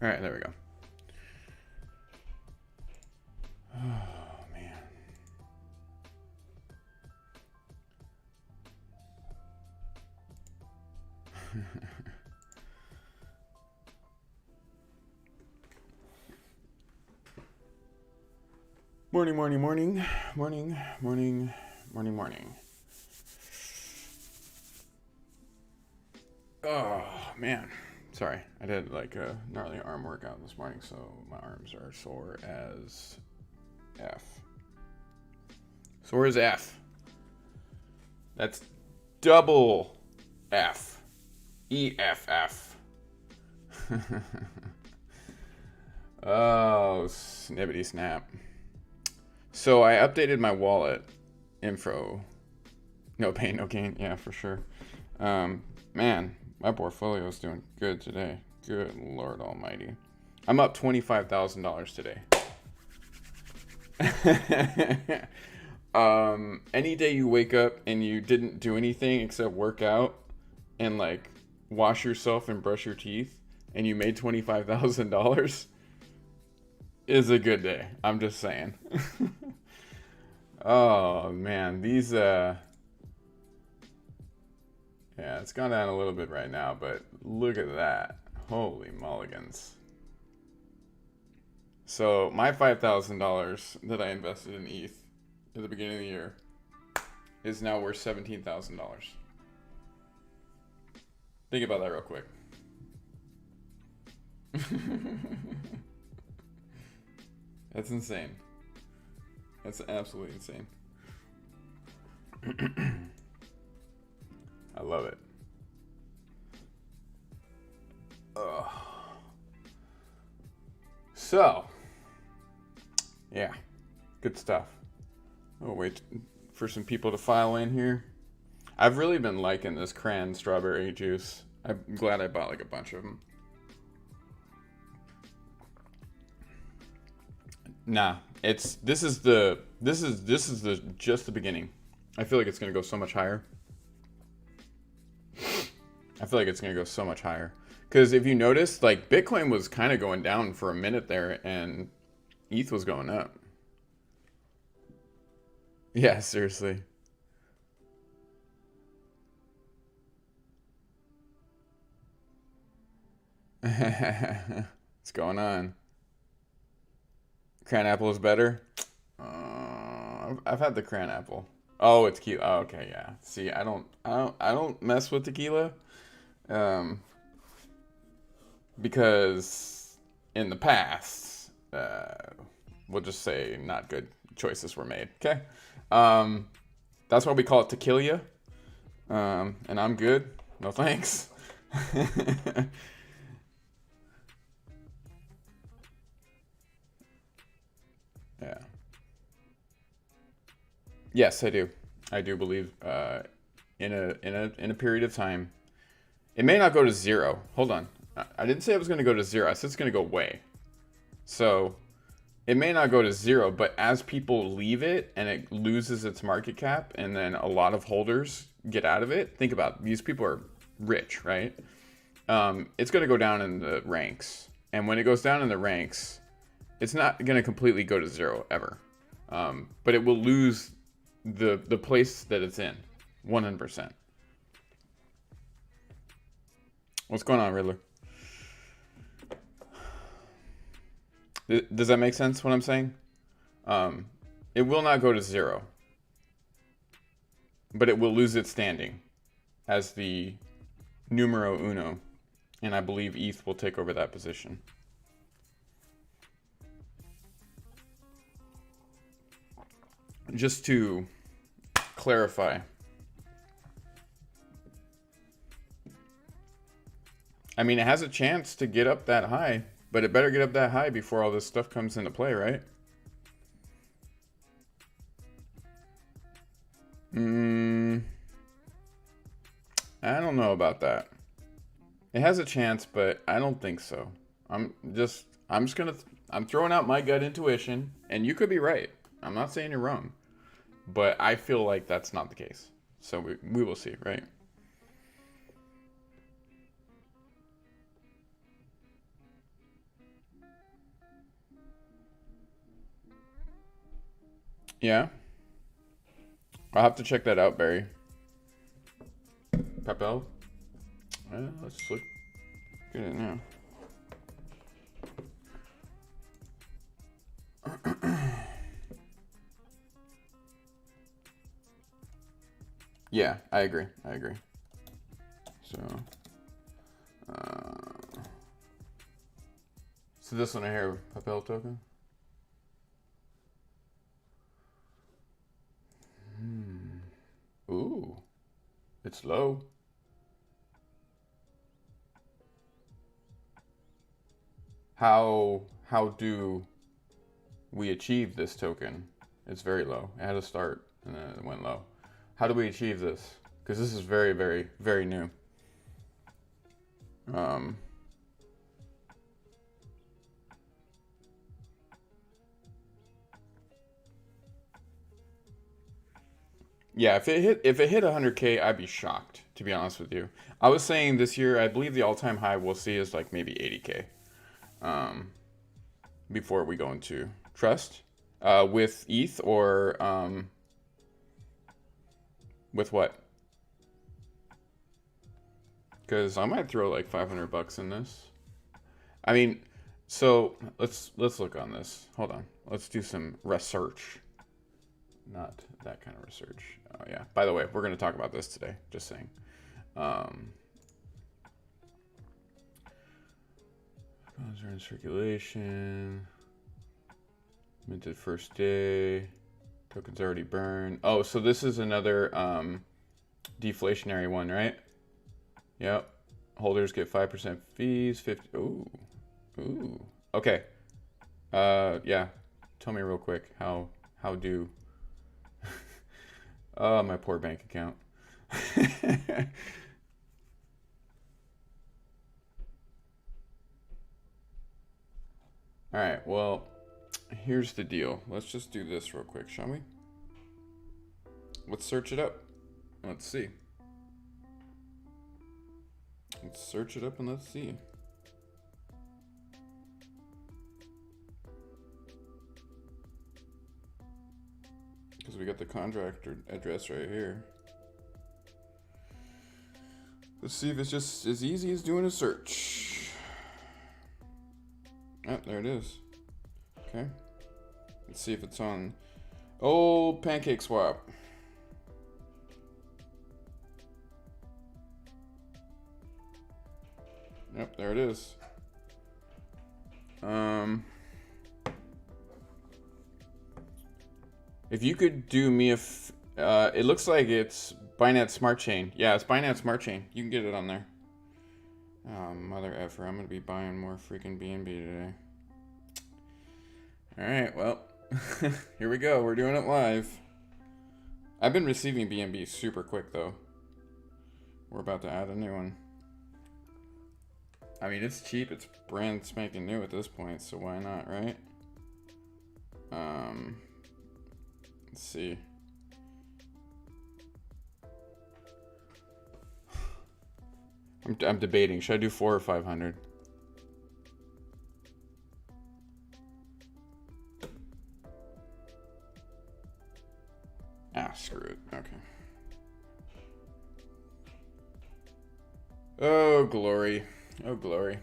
All right, there we go. Oh, man. Morning, morning, morning, morning, morning, morning, morning. Oh, man. Sorry, I did like a gnarly arm workout this morning, so my arms are sore as F. Sore as F. That's double F. EFF. Oh, snippity snap. So I updated my wallet info. No pain, no gain. Yeah, for sure. Man, my portfolio is doing good today. Good Lord Almighty. I'm up $25,000 today. Any day you wake up and you didn't do anything except work out and like wash yourself and brush your teeth and you made $25,000 is a good day. I'm just saying. Oh man, these yeah, it's gone down a little bit right now, but look at that. Holy mulligans. So my $5,000 that I invested in ETH at the beginning of the year is now worth $17,000. Think about that real quick. That's insane. That's absolutely insane. I love it. Ugh. So, yeah, good stuff. Oh, wait for some people to file in here. I've really been liking this cran strawberry juice. I'm glad I bought like a bunch of them. Nah, this is just the beginning. I feel like it's gonna go so much higher. Because if you notice, like Bitcoin was kind of going down for a minute there, and ETH was going up. Yeah, seriously. What's going on? Cran apple is better. I've had the cran apple. Oh, it's tequila. Oh, okay, yeah. See, I don't mess with tequila, um, because in the past, we'll just say not good choices were made. Okay, that's why we call it tequila. And I'm good. No thanks. Yeah. Yes, I do. I do believe in a period of time, it may not go to zero. Hold on. I didn't say it was going to go to zero. I said it's going to go away. So it may not go to zero, but as people leave it and it loses its market cap, and then a lot of holders get out of it. Think about it. These people are rich, right? It's going to go down in the ranks, and when it goes down in the ranks, it's not going to completely go to zero ever, but it will lose the place that it's in 100%. What's going on, Riddler? Does that make sense what I'm saying? It will not go to zero, but it will lose its standing as the numero uno, and I believe ETH will take over that position. Just to clarify, I mean, it has a chance to get up that high, but it better get up that high before all this stuff comes into play, right? I don't know about that. It has a chance, but I don't think so. I'm throwing out my gut intuition, and you could be right. I'm not saying you're wrong, but I feel like that's not the case. So we will see, right? Yeah. I'll have to check that out, Barry. Papel? Let's look. Get it now. Yeah, I agree. So, so this one here, Papel token. Ooh, it's low. How do we achieve this token? It's very low. It had a start and then it went low. How do we achieve this? Because this is very, very, very new. Yeah, if it hit 100K, I'd be shocked, to be honest with you. I was saying this year, I believe the all-time high we'll see is like maybe 80K. Before we go into trust, with ETH or with what? Because I might throw like $500 in this. I mean, so let's look on this. Hold on, let's do some research. Not that kind of research. Oh yeah. By the way, we're going to talk about this today. Just saying. Funds are in circulation. Minted first day. Tokens already burned. Oh, so this is another deflationary one, right? Yep. Holders get 5% fees. 50. Ooh. Okay. Yeah. Tell me real quick how do. Oh, my poor bank account. All right, well, here's the deal. Let's just do this real quick, shall we? Let's search it up. Let's see. Let's search it up and let's see. Because we got the contract address right here. Let's see if it's just as easy as doing a search. Oh, there it is. Okay. Let's see if it's on old Pancake Swap. Yep, there it is. If you could do me it looks like it's Binance Smart Chain. Yeah, it's Binance Smart Chain. You can get it on there. Oh, mother effer. I'm going to be buying more freaking BNB today. All right, well, here we go. We're doing it live. I've been receiving BNB super quick, though. We're about to add a new one. I mean, it's cheap. It's brand spanking new at this point, so why not, right? Let's see. I'm debating. Should I do 400 or 500? Ah, screw it. Okay. Oh, glory. Oh, glory.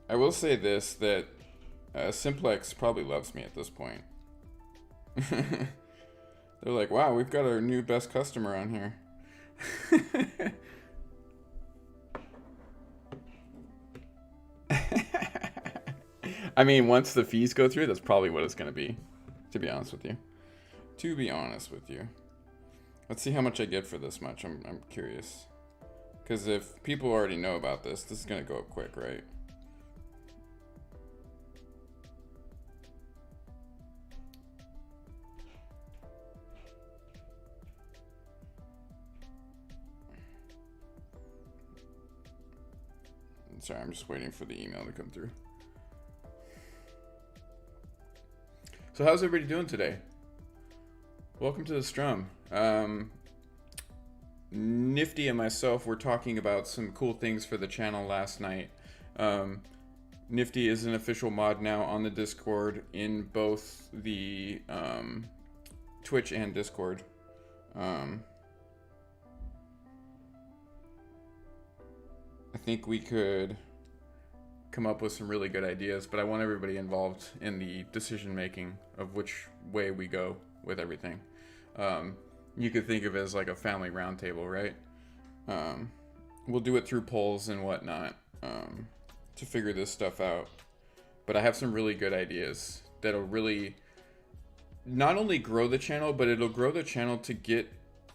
I will say this, that Simplex probably loves me at this point. They're like, wow, we've got our new best customer on here. I mean, once the fees go through, that's probably what it's going to be, to be honest with you. Let's see how much I get for this much. I'm curious. Because if people already know about this is going to go up quick, right? Sorry, I'm just waiting for the email to come through. So how's everybody doing today? Welcome to the Strum. Nifty and myself were talking about some cool things for the channel last night. Nifty is an official mod now on the Discord in both the Twitch and Discord. I think we could come up with some really good ideas, but I want everybody involved in the decision making of which way we go with everything. You could think of it as like a family roundtable, right? We'll do it through polls and whatnot to figure this stuff out. But I have some really good ideas that'll really not only grow the channel, but it'll grow the channel to get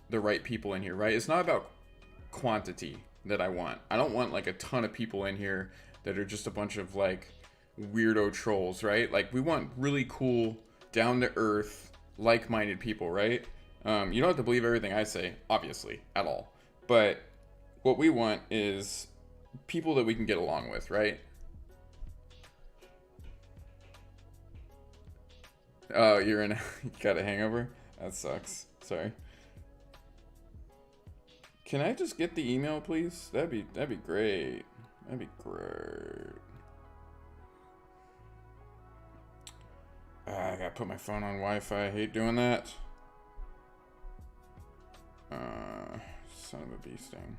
the right people in here, right? It's not about quantity that I want. I don't want like a ton of people in here that are just a bunch of like weirdo trolls, right? Like we want really cool, down to earth, like-minded people, right? You don't have to believe everything I say, obviously, at all. But what we want is people that we can get along with, right? Oh, you got a hangover? That sucks. Sorry. Can I just get the email, please? That'd be great. That'd be great. I gotta put my phone on Wi-Fi. I hate doing that. Son of a bee sting.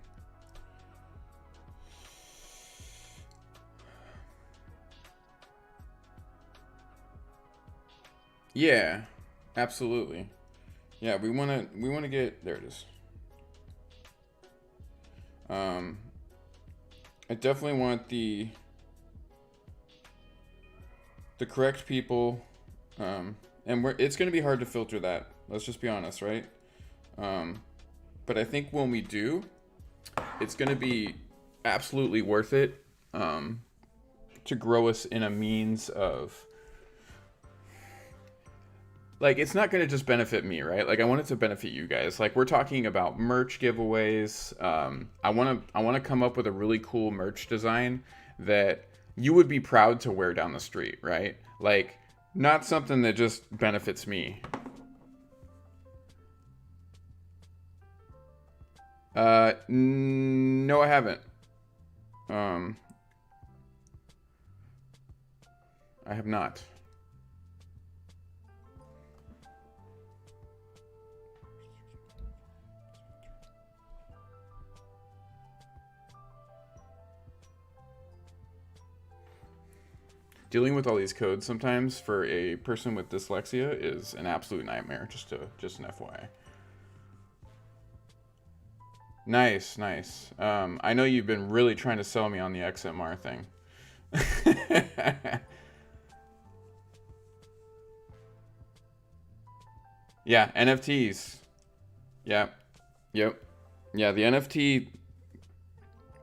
Yeah, absolutely. Yeah, we wanna get there. It is. I definitely want the correct people, and it's gonna be hard to filter that. Let's just be honest, right? But I think when we do, it's gonna be absolutely worth it to grow us in a means of. Like, it's not going to just benefit me, right? Like, I want it to benefit you guys. Like, we're talking about merch giveaways. I want to come up with a really cool merch design that you would be proud to wear down the street, right? Like, not something that just benefits me. No, I haven't. I have not. Dealing with all these codes sometimes for a person with dyslexia is an absolute nightmare. Just an FYI. Nice. I know you've been really trying to sell me on the XMR thing. Yeah, NFTs. Yep. Yeah, the NFT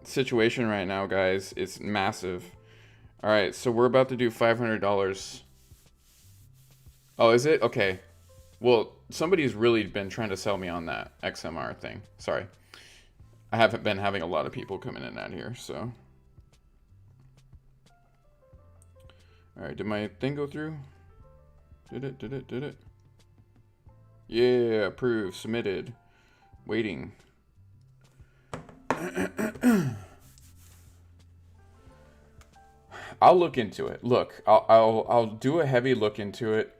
situation right now, guys, is massive. All right, so we're about to do $500. Oh, is it? Okay. Well, somebody's really been trying to sell me on that XMR thing. Sorry. I haven't been having a lot of people come in and out here, so. All right, did my thing go through? Did it? Yeah, approved, submitted, waiting. I'll look into it. Look, I'll do a heavy look into it.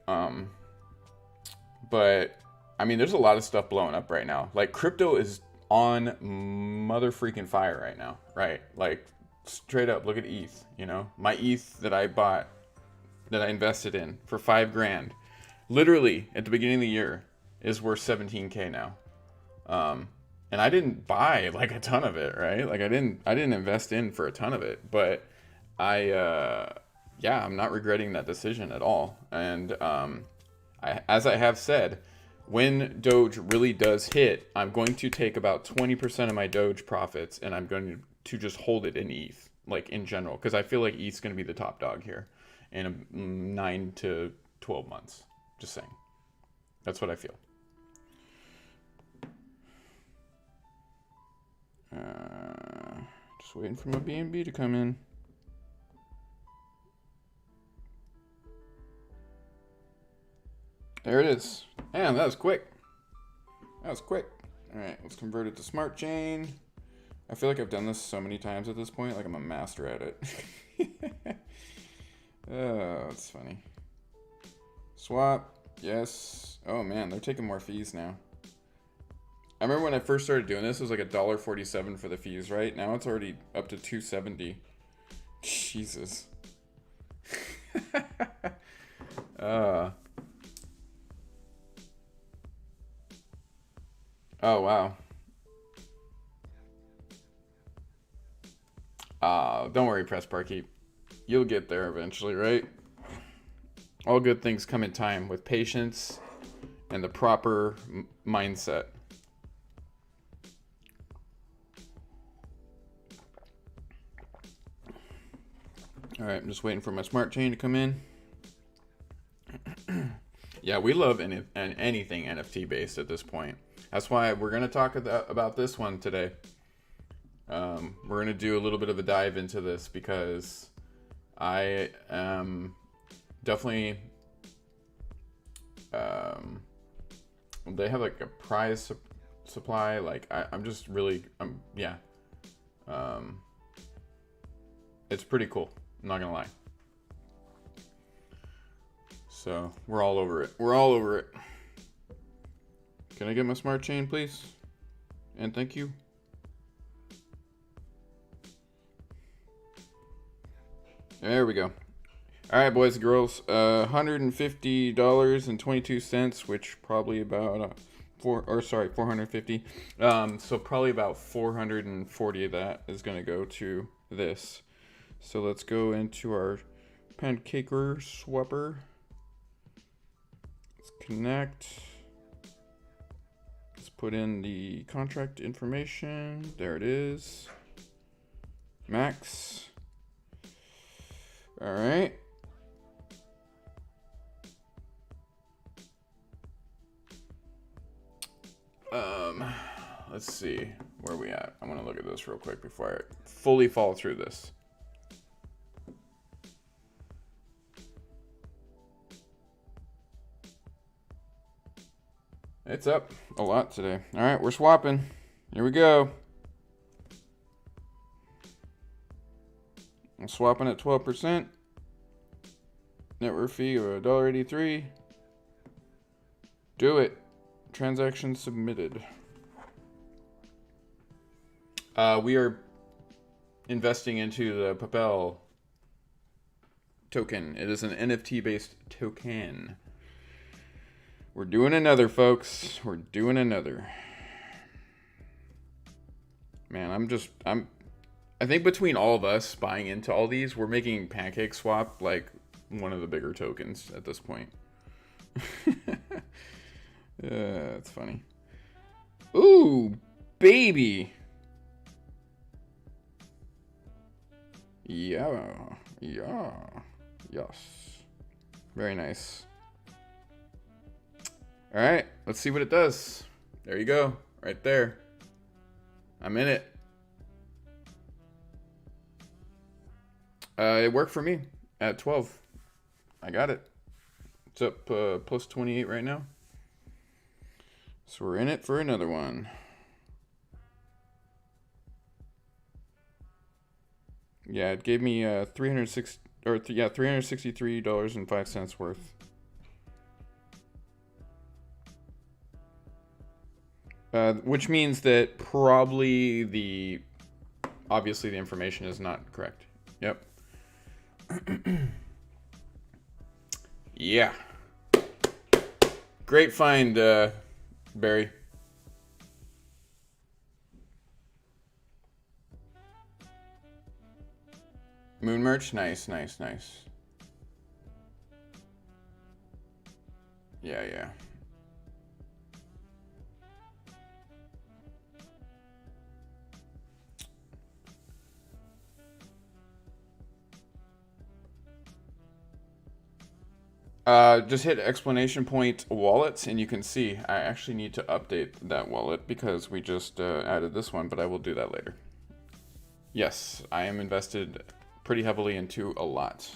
But I mean, there's a lot of stuff blowing up right now. Like, crypto is on mother freaking fire right now, right? Like, straight up, look at ETH. You know, my ETH that I bought, that I invested in for $5,000, literally at the beginning of the year, is worth 17K now. And I didn't buy like a ton of it, right? Like, I didn't invest in for a ton of it, but I'm not regretting that decision at all. And as I have said, when Doge really does hit, I'm going to take about 20% of my Doge profits and I'm going to just hold it in ETH, like in general, because I feel like ETH's going to be the top dog here in 9 to 12 months. Just saying. That's what I feel. Just waiting for my BNB to come in. There it is. Man, that was quick. All right, let's convert it to Smart Chain. I feel like I've done this so many times at this point. Like, I'm a master at it. Oh, that's funny. Swap. Yes. Oh man, they're taking more fees now. I remember when I first started doing this, it was like $1.47 for the fees, right? Now it's already up to $2.70. Jesus. uh. Oh wow. Don't worry, Press Parky. You'll get there eventually, right? All good things come in time with patience and the proper mindset. All right, I'm just waiting for my smart chain to come in. Yeah, we love anything NFT based at this point. That's why we're going to talk about this one today. We're going to do a little bit of a dive into this because I am definitely... they have like a prize supply. Like I'm just really... yeah. It's pretty cool. I'm not going to lie. So we're all over it. We're all over it. Can I get my smart chain, please? And thank you. There we go. All right, boys and girls. $150.22, which probably about 450. So probably about 440 of that is going to go to this. So let's go into our pancaker swapper. Let's connect. Let's put in the contract information. There it is. Max. All right. Let's see where we at. I want to look at this real quick before I fully follow through this. It's up a lot today. All right, we're swapping. Here we go. I'm swapping at 12%. Network fee of $1.83. Do it. Transaction submitted. We are investing into the Papel token. It is an NFT-based token. We're doing another, folks. We're doing another. Man, I think between all of us buying into all these, we're making Pancake Swap like one of the bigger tokens at this point. That's funny. Ooh, baby. Yeah. Yes. Very nice. All right, let's see what it does. There you go, right there. I'm in it. It worked for me at 12. I got it. It's up plus 28 right now. So we're in it for another one. Yeah, it gave me $363.05 worth. Which means that probably obviously the information is not correct. Yep. Yeah. Great find, Barry. Moon merch? Nice. Yeah. Just hit exclamation point wallets and you can see I actually need to update that wallet because we just added this one, but I will do that later. Yes, I am invested pretty heavily into a lot.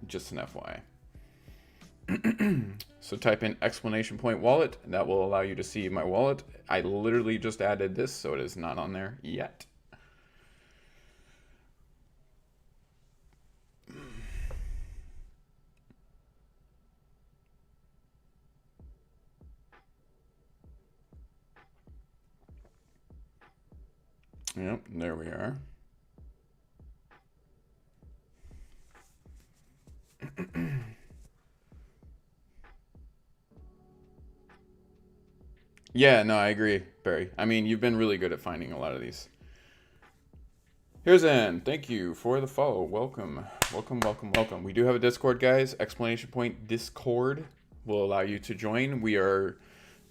Just an FYI. So type in exclamation point wallet and that will allow you to see my wallet. I literally just added this, so it is not on there yet. Yep, there we are. Yeah, no, I agree, Barry. I mean, you've been really good at finding a lot of these. Here's Ann. Thank you for the follow. Welcome. Welcome, welcome, welcome. We do have a Discord, guys. Exclamation point Discord will allow you to join. We are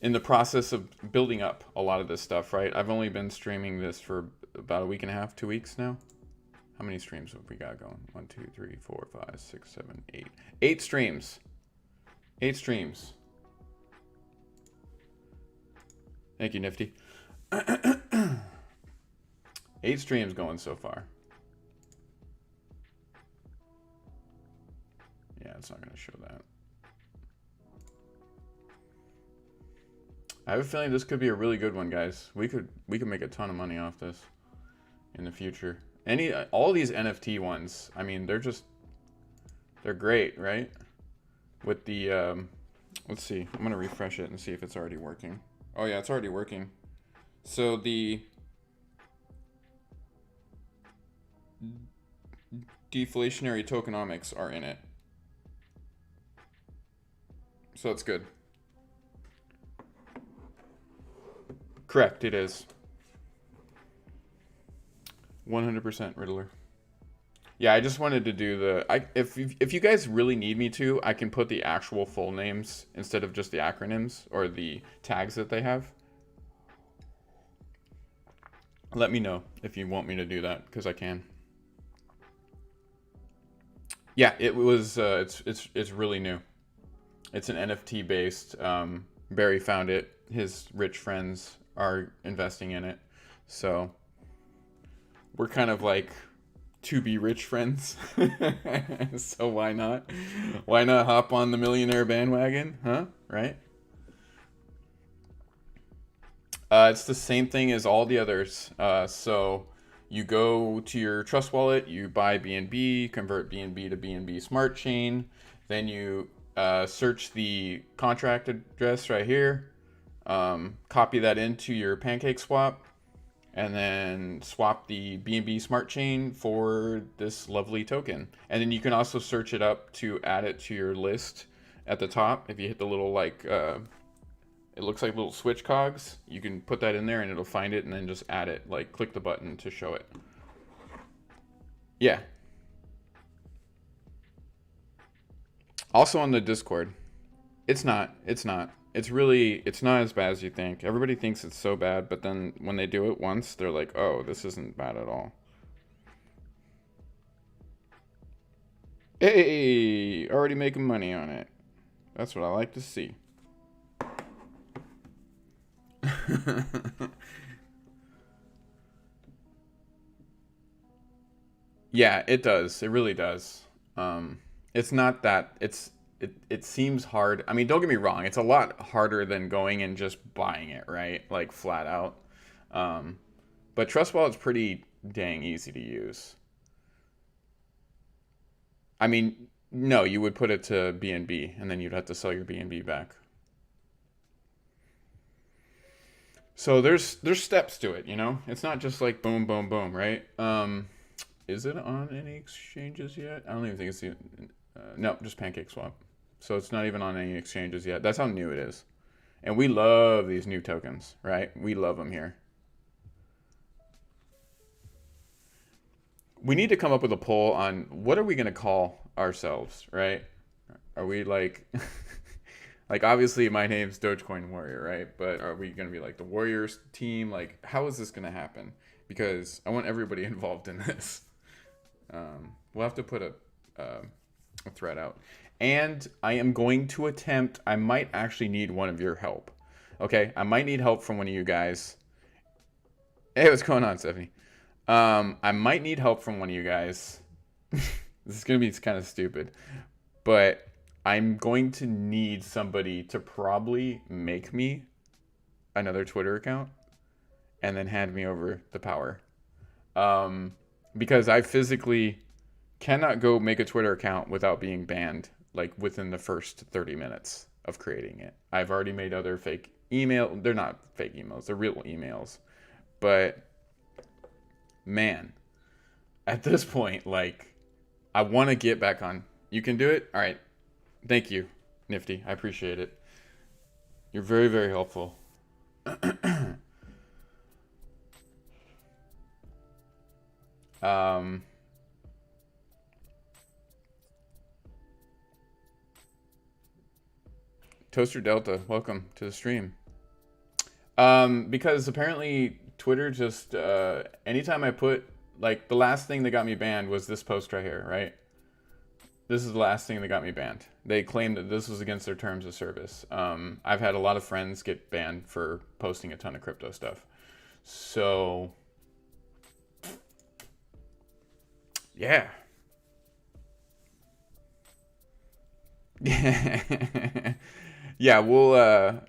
in the process of building up a lot of this stuff, right? I've only been streaming this for about a week and a half, 2 weeks now. How many streams have we got going? 1, 2, 3, 4, 5, 6, 7, 8. 8 streams. 8 streams. Thank you, Nifty. 8 streams going so far. Yeah, it's not going to show that. I have a feeling this could be a really good one, guys. We could make a ton of money off this in the future. All these NFT ones, I mean, they're great, right? With the let's see. I'm going to refresh it and see if it's already working. Oh yeah, it's already working. So the deflationary tokenomics are in it. So it's good. Correct, it is. 100% Riddler. Yeah, I just wanted to do the... If you guys really need me to, I can put the actual full names instead of just the acronyms or the tags that they have. Let me know if you want me to do that, because I can. Yeah, it was... it's really new. It's an NFT based. Barry found it. His rich friends are investing in it. So we're kind of like to be rich friends. So why not? Why not hop on the millionaire bandwagon? Huh? Right? It's the same thing as all the others. So you go to your Trust wallet, you buy BNB, convert BNB to BNB Smart Chain, then you search the contract address right here, copy that into your Pancake Swap, and then swap the BNB Smart Chain for this lovely token. And then you can also search it up to add it to your list at the top. If you hit the little like, it looks like little switch cogs, you can put that in there and it'll find it and then just add it. Like click the button to show it. Yeah. Also on the Discord. It's not. It's not as bad as you think. Everybody thinks it's so bad, but then when they do it once, they're like, oh, this isn't bad at all. Hey, already making money on it. That's what I like to see. Yeah, it does. It really does. It's not that it seems hard. I mean, don't get me wrong. It's a lot harder than going and just buying it, right? Like flat out. But Trust Wallet's pretty dang easy to use. I mean, no, you would put it to BNB and then you'd have to sell your BNB back. So there's steps to it, you know? It's not just like boom, boom, boom, right? Is it on any exchanges yet? I don't even think it's no, just Pancake Swap. So it's not even on any exchanges yet. That's how new it is. And we love these new tokens, right? We love them here. We need to come up with a poll on what are we going to call ourselves, right? Are we like... like, obviously, my name's Dogecoin Warrior, right? But are we going to be like the Warriors team? Like, how is this going to happen? Because I want everybody involved in this. We'll have to put a thread out. And I am going to attempt, I might actually need one of your help. Okay? I might need help from one of you guys. Hey, what's going on, Stephanie? I might need help from one of you guys. This is going to be kind of stupid. But I'm going to need somebody to probably make me another Twitter account and then hand me over the power. Because I physically cannot go make a Twitter account without being banned, like within the first 30 minutes of creating it. I've already made other fake email. They're not fake emails. They're real emails. But man, at this point, like, I want to get back on. You can do it? All right. Thank you, Nifty. I appreciate it. You're very, very helpful. Toaster Delta, welcome to the stream. Because apparently Twitter just, anytime I put, like, the last thing that got me banned was this post right here, right? This is the last thing that got me banned. They claimed that this was against their terms of service. I've had a lot of friends get banned for posting a ton of crypto stuff. So, yeah. Yeah, we'll,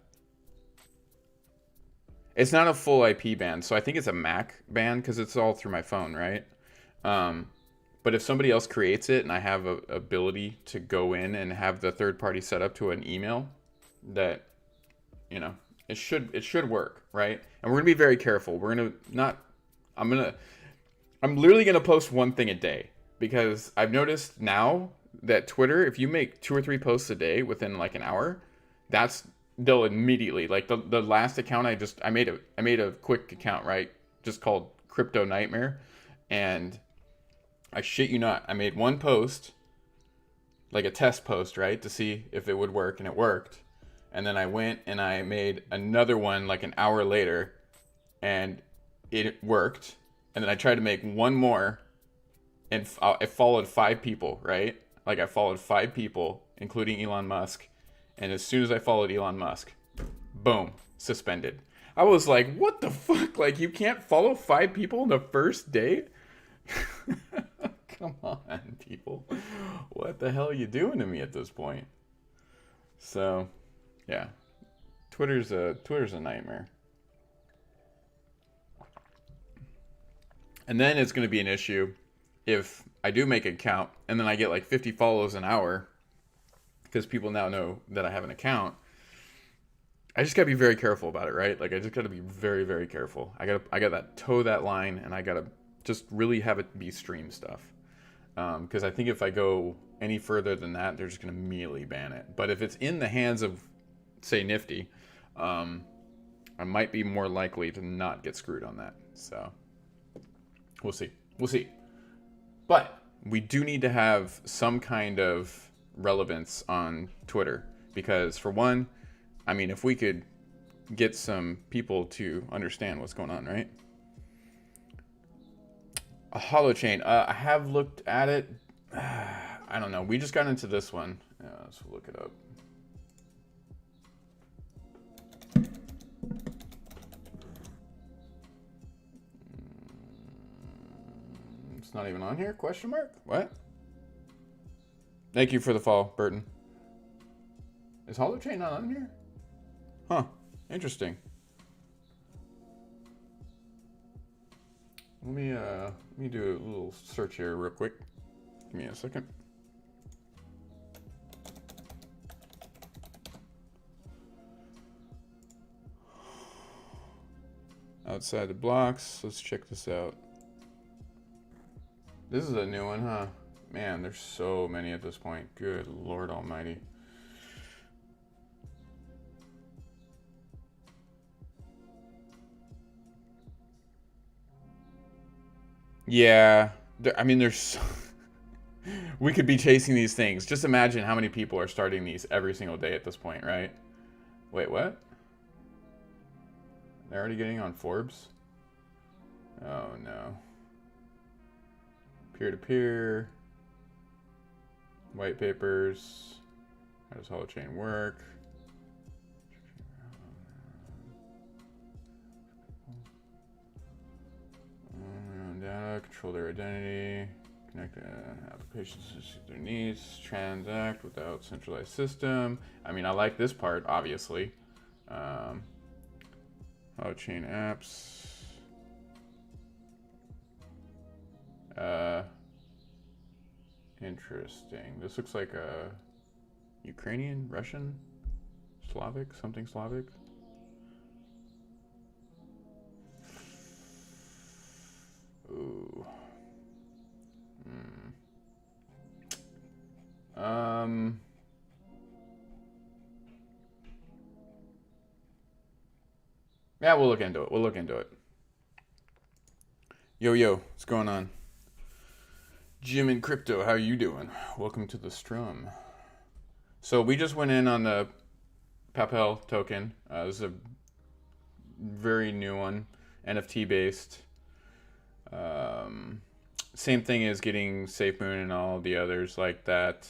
it's not a full IP ban, so I think it's a Mac ban because it's all through my phone, right? But if somebody else creates it and I have a ability to go in and have the third party set up to an email, that, you know, it should work, right? And we're gonna be very careful. We're gonna not. I'm literally gonna post one thing a day because I've noticed now that Twitter, if you make 2 or 3 posts a day within like an hour, they'll immediately, like the last account I made a quick account, right? Just called Crypto Nightmare, and I shit you not, I made one post, like a test post, right, to see if it would work, and it worked. And then I went and I made another one like an hour later, and it worked. And then I tried to make one more, and I followed 5 people, right? Like I followed 5 people, including Elon Musk. And as soon as I followed Elon Musk, boom, suspended. I was like, what the fuck? Like, you can't follow 5 people in the first day? Come on, people. What the hell are you doing to me at this point? So, yeah. Twitter's a nightmare. And then it's going to be an issue if I do make an account and then I get like 50 follows an hour because people now know that I have an account. I just got to be very careful about it, right? Like, I just got to be very, very careful. I got to toe that line, and I got to just really have it be stream stuff. Because I think if I go any further than that, they're just going to immediately ban it. But if it's in the hands of, say, Nifty, I might be more likely to not get screwed on that. So, we'll see. We'll see. But we do need to have some kind of relevance on Twitter. Because, for one, I mean, if we could get some people to understand what's going on, right? A holochain. I have looked at it. I don't know. We just got into this one. Let's look it up. It's not even on here? Question mark? What? Thank you for the follow, Burton. Is holochain not on here? Huh. Interesting. Let me do a little search here real quick. Give me a second. Outside the blocks. Let's check this out. This is a new one, huh? Man, there's so many at this point. Good Lord Almighty. Yeah, I mean, there's so we could be chasing these things. Just imagine how many people are starting these every single day at this point, right? Wait, what? They're already getting on Forbes? Oh, no. Peer-to-peer. White papers. How does holochain work? Data, control their identity, connect applications to suit their needs, transact without centralized system. I mean, I like this part, obviously. Holochain apps. Interesting. This looks like a Ukrainian, Russian, Slavic, something Slavic. Ooh. Yeah, we'll look into it. We'll look into it. Yo, yo, what's going on? Jim in Crypto, how you doing? Welcome to the Strum. So we just went in on the Papel token. This is a very new one, NFT based. Same thing as getting SafeMoon and all the others like that.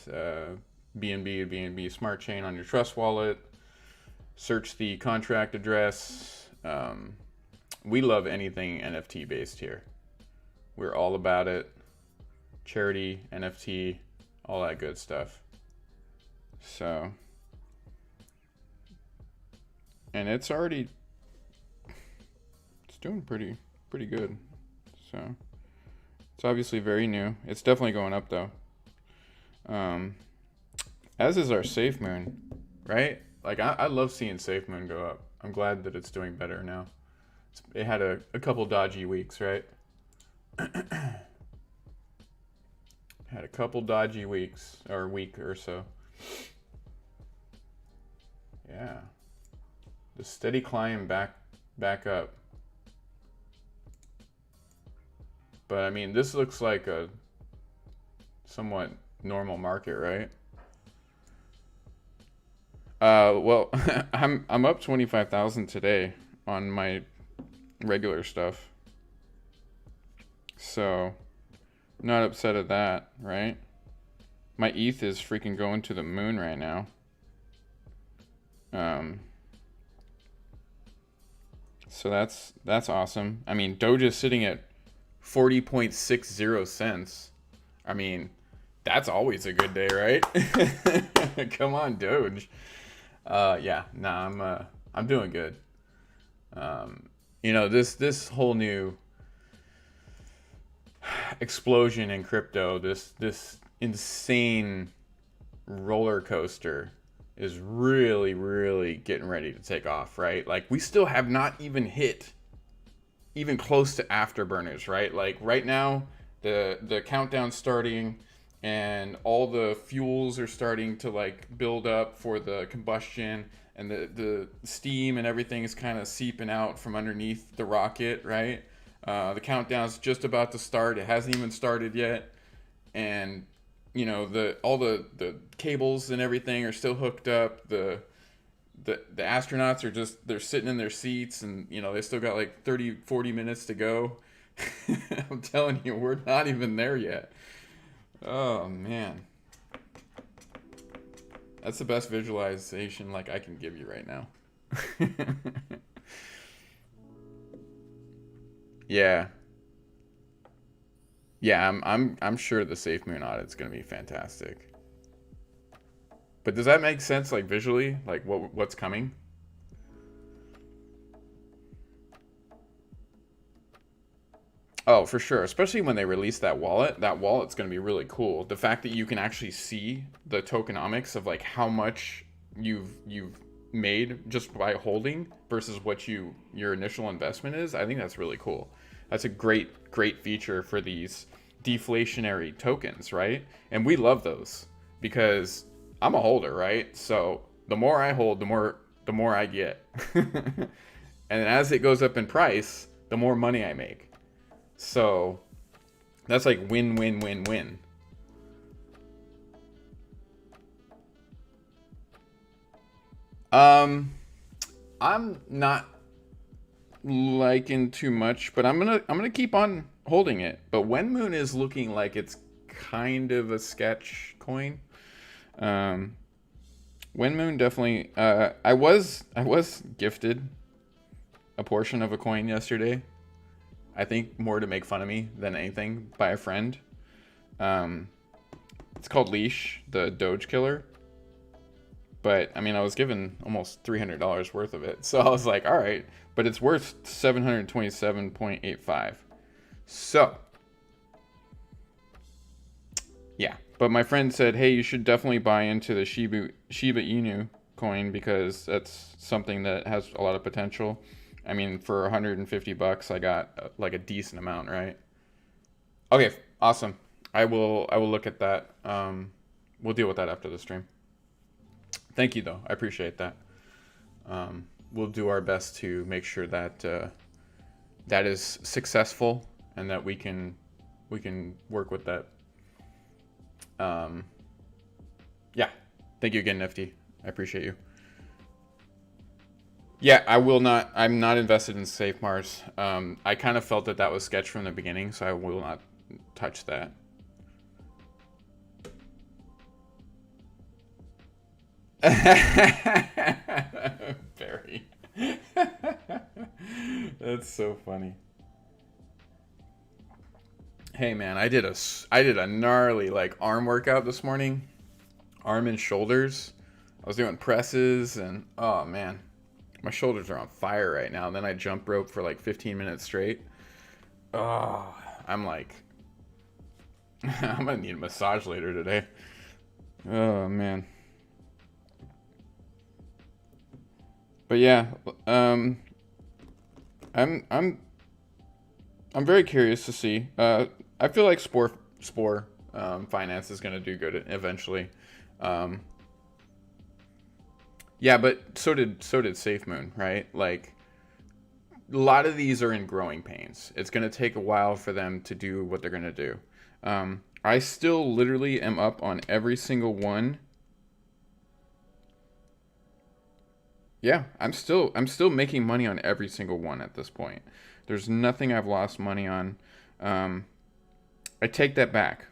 BNB Smart Chain on your Trust wallet. Search the contract address. We love anything NFT based here. We're all about it. Charity, NFT, all that good stuff. So, and it's doing pretty good. So, it's obviously very new. It's definitely going up though. As is our SafeMoon, right? Like I love seeing SafeMoon go up. I'm glad that it's doing better now. It had a couple dodgy weeks, right? Had a couple dodgy weeks, or a week or so. Yeah. The steady climb back up. But I mean, this looks like a somewhat normal market, right? Well, I'm up 25,000 today on my regular stuff. So, not upset at that, right? My ETH is freaking going to the moon right now. So that's awesome. I mean, Doge is sitting at 40.60 cents. I mean, that's always a good day, right? Come on, Doge. Yeah, nah, I'm doing good. You know, this whole new explosion in crypto, this insane roller coaster is really getting ready to take off, right? Like we still have not even hit even close to afterburners, right? Like right now the countdown's starting and all the fuels are starting to like build up for the combustion, and the steam and everything is kind of seeping out from underneath the rocket, right? The countdown's just about to start. It hasn't even started yet. And you know, all the cables and everything are still hooked up. The astronauts are they're sitting in their seats, and you know, they still got like 30-40 minutes to go. I'm telling you, we're not even there yet. Oh man, that's the best visualization like I can give you right now. Yeah, yeah, I'm sure the SafeMoon audit's gonna be fantastic. But does that make sense, like visually, like what's coming? Oh, for sure. Especially when they release that wallet. That wallet's going to be really cool. The fact that you can actually see the tokenomics of like how much you've made just by holding versus what your initial investment is. I think that's really cool. That's a great feature for these deflationary tokens, right? And we love those because I'm a holder, right? So the more I hold, the more I get. And as it goes up in price, the more money I make. So that's like win. I'm not liking too much, but I'm gonna keep on holding it. But Wenmoon is looking like it's kind of a sketch coin. Wenmoon definitely. I was gifted a portion of a coin yesterday. I think more to make fun of me than anything by a friend. It's called Leash, the Doge killer. But I mean, I was given almost $300 worth of it, so I was like, all right. But it's worth 727.85. So yeah. But my friend said, hey, you should definitely buy into the Shiba Inu coin because that's something that has a lot of potential. I mean, for 150 bucks, I got like a decent amount, right? Okay, awesome. I will look at that. We'll deal with that after the stream. Thank you though. I appreciate that. we'll do our best to make sure that that is successful and that we can work with that. Yeah. Thank you again, Nifty. I appreciate you. Yeah, I will not. I'm not invested in Safe Mars. I kind of felt that was sketch from the beginning, so I will not touch that. Barry. That's so funny. Hey man, I did a gnarly like arm workout this morning. Arm and shoulders. I was doing presses and oh man, my shoulders are on fire right now. And then I jump rope for like 15 minutes straight. Oh, I'm like I'm gonna need a massage later today. Oh man. But yeah, I'm very curious to see. I feel like Spore Finance is gonna do good eventually. Yeah, but so did SafeMoon, right? Like a lot of these are in growing pains. It's gonna take a while for them to do what they're gonna do. I still literally am up on every single one. Yeah, I'm still making money on every single one at this point. There's nothing I've lost money on. I take that back.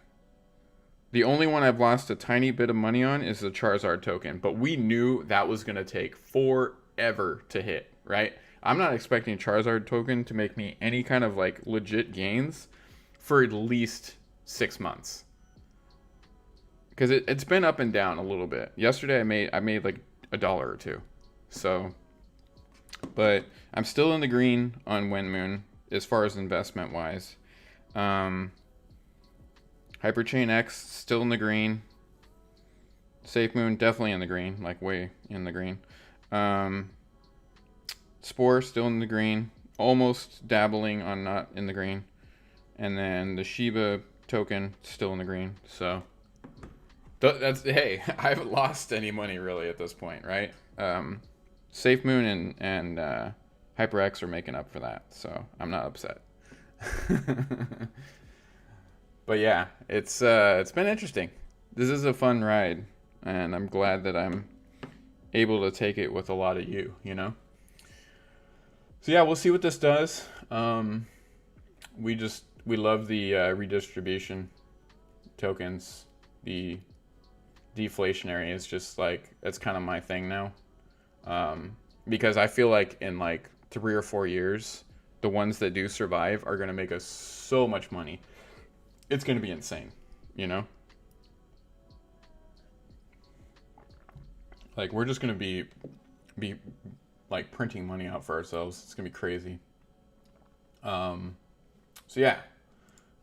The only one I've lost a tiny bit of money on is the Charizard token, but we knew that was going to take forever to hit, right? I'm not expecting Charizard token to make me any kind of like legit gains for at least 6 months. Because it's been up and down a little bit. Yesterday I made like $1 or $2. So, but I'm still in the green on Windmoon as far as investment wise. Hyperchain X still in the green. SafeMoon definitely in the green, like way in the green. Spore still in the green, almost dabbling on not in the green. And then the Shiba token still in the green. So that's, hey, I haven't lost any money really at this point, right? SafeMoon and HyperX are making up for that, so I'm not upset. But yeah, it's been interesting. This is a fun ride, and I'm glad that I'm able to take it with a lot of you, you know? So yeah, we'll see what this does. We love the redistribution tokens. The deflationary is just like, it's kind of my thing now. Because I feel like in like 3 or 4 years, the ones that do survive are going to make us so much money. It's going to be insane, you know? Like, we're just going to be like printing money out for ourselves. It's going to be crazy. So yeah,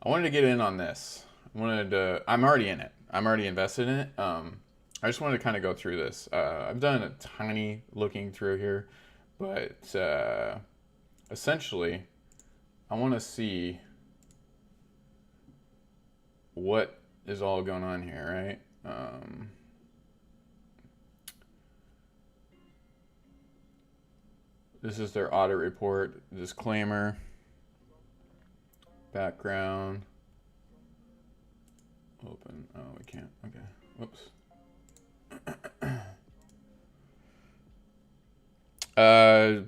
I wanted to get in on this. I'm already in it. I'm already invested in it. I just wanted to kind of go through this. I've done a tiny looking through here, but essentially, I want to see what is all going on here, right? This is their audit report, disclaimer, background, open. Oh, we can't. Okay. Whoops. I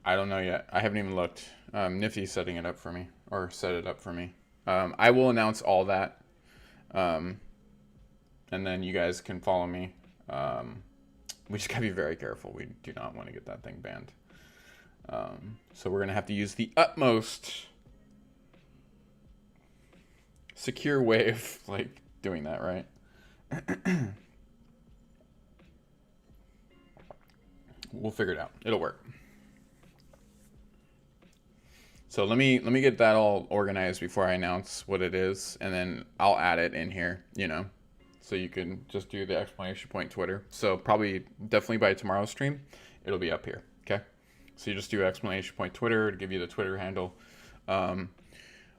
don't know yet. I haven't even looked. Nifty's setting it up for me, or set it up for me. I will announce all that, and then you guys can follow me. We just gotta be very careful. We do not want to get that thing banned. So we're gonna have to use the utmost secure way of like doing that, right? We'll figure it out. It'll work. So let me get that all organized before I announce what it is, and then I'll add it in here, you know, so you can just do the exclamation point Twitter. So probably definitely by tomorrow's stream, it'll be up here. Okay. So you just do exclamation point Twitter to give you the Twitter handle.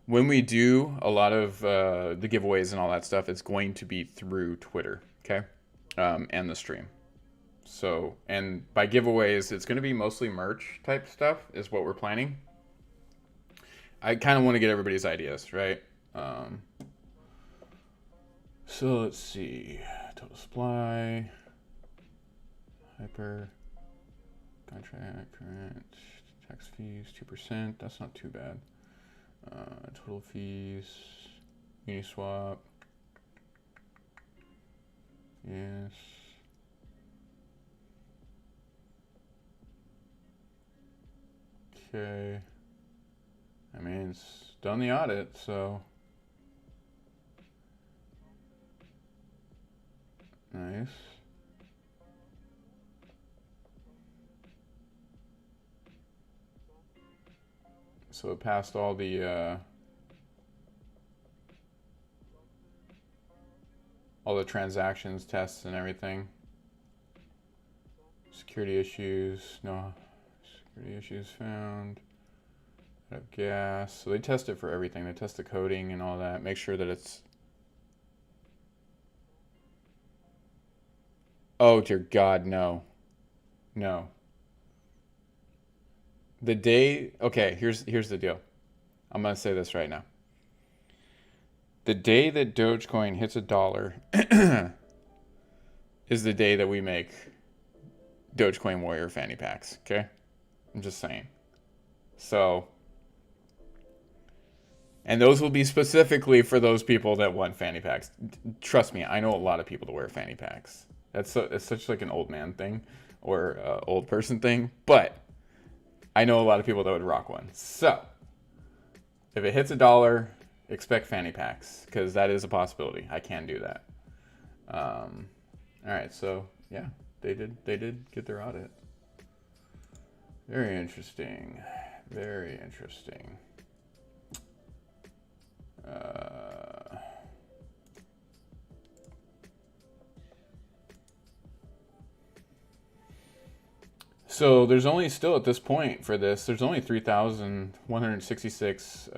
When we do a lot of the giveaways and all that stuff, it's going to be through Twitter. Okay. And the stream. So, and by giveaways, it's going to be mostly merch type stuff is what we're planning. I kind of want to get everybody's ideas, right? So let's see. Total supply. Hyper. Contract. Current. Tax fees. 2%. That's not too bad. Total fees. Uniswap. Yes. Okay. I mean, it's done the audit, so. Nice. So it passed all the transactions tests and everything. Security issues, no security issues found. Have gas. So they test it for everything. They test the coding and all that. Make sure that it's. Oh dear God, no, no. The day. Okay, here's the deal. I'm gonna say this right now. The day that Dogecoin hits $1 is the day that we make Dogecoin Warrior fanny packs. Okay, I'm just saying. So. And those will be specifically for those people that want fanny packs. Trust me, I know a lot of people that wear fanny packs. It's such like an old man thing or old person thing, but I know a lot of people that would rock one. So if it hits $1, expect fanny packs because that is a possibility. I can do that. All right, so yeah, they did get their audit. Very interesting. Very interesting. So there's only still at this point for this, there's only 3,166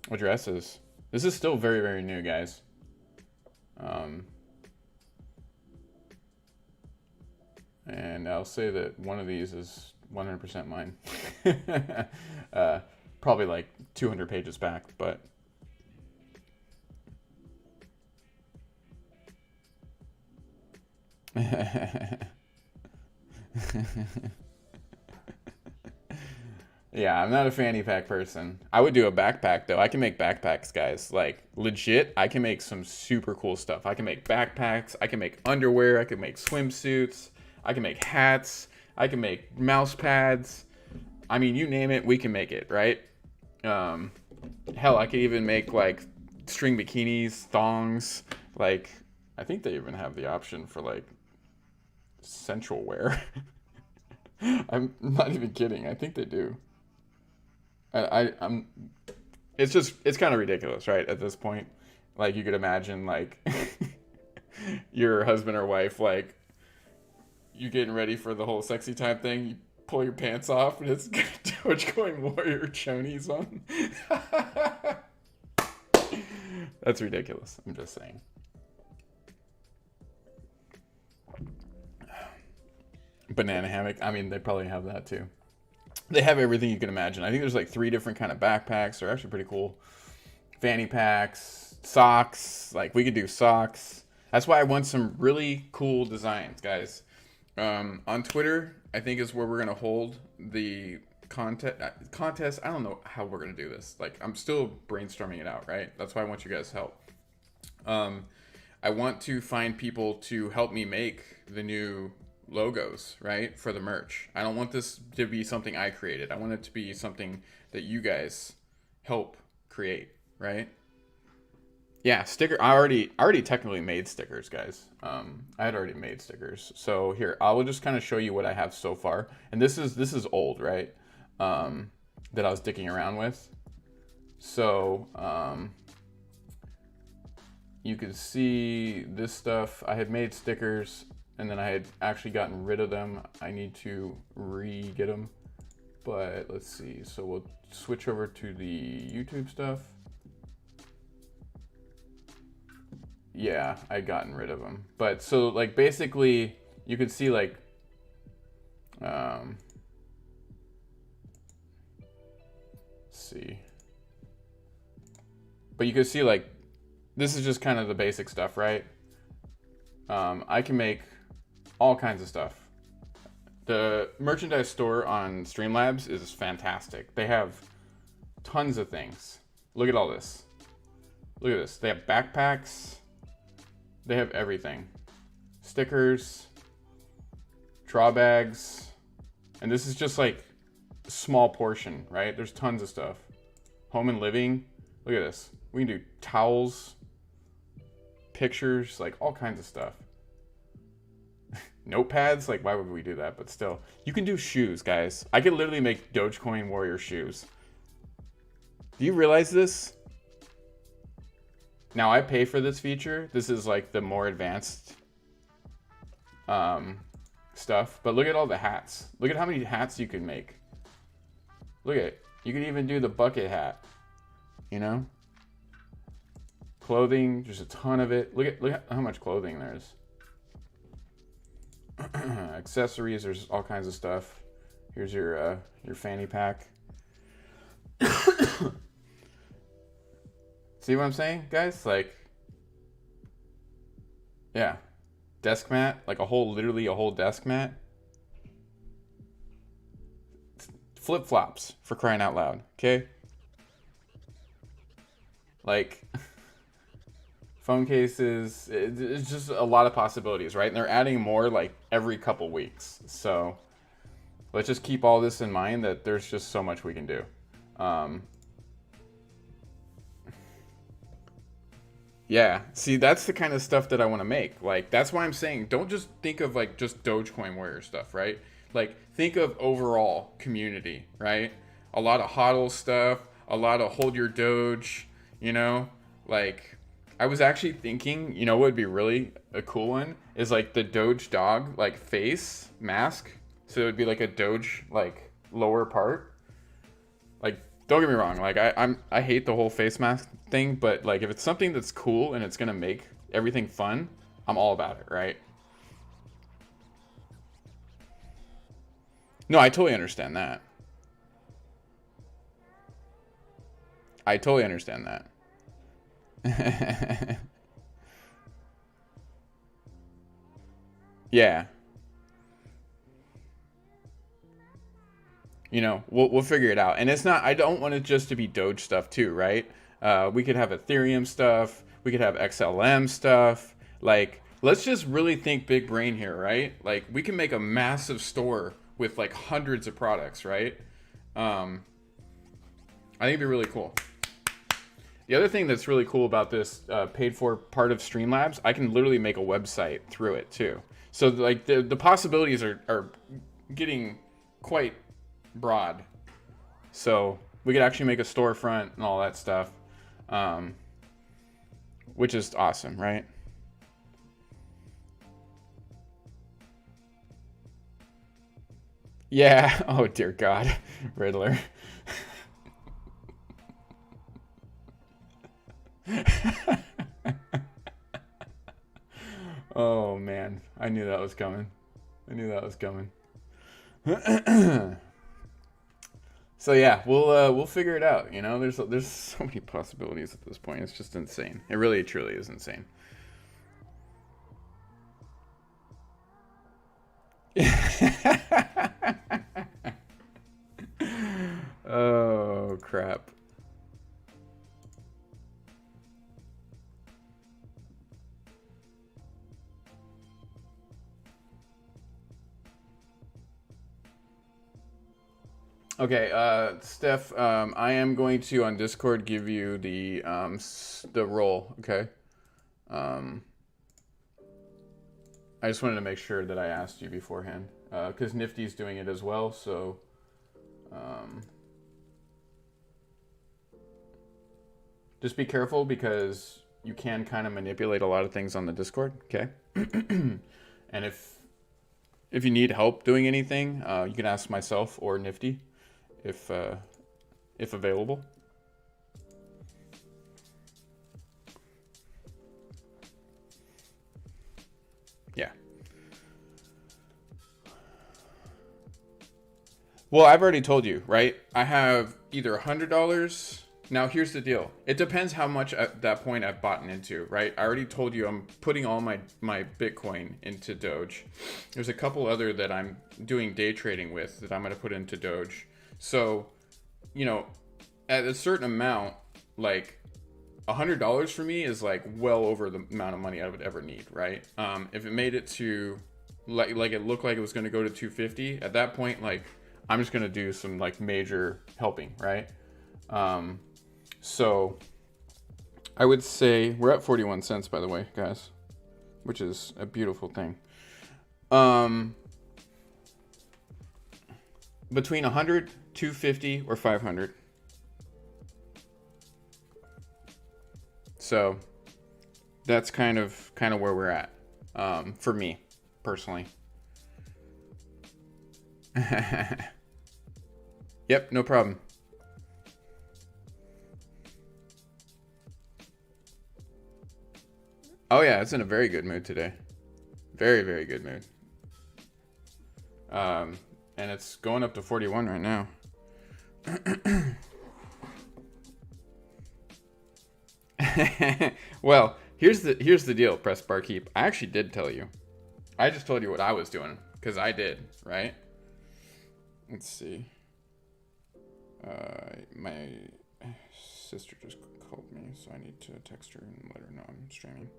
addresses. This is still very, very new, guys. And I'll say that one of these is 100% mine. Probably like 200 pages back, but yeah, I'm not a fanny pack person. I would do a backpack though. I can make backpacks, guys. Like legit, I can make some super cool stuff. I can make backpacks, I can make underwear, I can make swimsuits, I can make hats, I can make mouse pads. I mean, you name it, we can make it, right? Hell, I could even make like string bikinis, thongs. Like, I think they even have the option for like sensual wear. I'm not even kidding. I think they do. I'm. It's kind of ridiculous, right? At this point, like you could imagine, like your husband or wife, like you getting ready for the whole sexy time thing. You pull your pants off, and it's Dogecoin Warrior chonies on. That's ridiculous. I'm just saying. Banana hammock. I mean, they probably have that too. They have everything you can imagine. I think there's like 3 different kind of backpacks. They're actually pretty cool. Fanny packs, socks. Like we could do socks. That's why I want some really cool designs, guys. On Twitter, I think is where we're gonna hold the contest. I don't know how we're gonna do this. Like I'm still brainstorming it out, right? That's why I want you guys' help. I want to find people to help me make the new logos, right, for the merch. I don't want this to be something I created. I want it to be something that you guys help create, right? Yeah, sticker. I already technically made stickers, guys. I had already made stickers. So here, I will just kind of show you what I have so far. And this is old, right? That I was dicking around with. So you can see this stuff. I had made stickers, and then I had actually gotten rid of them. I need to re-get them. But let's see. So we'll switch over to the YouTube stuff. Yeah, I'd gotten rid of them. But so like basically you could see like, let's see. But you could see like, this is just kind of the basic stuff, right? I can make all kinds of stuff. The merchandise store on Streamlabs is fantastic. They have tons of things. Look at all this. Look at this. They have backpacks. They have everything. Stickers, draw bags, and this is just like a small portion, right? There's tons of stuff. Home and living. Look at this. We can do towels, pictures, like all kinds of stuff. Notepads, like why would we do that? But still, you can do shoes, guys. I could literally make Dogecoin Warrior shoes. Do you realize this? Now I pay for this feature. This is like the more advanced stuff. But look at all the hats. Look at how many hats you can make. Look at it. You can even do the bucket hat. You know? Clothing, there's a ton of it. Look at how much clothing there is. Accessories, there's all kinds of stuff. Here's your fanny pack. See what I'm saying, guys? Like, yeah, desk mat, like literally a whole desk mat. Flip flops, for crying out loud, okay? Like, phone cases, it's just a lot of possibilities, right? And they're adding more like every couple weeks. So let's just keep all this in mind, that there's just so much we can do. Yeah, see, that's the kind of stuff that I want to make. Like, that's why I'm saying, don't just think of like just Dogecoin Warrior stuff, right? Like, think of overall community, right? A lot of HODL stuff, a lot of hold your Doge, you know? Like, I was actually thinking, you know what would be really a cool one? Is like the Doge dog, like face mask. So it would be like a Doge, like lower part. Like, don't get me wrong, like I hate the whole face mask thing, but like if it's something that's cool and it's gonna make everything fun, I'm all about it, right? No, I totally understand that. I totally understand that. Yeah. You know, we'll figure it out. And it's not, I don't want it just to be Doge stuff too, right? We could have Ethereum stuff. We could have XLM stuff. Like, let's just really think big brain here, right? Like, we can make a massive store with like hundreds of products, right? I think it'd be really cool. The other thing that's really cool about this paid for part of Streamlabs, I can literally make a website through it too. So like the possibilities are getting quite broad. So we could actually make a storefront and all that stuff, which is awesome, right? Yeah. Oh dear God, Riddler. Oh man, I knew that was coming. I knew that was coming. So yeah, we'll figure it out. You know, there's so many possibilities at this point. It's just insane. It really truly is insane. Oh crap. Okay, Steph, I am going to on Discord give you the role. Okay. Um, I just wanted to make sure that I asked you beforehand, because Nifty's doing it as well. So, um, just be careful because you can kind of manipulate a lot of things on the Discord. Okay. And if you need help doing anything, you can ask myself or Nifty if available. Yeah. Well, I've already told you, right? I have either $100. Now, here's the deal. It depends how much at that point I've bought into, right? I already told you I'm putting all my Bitcoin into Doge. There's a couple other that I'm doing day trading with that I'm going to put into Doge. So, you know, at a certain amount, like $100 for me is like well over the amount of money I would ever need, right? If it made it to like it looked like it was going to go to 250 at that point, like I'm just going to do some like major helping, right? So I would say we're at 41 cents, by the way, guys, which is a beautiful thing. Between 100, 250, or 500. So that's kind of where we're at, for me personally. Yep, no problem. Oh yeah, it's in a very good mood today. Very, very good mood. And it's going up to 41 right now. Well, here's the deal, Press Barkeep. I actually did tell you. I just told you what I was doing because I did, right? Let's see. My sister just called me, so I need to text her and let her know I'm streaming.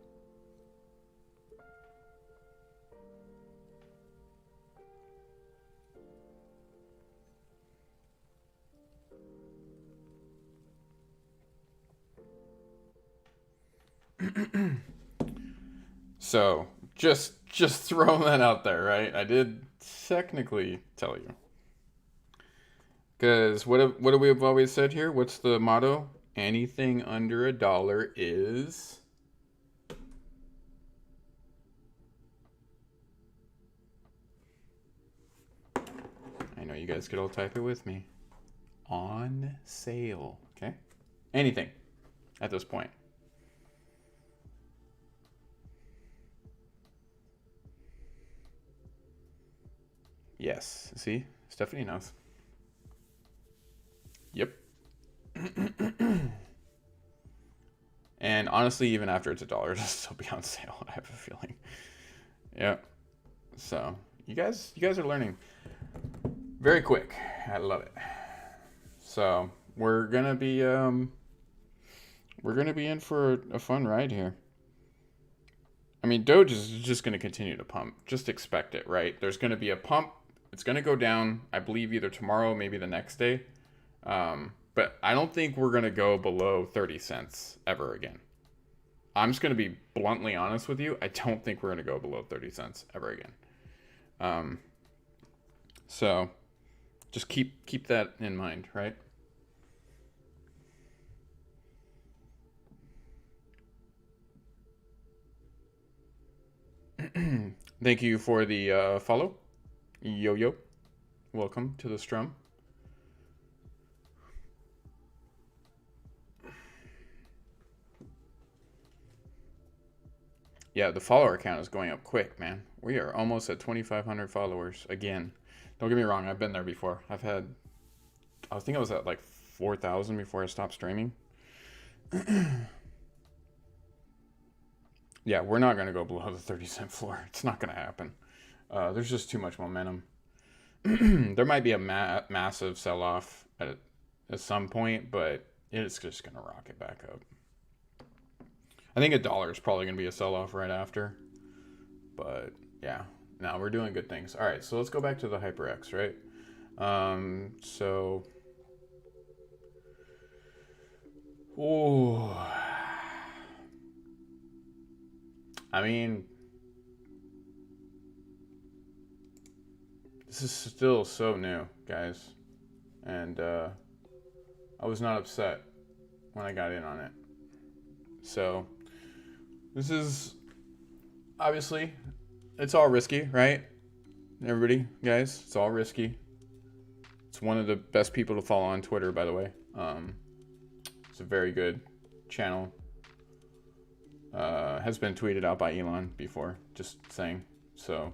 So just throwing that out there, right? I did technically tell you. Because what do we have always said here? What's the motto? Anything under $1 is... I know you guys could all type it with me. On sale, okay? Anything at this point. Yes, see? Stephanie knows. Yep. And honestly, even after it's $1, it'll still be on sale, I have a feeling. Yep. So, you guys are learning very quick. I love it. So, we're gonna be in for a fun ride here. I mean, Doge is just going to continue to pump. Just expect it, right? There's going to be a pump. It's going to go down, I believe, either tomorrow, maybe the next day. But I don't think we're going to go below 30 cents ever again. I'm just going to be bluntly honest with you. I don't think we're going to go below 30 cents ever again. So just keep that in mind, right? Thank you for the follow. Yo. Welcome to the strum. Yeah, the follower count is going up quick, man. We are almost at 2,500 followers again. Don't get me wrong, I've been there before. I think I was at like 4,000 before I stopped streaming. Yeah, we're not going to go below the 30-cent floor. It's not going to happen. There's just too much momentum. There might be a massive sell-off at some point, but it's just going to rocket back up. I think $1 is probably going to be a sell-off right after. But, yeah. No, we're doing good things. All right, so let's go back to the HyperX, right? So... Ooh... I mean, this is still so new, guys. And I was not upset when I got in on it. So, this is, obviously, it's all risky, right? Everybody, guys, it's all risky. It's one of the best people to follow on Twitter, by the way. It's a very good channel. Has been tweeted out by Elon before, just saying. So,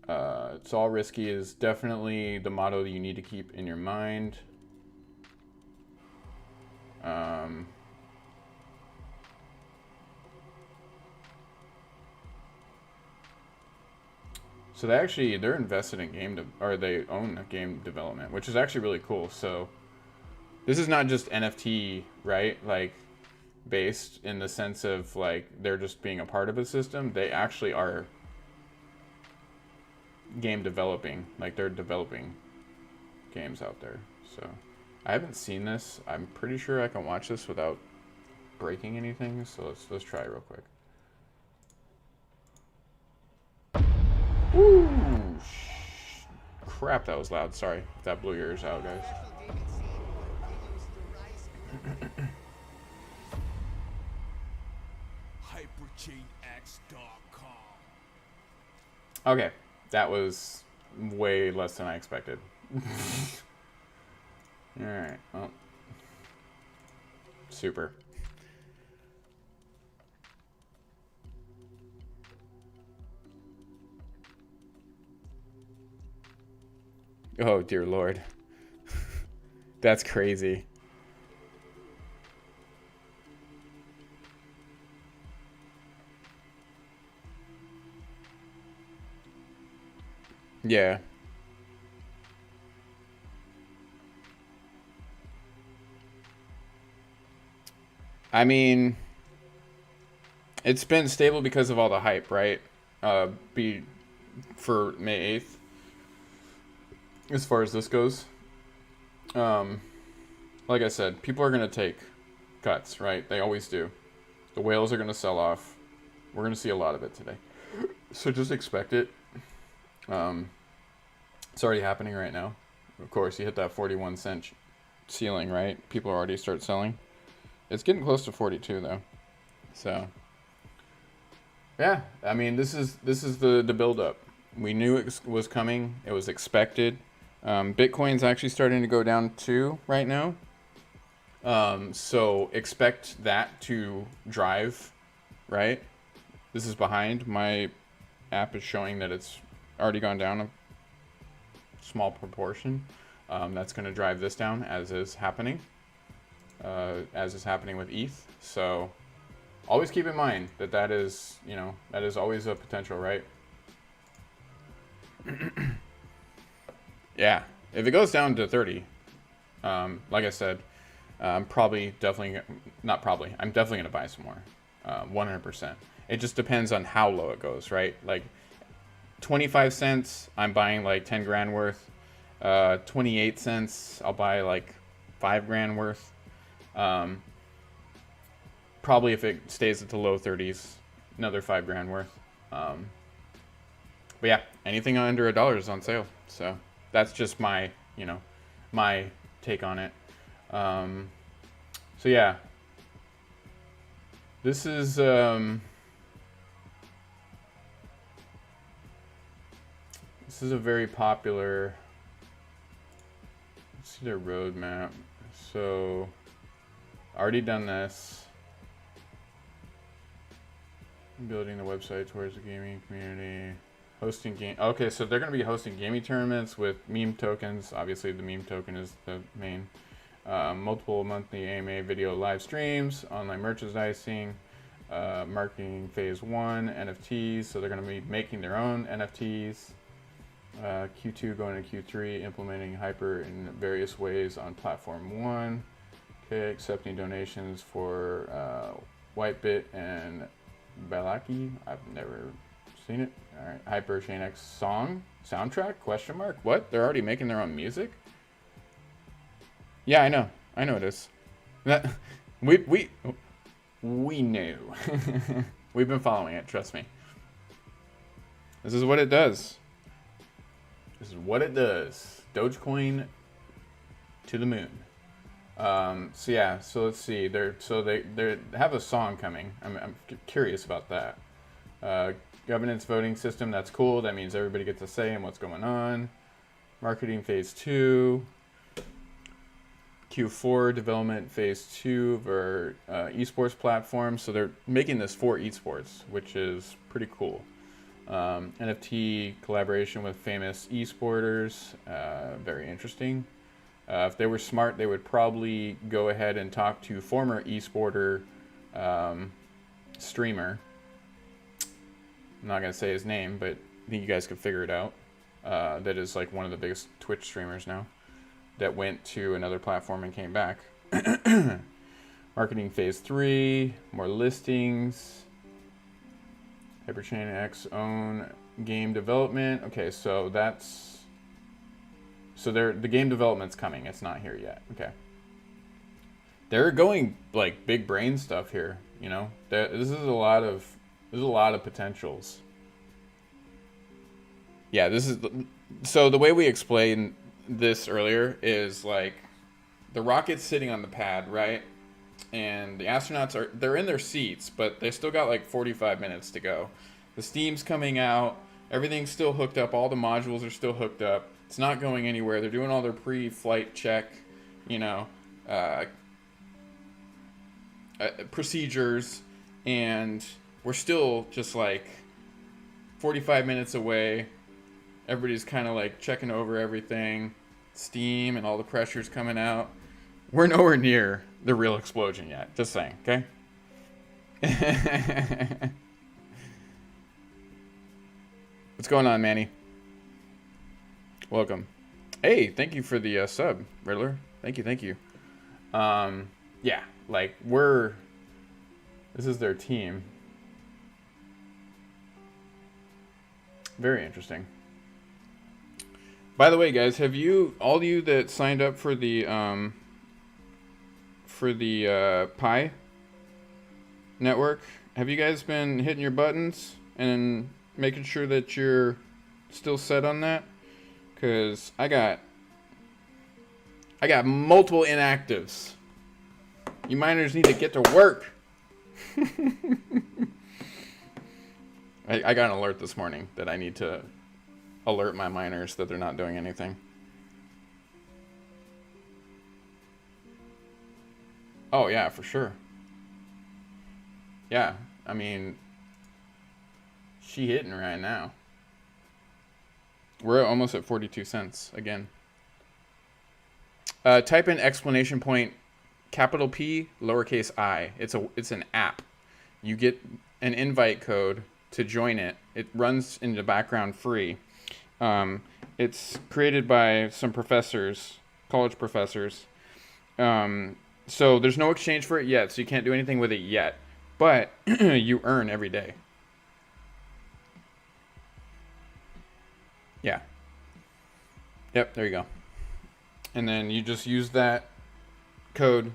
It's all risky is definitely the motto that you need to keep in your mind. So they're invested in or they own game development, which is actually really cool. So this is not just NFT, right? Like based in the sense of like they're just being a part of a system. They actually are game developing, like they're developing games out there. So I haven't seen this. I'm pretty sure I can watch this without breaking anything. So let's try it real quick. Ooh, crap, that was loud. Sorry if that blew your ears out, guys. Okay, that was way less than I expected. Alright, well. Super. Oh, dear Lord. That's crazy. Yeah. I mean, it's been stable because of all the hype, right? For May 8th, as far as this goes. Like I said, people are going to take cuts, right? They always do. The whales are going to sell off. We're going to see a lot of it today. So just expect it. It's already happening right now. Of course, you hit that 41 cent ceiling, right? People already start selling. It's getting close to 42 though. So yeah, I mean this is the build up. We knew it was coming. It was expected. Bitcoin's actually starting to go down too right now. So expect that to drive, right? This is behind. My app is showing that it's already gone down a small proportion. That's going to drive this down as is happening with ETH. So always keep in mind that is always a potential, right? Yeah, if it goes down to 30, like I said, I'm definitely gonna buy some more, 100%. It just depends on how low it goes, right? Like 25 cents, I'm buying like 10 grand worth. 28 cents, I'll buy like 5 grand worth. Probably if it stays at the low 30s, another 5 grand worth. But yeah, anything under $1 is on sale. So that's just my take on it. So yeah, this is a very popular. Let's see their roadmap. So already done this. Building the website towards the gaming community. Hosting game. Okay, so they're going to be hosting gaming tournaments with meme tokens. Obviously, the meme token is the main. Multiple monthly AMA video live streams, online merchandising, marketing phase 1, NFTs. So they're going to be making their own NFTs. Q2 going to Q3, implementing Hyper in various ways on platform 1. Okay, accepting donations for Whitebit and Balaki. I've never seen it. All right, Hyper Chain X soundtrack? Question mark? What? They're already making their own music? Yeah, I know it is. We knew. We've been following it. Trust me. This is what it does. Dogecoin to the moon. So yeah. So let's see. They have a song coming. I'm curious about that. Governance voting system. That's cool. That means everybody gets a say in what's going on. Marketing phase 2. Q4 development phase 2 for esports platform. So they're making this for esports, which is pretty cool. NFT collaboration with famous esporters. Very interesting. If they were smart, they would probably go ahead and talk to former esporter streamer. I'm not going to say his name, but I think you guys could figure it out. That is like one of the biggest Twitch streamers now that went to another platform and came back. Marketing phase 3, more listings. Hyperchain X own game development. Okay, so that's... So the game development's coming. It's not here yet. Okay. They're going like big brain stuff here, you know? This is a lot of potentials. Yeah, this is... So the way we explained this earlier is like the rocket's sitting on the pad, right? And the astronauts they're in their seats, but they still got like 45 minutes to go. The steam's coming out, everything's still hooked up, all the modules are still hooked up. It's not going anywhere. They're doing all their pre-flight check, you know, procedures, and we're still just like 45 minutes away. Everybody's kind of like checking over everything, steam and all the pressure's coming out. We're nowhere near the real explosion yet. Just saying, okay? What's going on, Manny? Welcome. Hey, thank you for the sub, Riddler. Thank you. Yeah, like this is their team. Very interesting. By the way, guys, have you, all of you that signed up for the Pi network, have you guys been hitting your buttons and making sure that you're still set on that? Because I got multiple inactives. You miners need to get to work. I got an alert this morning that I need to alert my miners that they're not doing anything. Oh yeah, for sure. Yeah, I mean, she hitting right now. We're almost at 42 cents again. Type in exclamation point capital P lowercase I. It's an app. You get an invite code to join it. It runs in the background free. It's created by some professors, college professors. So there's no exchange for it yet, so you can't do anything with it yet. But you earn every day. Yeah. Yep, there you go. And then you just use that code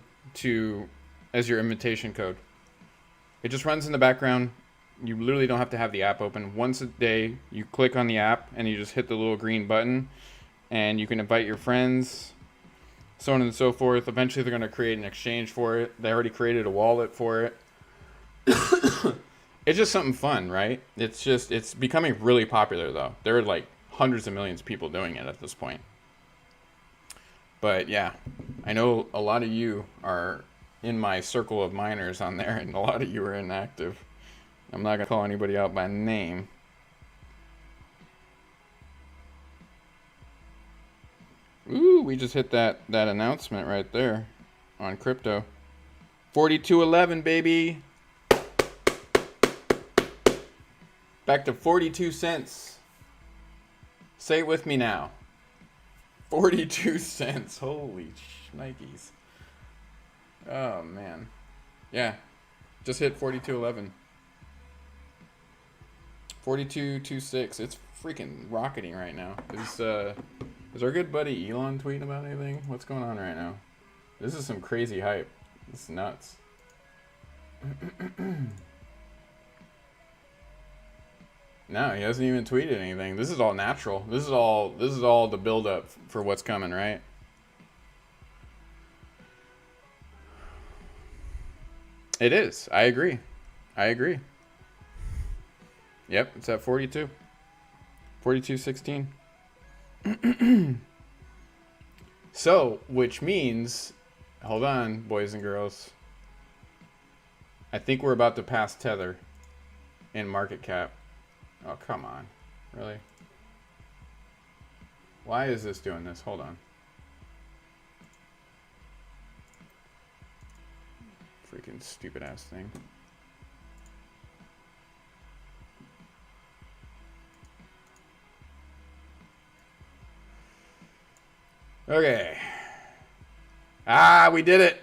as your invitation code. It just runs in the background. You literally don't have to have the app open. Once a day, you click on the app and you just hit the little green button and you can invite your friends, so on and so forth. Eventually, they're going to create an exchange for it. They already created a wallet for it. It's just something fun, right? It's becoming really popular, though. There are like hundreds of millions of people doing it at this point. But yeah, I know a lot of you are in my circle of miners on there, and a lot of you are inactive. I'm not going to call anybody out by name. Ooh, we just hit that announcement right there on crypto. 42.11, baby. Back to 42 cents. Say it with me now. 42 cents. Holy shnikes. Oh, man. Yeah. Just hit 42.11. 42.26. It's freaking rocketing right now. Is our good buddy Elon tweeting about anything? What's going on right now? This is some crazy hype. This is nuts. No, he hasn't even tweeted anything. This is all natural. This is all the build up for what's coming, right? It is. I agree. Yep, it's at 42. 42.16. So, which means, hold on, boys and girls. I think we're about to pass Tether in market cap. Oh, come on. Really? Why is this doing this? Hold on. Freaking stupid ass thing. Okay. Ah, we did it.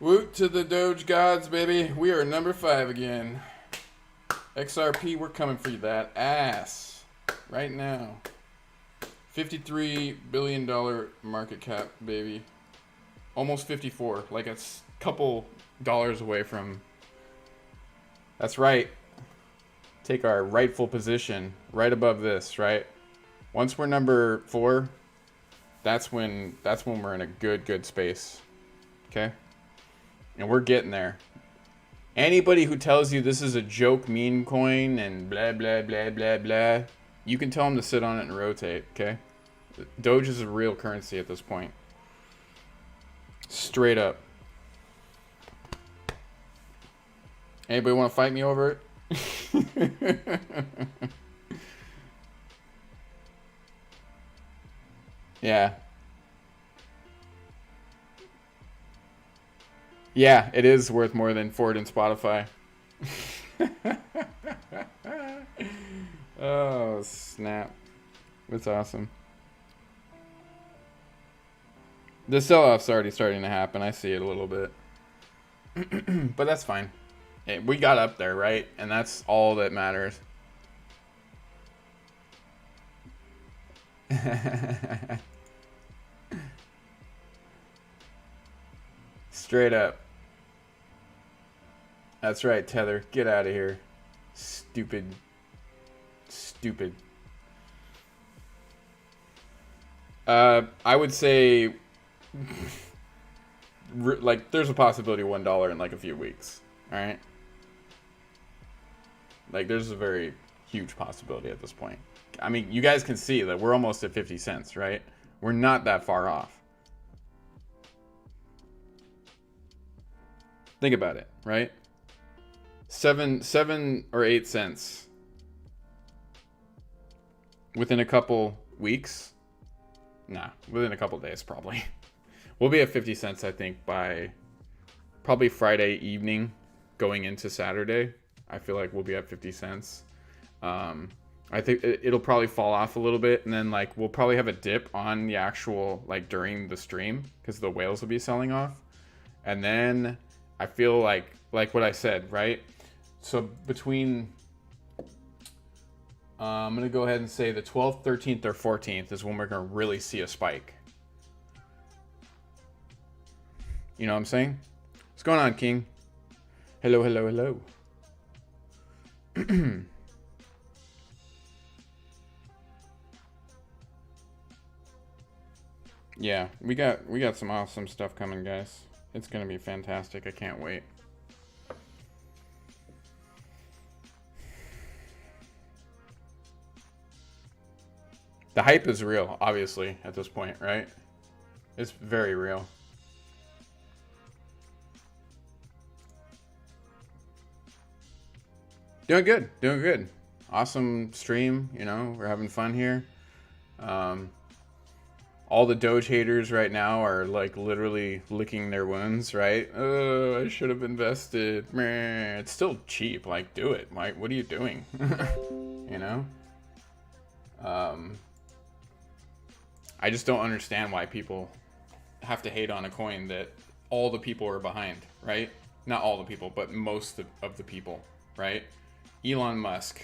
Woot to the Doge gods, baby. We are number 5 again. XRP, we're coming for that ass right now. $53 billion market cap, baby. Almost 54. Like a couple dollars away from... That's right. Take our rightful position right above this, right? Once we're number 4, that's when we're in a good space. Okay? And we're getting there. Anybody who tells you this is a joke meme coin and blah blah blah blah blah, you can tell them to sit on it and rotate, okay? Doge is a real currency at this point. Straight up. Anybody want to fight me over it? Yeah. Yeah, it is worth more than Ford and Spotify. Oh, snap. That's awesome. The sell-off's already starting to happen. I see it a little bit. But that's fine. Hey, we got up there, right? And that's all that matters. Straight up. That's right, Tether. Get out of here. Stupid. Stupid. I would say... like, there's a possibility of $1 in like a few weeks. Alright? Like, there's a very huge possibility at this point. I mean, you guys can see that we're almost at 50 cents, right? We're not that far off. Think about it, right? 7 or 8 cents within a couple weeks. Nah, within a couple days probably. We'll be at 50 cents, I think, by probably Friday evening going into Saturday. I feel like we'll be at 50 cents. I think it'll probably fall off a little bit, and then like we'll probably have a dip on the actual like during the stream because the whales will be selling off, and then I feel like what I said, right? So between, I'm going to go ahead and say the 12th, 13th, or 14th is when we're going to really see a spike. You know what I'm saying? What's going on, King? Hello, hello, hello. Yeah, we got some awesome stuff coming, guys. It's going to be fantastic. I can't wait. The hype is real, obviously, at this point, right? It's very real. Doing good, doing good. Awesome stream, you know, we're having fun here. All the Doge haters right now are like literally licking their wounds, right? Oh, I should have invested. Meh. It's still cheap, like do it. Like, what are you doing? You know? I just don't understand why people have to hate on a coin that all the people are behind, right? Not all the people, but most of the people, right? Elon Musk,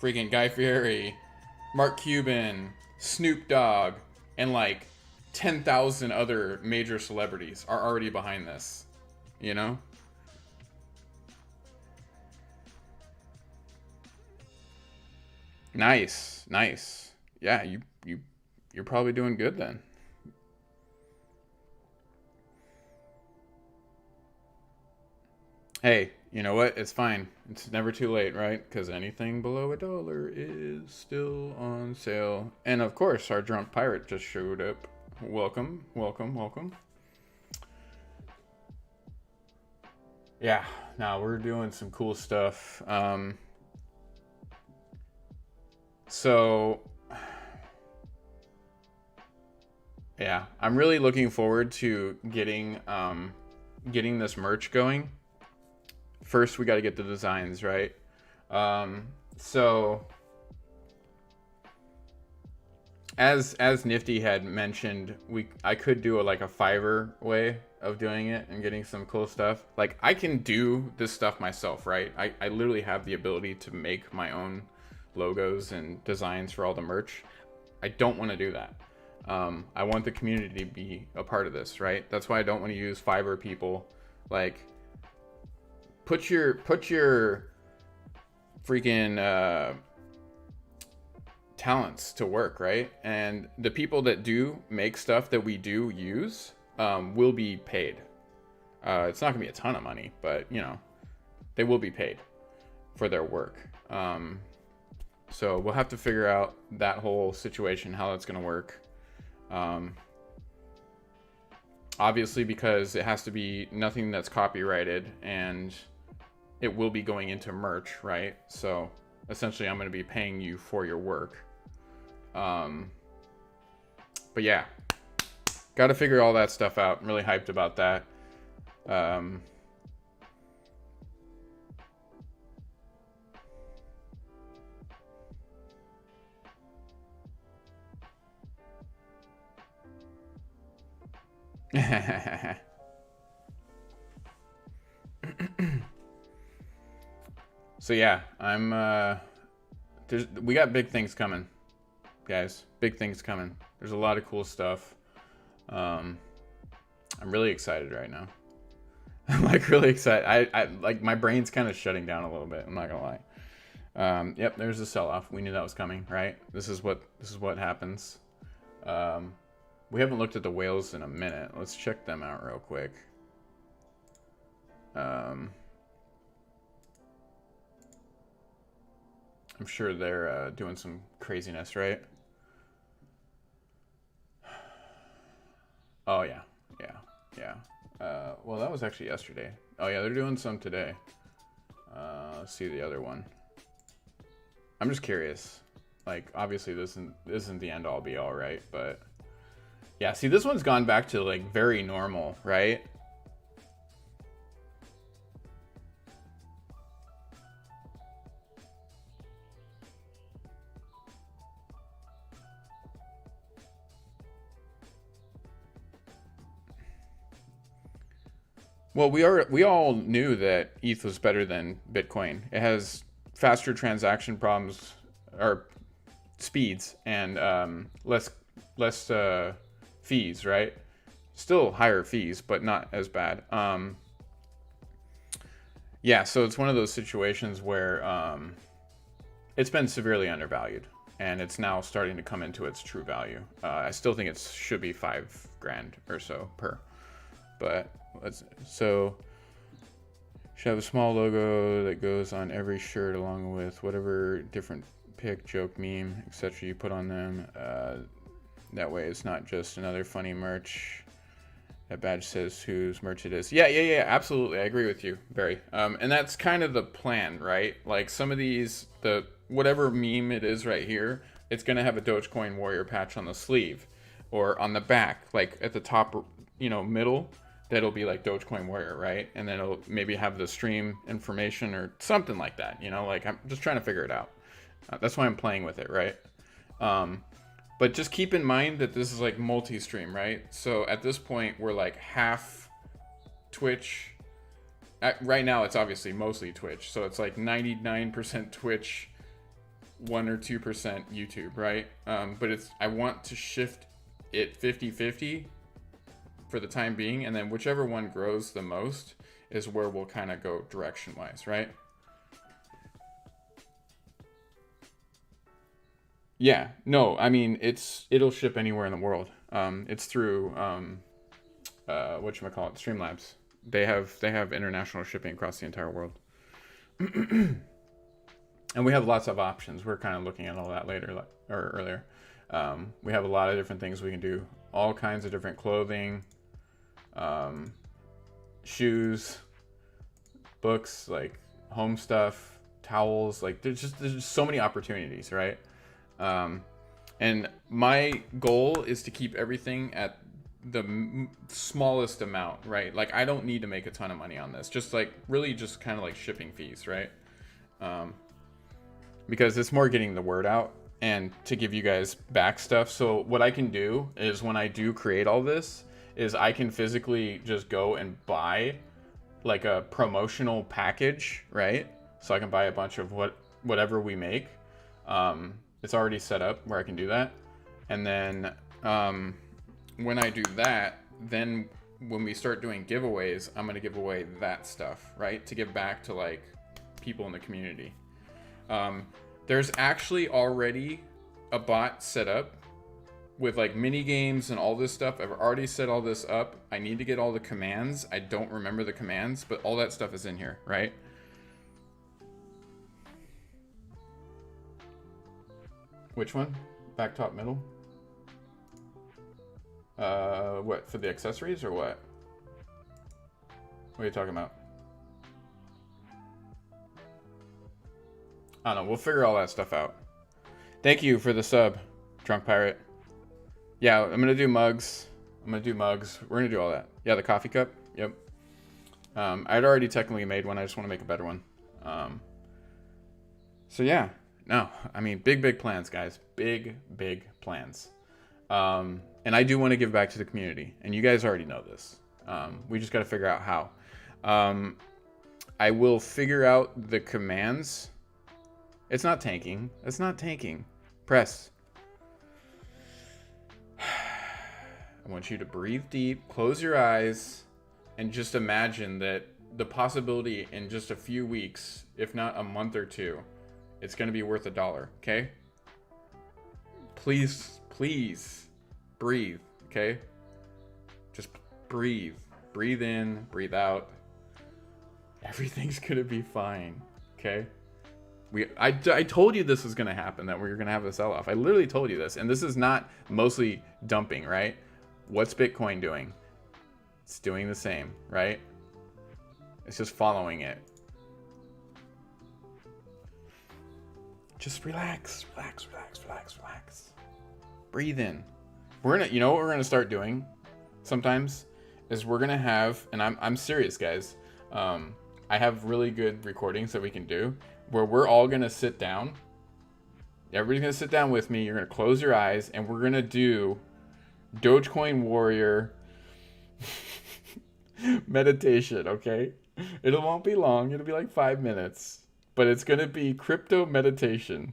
freaking Guy Fieri, Mark Cuban, Snoop Dogg, and like 10,000 other major celebrities are already behind this, you know? Nice, nice. Yeah, you're probably doing good then. Hey, you know what? It's fine. It's never too late, right? Because anything below $1 is still on sale. And of course, our drunk pirate just showed up. Welcome, welcome, welcome. Yeah, now we're doing some cool stuff. So yeah, I'm really looking forward to getting this merch going. First, we got to get the designs right. So as Nifty had mentioned, I could do like a Fiverr way of doing it and getting some cool stuff. Like I can do this stuff myself, right? I literally have the ability to make my own logos and designs for all the merch. I don't want to do that. I want the community to be a part of this, right? That's why I don't want to use Fiverr people. Like put your freaking talents to work, right? And the people that do make stuff that we do use will be paid. It's not gonna be a ton of money, but you know, they will be paid for their work. So we'll have to figure out that whole situation, how that's gonna work. Obviously, because it has to be nothing that's copyrighted, and it will be going into merch, right? So essentially I'm going to be paying you for your work. But yeah, got to figure all that stuff out. I'm really hyped about that. So yeah, we got big things coming, guys. Big things coming. There's a lot of cool stuff. I'm really excited right now. I'm like really excited. I like my brain's kind of shutting down a little bit. I'm not gonna lie. Yep, there's a sell-off. We knew that was coming, right? This is what happens. We haven't looked at the whales in a minute. Let's check them out real quick. I'm sure they're doing some craziness, right? Oh yeah, yeah. Well, that was actually yesterday. Oh yeah, they're doing some today. Let's see the other one. I'm just curious. Like, obviously this isn't the end all be all, right? But yeah, see, this one's gone back to like very normal, right? Well, we all knew that ETH was better than Bitcoin. It has faster transaction problems or speeds and less fees, right? Still higher fees, but not as bad. Yeah, so it's one of those situations where it's been severely undervalued, and it's now starting to come into its true value. I still think it should be $5,000 or so per, but so should have a small logo that goes on every shirt along with whatever different pic, joke, meme, etc. you put on them. That way it's not just another funny merch. That badge says whose merch it is. Yeah, absolutely. I agree with you, Barry. And that's kind of the plan, right? Like some of these, whatever meme it is right here, it's going to have a Dogecoin Warrior patch on the sleeve or on the back, like at the top, middle. That'll be like Dogecoin Warrior, right? And then it'll maybe have the stream information or something like that, like I'm just trying to figure it out. That's why I'm playing with it, right? But just keep in mind that this is like multi-stream, right? So at this point, we're like half Twitch. Right now, it's obviously mostly Twitch. So it's like 99% Twitch, 1 or 2% YouTube, right? But I want to shift it 50-50 for the time being, and then whichever one grows the most is where we'll kind of go direction wise, right? Yeah, no, I mean it'll ship anywhere in the world. It's through whatchamacallit, Streamlabs. They have international shipping across the entire world. And we have lots of options. We're kind of looking at all that later or earlier. We have a lot of different things we can do. All kinds of different clothing, shoes, books, like home stuff, towels. Like there's just so many opportunities, right? And my goal is to keep everything at the smallest amount, right? Like I don't need to make a ton of money on this, just like really just kind of like shipping fees, right? Because it's more getting the word out and to give you guys back stuff. So what I can do is when I do create all this is I can physically just go and buy like a promotional package, right? So I can buy a bunch of whatever we make. It's already set up where I can do that. And then when I do that, then when we start doing giveaways, I'm going to give away that stuff, right? To give back to like people in the community. There's actually already a bot set up with like mini games and all this stuff. I've already set all this up. I need to get all the commands. I don't remember the commands, but all that stuff is in here, right? Which one? Back, top, middle? What, for the accessories or what? What are you talking about? I don't know. We'll figure all that stuff out. Thank you for the sub, Drunk Pirate. Yeah, I'm going to do mugs. We're going to do all that. Yeah, the coffee cup. Yep. I'd already technically made one. I just want to make a better one. So yeah. No, I mean, big plans, guys. Big plans. And I do want to give back to the community. And you guys already know this. We just got to figure out how. I will figure out the commands. It's not tanking. It's not tanking. Press. I want you to breathe deep, close your eyes, and just imagine that the possibility in just a few weeks, if not a month or two, it's going to be worth $1, okay? Please breathe, okay? Just breathe. Breathe in, breathe out. Everything's going to be fine, okay? I told you this was going to happen, that we were going to have a sell-off. I literally told you this. And this is not mostly dumping, right? What's Bitcoin doing? It's doing the same, right? It's just following it. Just relax. Breathe in. You know what we're going to start doing sometimes? Is we're going to have, and I'm serious, guys. I have really good recordings that we can do where we're all going to sit down. Everybody's going to sit down with me. You're going to close your eyes and we're going to do Dogecoin Warrior meditation, okay? It won't be long. It'll be like 5 minutes. But it's going to be crypto meditation.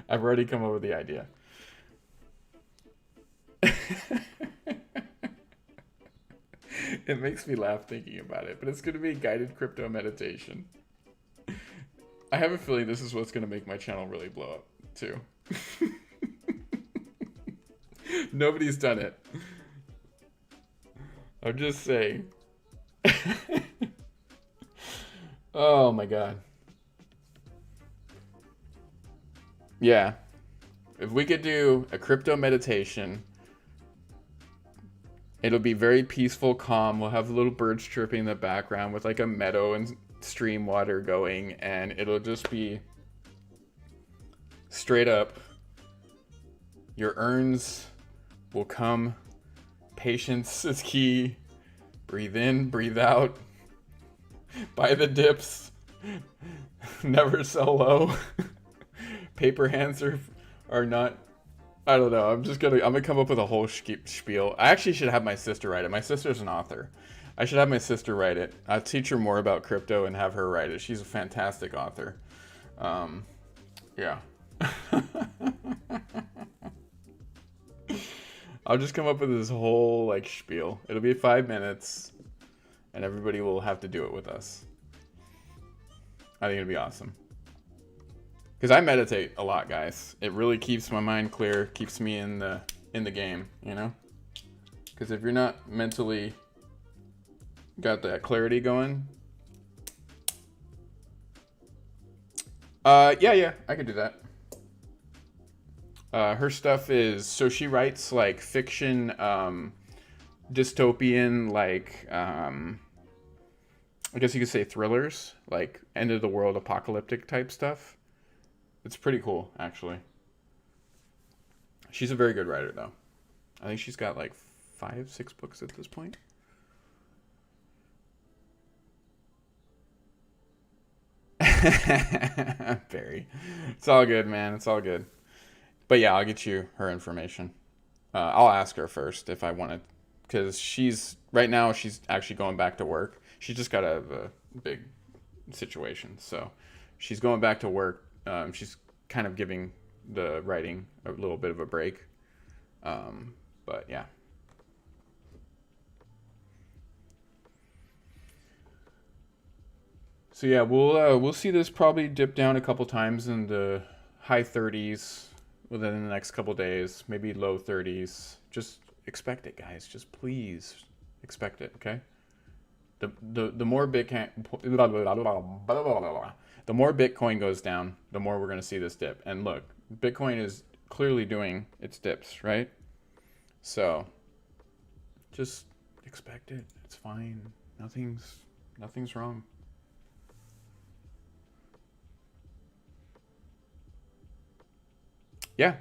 I've already come up with the idea. It makes me laugh thinking about it. But it's going to be guided crypto meditation. I have a feeling this is what's going to make my channel really blow up, too. Nobody's done it. I'm just saying. Oh my god. Yeah. If we could do a crypto meditation, it'll be very peaceful, calm. We'll have little birds chirping in the background with like a meadow and stream water going, and it'll just be straight up. Your earns will come. Patience is key. Breathe in, breathe out. Buy the dips. Never sell low. Paper hands are not. I don't know. I'm gonna come up with a whole spiel. I actually should have my sister write it. My sister's an author. I should have my sister write it. I'll teach her more about crypto and have her write it. She's a fantastic author. Yeah. I'll just come up with this whole like spiel. It'll be 5 minutes and everybody will have to do it with us. I think it'll be awesome. Because I meditate a lot, guys. It really keeps my mind clear, keeps me in the game, you know? Because if you're not mentally got that clarity going, yeah, I could do that. Her stuff is, so she writes like fiction, dystopian, like I guess you could say thrillers, like end of the world apocalyptic type stuff. It's pretty cool, actually. She's a very good writer, though. I think she's got like 5, 6 books at this point. Barry. It's all good, man. It's all good. But yeah, I'll get you her information. I'll ask her first if I want to, because right now she's actually going back to work. She just got out of a big situation, so she's going back to work. She's kind of giving the writing a little bit of a break. But yeah. So yeah, we'll see this probably dip down a couple times in the high 30s within the next couple days, maybe low 30s. Just expect it, guys. Just please expect it, okay? The more Bitcoin the more Bitcoin goes down, the more we're going to see this dip. And look, Bitcoin is clearly doing its dips, right? So just expect it. It's fine. Nothing's wrong. Yeah.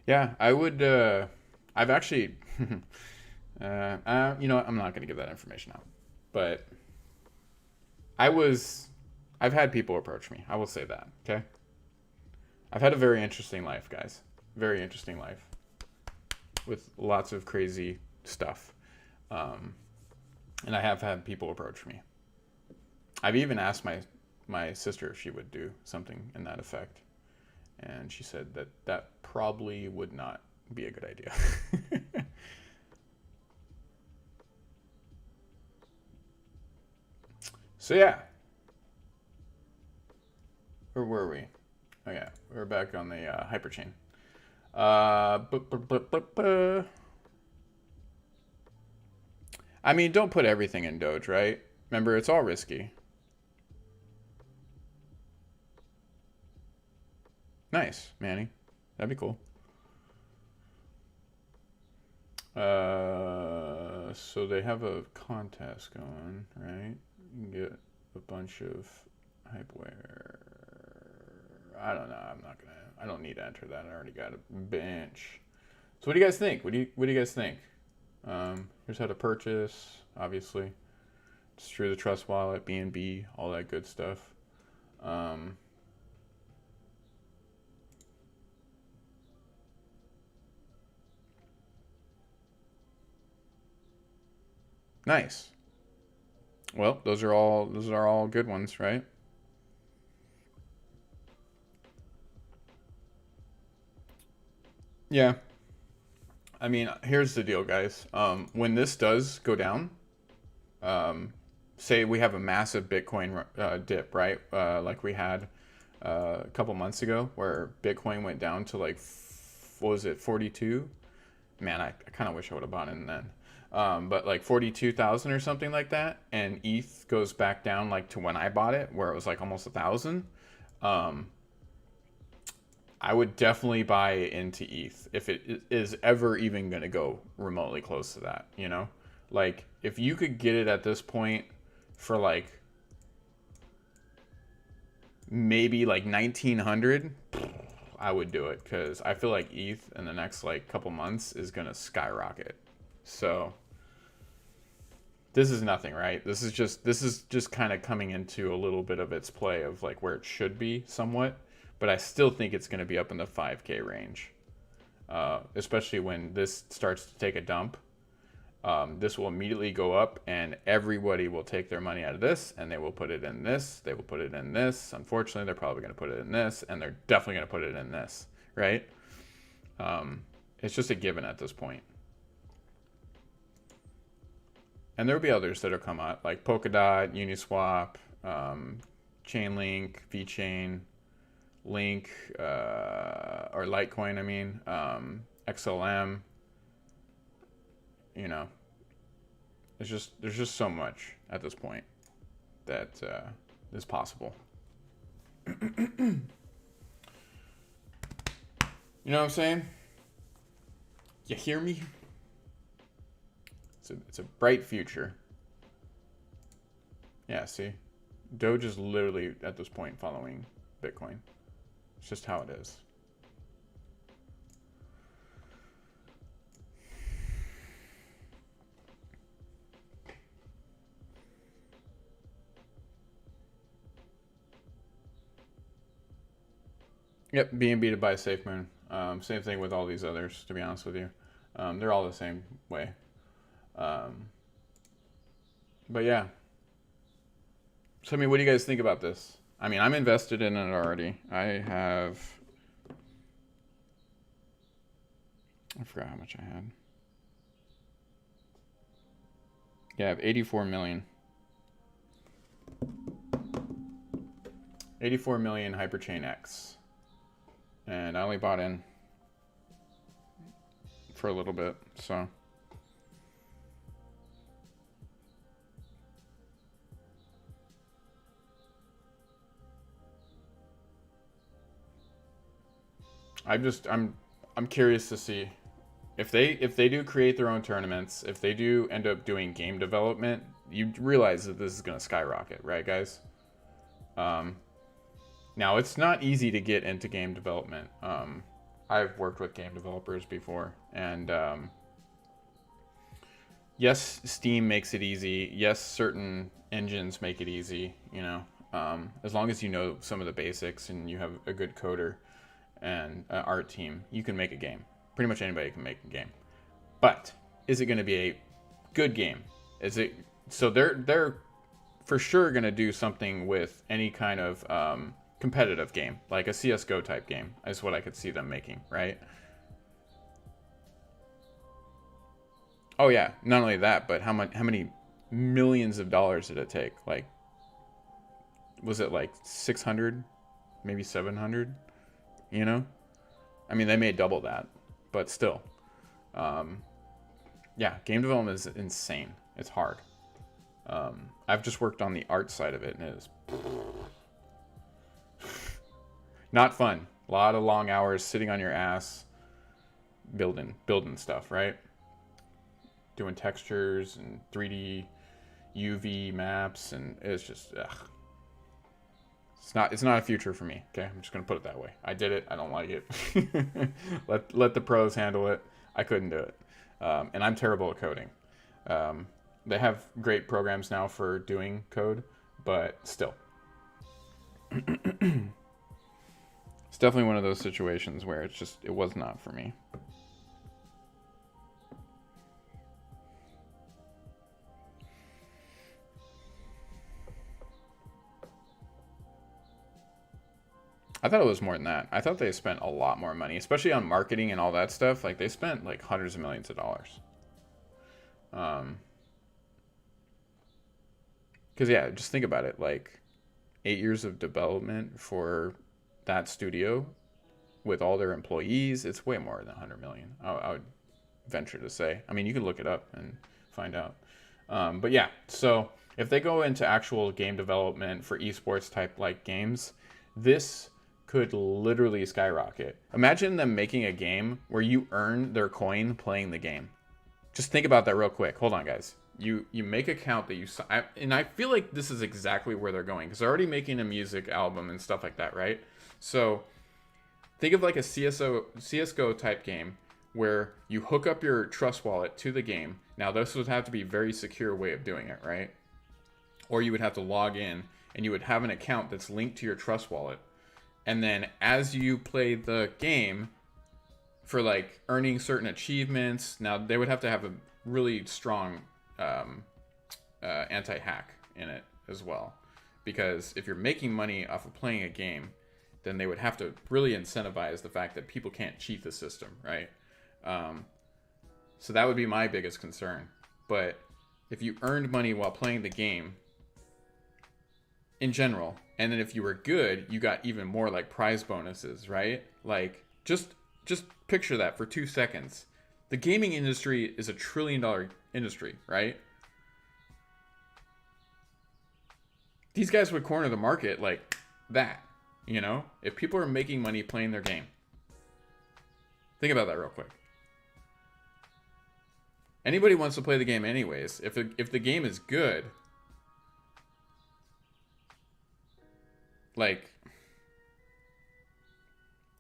Yeah, I would I've actually you know what? I'm not going to give that information out. But I've had people approach me. I will say that, okay? I've had a very interesting life, guys. Very interesting life with lots of crazy stuff. And I have had people approach me. I've even asked my sister if she would do something in that effect. And she said that probably would not be a good idea. So yeah. Where were we? Oh yeah, we're back on the hyperchain. I mean, don't put everything in Doge, right? Remember, it's all risky. Nice, Manny. That'd be cool. So they have a contest going, right? You can get a bunch of hypeware. I don't know. I don't need to enter that. I already got a bench. So what do you guys think? What do you guys think? Here's how to purchase, obviously. Just through the Trust Wallet, BNB, all that good stuff. Nice. Well, those are all good ones, right? Yeah. I mean, here's the deal, guys. When this does go down, say we have a massive Bitcoin dip, right? Like we had a couple months ago, where Bitcoin went down to like, what was it, 42? Man, I kind of wish I would have bought in then. But like 42,000 or something like that, and ETH goes back down like to when I bought it, where it was like almost 1,000. I would definitely buy into ETH if it is ever even going to go remotely close to that, you know? Like, if you could get it at this point for like maybe like 1900, I would do it, because I feel like ETH in the next like couple months is going to skyrocket. So this is nothing, right? This is just kind of coming into a little bit of its play of like where it should be somewhat, but I still think it's going to be up in the 5K range, especially when this starts to take a dump. This will immediately go up, and everybody will take their money out of this, and they will put it in this. They will put it in this. Unfortunately, they're probably going to put it in this, and they're definitely going to put it in this, right? It's just a given at this point. And there'll be others that'll come out, like Polkadot, Uniswap, Chainlink, VeChain, Link, or Litecoin, I mean, XLM. You know, there's just so much at this point that is possible. You know what I'm saying? You hear me? It's a bright future. Yeah, see? Doge is literally, at this point, following Bitcoin. It's just how it is. Yep, BNB to buy SafeMoon. Same thing with all these others, to be honest with you. They're all the same way. But yeah. So, I mean, what do you guys think about this? I mean, I'm invested in it already. I forgot how much I had. Yeah, I have 84 million. 84 million Hyperchain X. And I only bought in for a little bit, so. I'm curious to see if they do create their own tournaments, if they do end up doing game development, you realize that this is going to skyrocket, right, guys? Now it's not easy to get into game development. I've worked with game developers before, and yes, Steam makes it easy. Yes, certain engines make it easy. You know, as long as you know some of the basics and you have a good coder and an art team, you can make a game. Pretty much anybody can make a game. But is it going to be a good game? Is it so they're for sure going to do something with any kind of competitive game, like a CS:GO type game, is what I could see them making, right? Oh yeah, not only that, but how many millions of dollars did it take? Like, was it like 600, maybe 700? You know, I mean, they may double that, but still, yeah, game development is insane. It's hard. I've just worked on the art side of it, and it is not fun. A lot of long hours sitting on your ass, building stuff, right? Doing textures and 3D UV maps, and it's just ugh. It's not a future for me. Okay, I'm just gonna put it that way. I did it. I don't like it. let the pros handle it. I couldn't do it, and I'm terrible at coding. They have great programs now for doing code, but still, it's definitely one of those situations where it was not for me. I thought it was more than that. I thought they spent a lot more money, especially on marketing and all that stuff. Like, they spent like hundreds of millions of dollars. Because yeah, just think about it. Like, 8 years of development for that studio with all their employees, it's way more than 100 million. I would venture to say. I mean, you can look it up and find out. But yeah, so if they go into actual game development for esports type like games, this could literally skyrocket. Imagine them making a game where you earn their coin playing the game. Just think about that real quick. Hold on, guys. You make a count that and I feel like this is exactly where they're going, because they're already making a music album and stuff like that, right? So think of like a CSGO type game where you hook up your Trust wallet to the game. Now, this would have to be a very secure way of doing it, right? Or you would have to log in and you would have an account that's linked to your Trust wallet. And then as you play the game for like earning certain achievements, now they would have to have a really strong anti-hack in it as well. Because if you're making money off of playing a game, then they would have to really incentivize the fact that people can't cheat the system, right? So that would be my biggest concern. But if you earned money while playing the game, in general, and then if you were good, you got even more like prize bonuses, right? Like, just picture that for 2 seconds. The gaming industry is $1 trillion industry, right? These guys would corner the market like that, you know? If people are making money playing their game. Think about that real quick. Anybody wants to play the game anyways. If the game is good, like,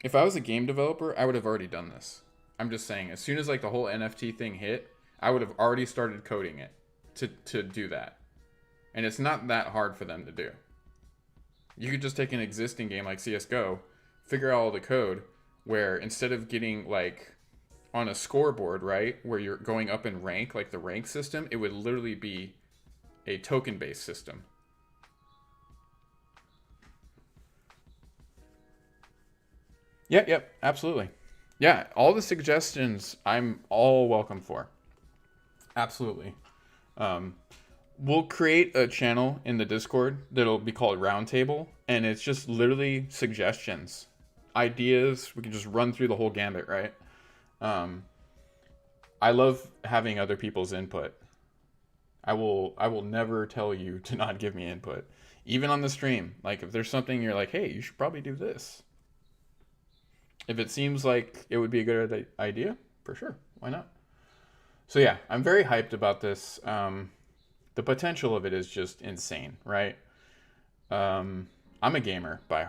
if I was a game developer, I would have already done this. I'm just saying, as soon as like the whole NFT thing hit, I would have already started coding it to do that. And it's not that hard for them to do. You could just take an existing game like CSGO, figure out all the code, where instead of getting like on a scoreboard, right, where you're going up in rank, like the rank system, it would literally be a token-based system. Yep, absolutely. Yeah, all the suggestions I'm all welcome for. Absolutely. Um, we'll create a channel in the Discord that'll be called Roundtable, and it's just literally suggestions, ideas. We can just run through the whole gambit, right? Um, I love having other people's input. I will never tell you to not give me input, even on the stream. Like if there's something you're like, hey, you should probably do this. If it seems like it would be a good idea, for sure, why not? So yeah, I'm very hyped about this. The potential of it is just insane, right? I'm a gamer by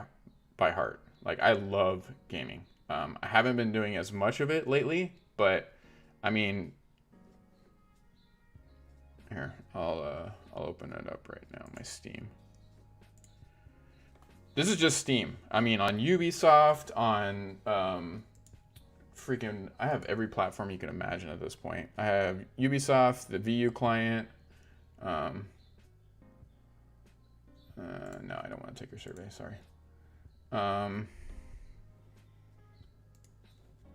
heart. Like I love gaming. I haven't been doing as much of it lately, but I mean, here I'll open it up right now. My Steam. This is just Steam. I mean, on Ubisoft, on freaking, I have every platform you can imagine at this point. I have Ubisoft, the VU client. No, I don't want to take your survey. Sorry.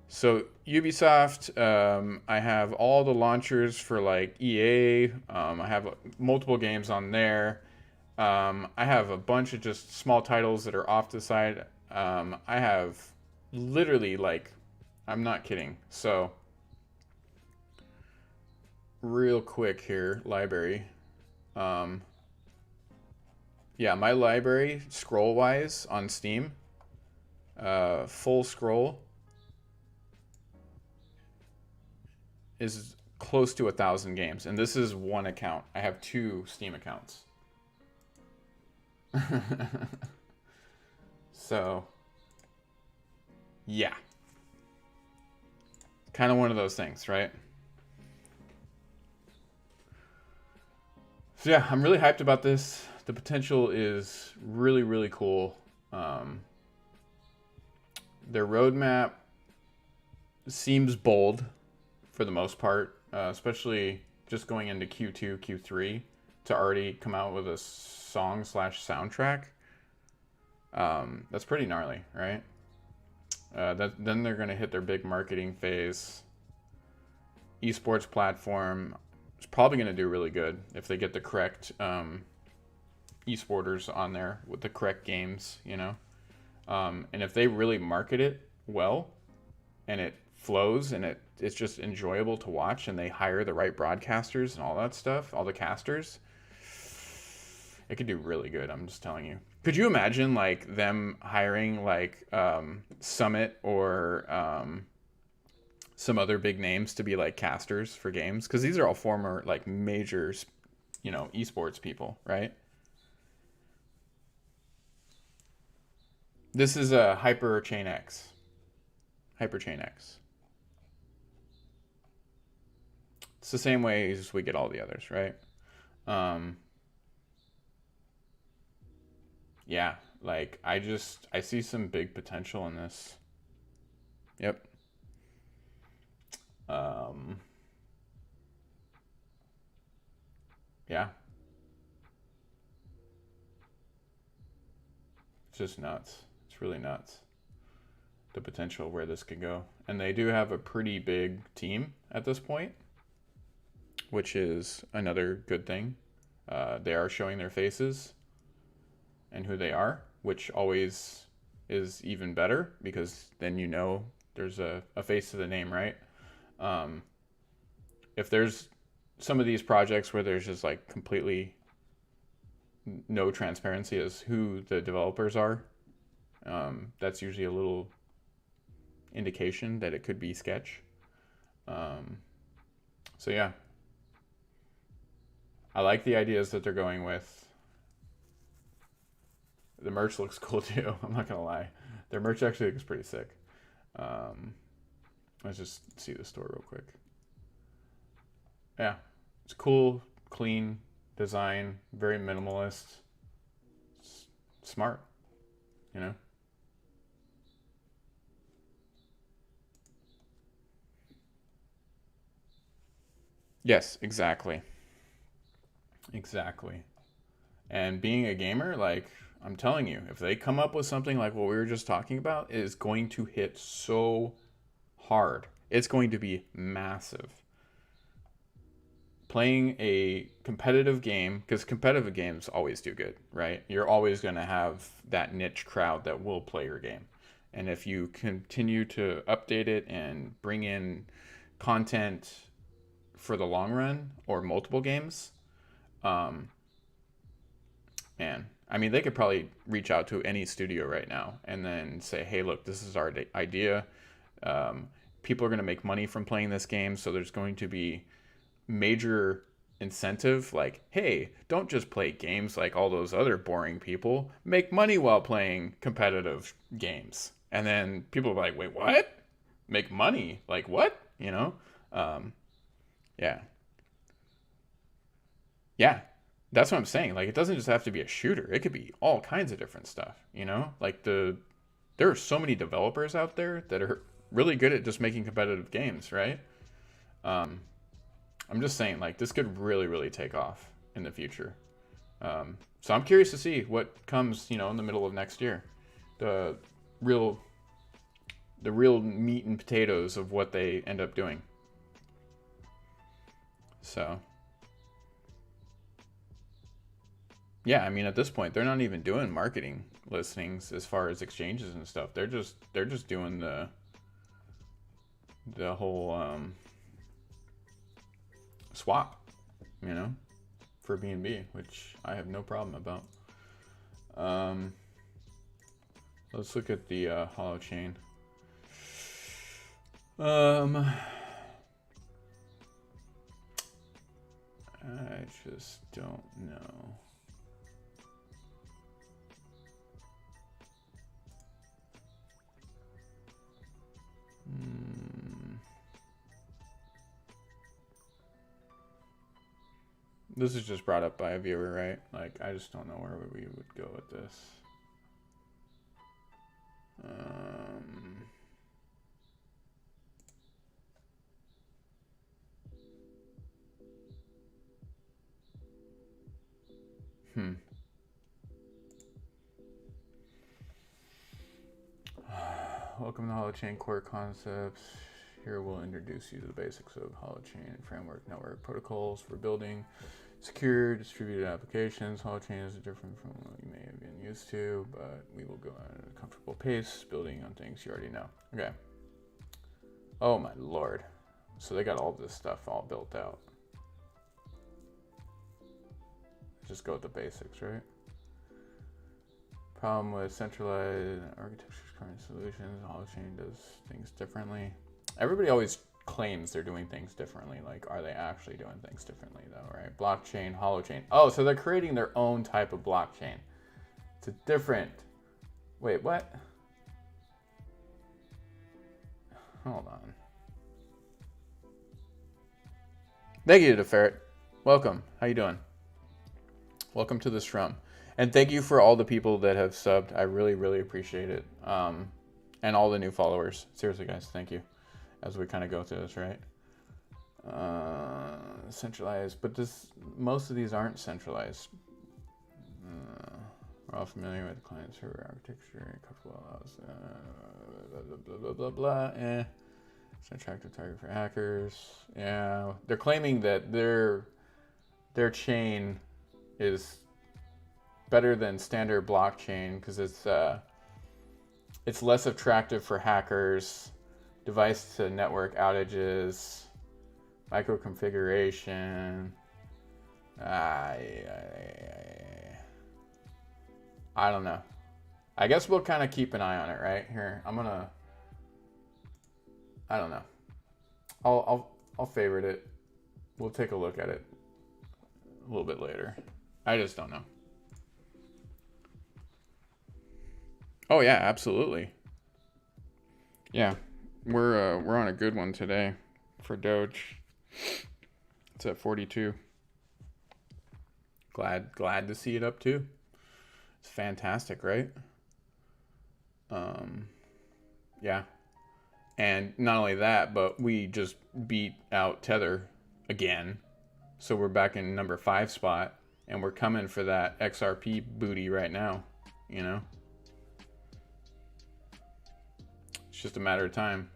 So Ubisoft, I have all the launchers for like EA. I have multiple games on there. I have a bunch of just small titles that are off the side. I have literally like, I'm not kidding. So real quick here, library. Yeah, my library scroll wise on Steam, full scroll is close to 1,000 games, and this is one account. I have 2 Steam accounts. So, yeah. Kind of one of those things, right? So yeah, I'm really hyped about this. The potential is really, really cool. Their roadmap seems bold for the most part, especially just going into Q2, Q3 to already come out with a song slash soundtrack. That's pretty gnarly, right? Then they're going to hit their big marketing phase. Esports platform is probably going to do really good if they get the correct esporters on there with the correct games, you know? And if they really market it well and it flows and it's just enjoyable to watch and they hire the right broadcasters and all that stuff, all the casters, it could do really good. I'm just telling you. Could you imagine like them hiring like Summit or some other big names to be like casters for games? Because these are all former like major, you know, esports people, right? This is a Hyperchain X. Hyperchain X. It's the same way as we get all the others, right? Um, yeah, like I see some big potential in this. Yep. Um, yeah, it's just nuts. It's really nuts. The potential where this could go. And they do have a pretty big team at this point, which is another good thing. They are showing their faces and who they are, which always is even better because then you know there's a face to the name, right? Um, if there's some of these projects where there's just like completely no transparency as who the developers are, that's usually a little indication that it could be sketch. Um, so yeah, I like the ideas that they're going with. The merch looks cool too. I'm not gonna lie. Their merch actually looks pretty sick. Let's just see the store real quick. Yeah, it's cool, clean design, very minimalist, smart, you know? Yes, exactly. Exactly. And being a gamer, like, I'm telling you, if they come up with something like what we were just talking about, it is going to hit so hard. It's going to be massive. Playing a competitive game, because competitive games always do good, right? You're always going to have that niche crowd that will play your game. And if you continue to update it and bring in content for the long run or multiple games, um, man, I mean, they could probably reach out to any studio right now and then say, hey, look, this is our idea. Um, People are going to make money from playing this game, so there's going to be major incentive like, hey, don't just play games like all those other boring people. Make money while playing competitive games. And then people are like, wait, what? Make money? Like what? You know? Um, yeah. Yeah. That's what I'm saying. Like, it doesn't just have to be a shooter. It could be all kinds of different stuff, you know? Like there are so many developers out there that are really good at just making competitive games, right? Um, I'm just saying, like, this could really, really take off in the future. So I'm curious to see what comes, you know, in the middle of next year. The real, the real meat and potatoes of what they end up doing. So, yeah, I mean, at this point, they're not even doing marketing listings as far as exchanges and stuff. They're just doing the whole swap, you know, for BNB, which I have no problem about. Let's look at the holo chain. I just don't know. This is just brought up by a viewer, right? Like, I just don't know where we would go with this. Welcome to Holochain Core Concepts. Here we'll introduce you to the basics of Holochain framework network protocols for building secure distributed applications. Holochain is different from what you may have been used to, but we will go at a comfortable pace, building on things you already know. Okay. Oh my lord. So they got all this stuff all built out. Just go with the basics, right? Problem with centralized architecture's current solutions. Holochain does things differently. Everybody always claims they're doing things differently. Like, are they actually doing things differently though, right? Blockchain, holochain. Oh, so they're creating their own type of blockchain. It's a different... Wait, what? Hold on. Thank you to Ferret. Welcome. How you doing? Welcome to the Strum. And thank you for all the people that have subbed. I really, really appreciate it. And all the new followers. Seriously, guys, thank you. As we kind of go through this, right? Centralized, but most of these aren't centralized. We're all familiar with client server architecture. Comfortable allows blah blah blah blah. It's an attractive target for hackers. Yeah, they're claiming that their chain is better than standard blockchain because it's less attractive for hackers, device to network outages, micro configuration. I don't know. I guess we'll kind of keep an eye on it, right? Here, I don't know. I'll favorite it. We'll take a look at it a little bit later. I just don't know. Oh yeah, absolutely. Yeah, we're on a good one today for Doge. It's at 42. Glad to see it up too. It's fantastic, right? Um, yeah. And not only that, but we just beat out Tether again. So we're back in number 5 spot, and we're coming for that XRP booty right now, you know? It's just a matter of time.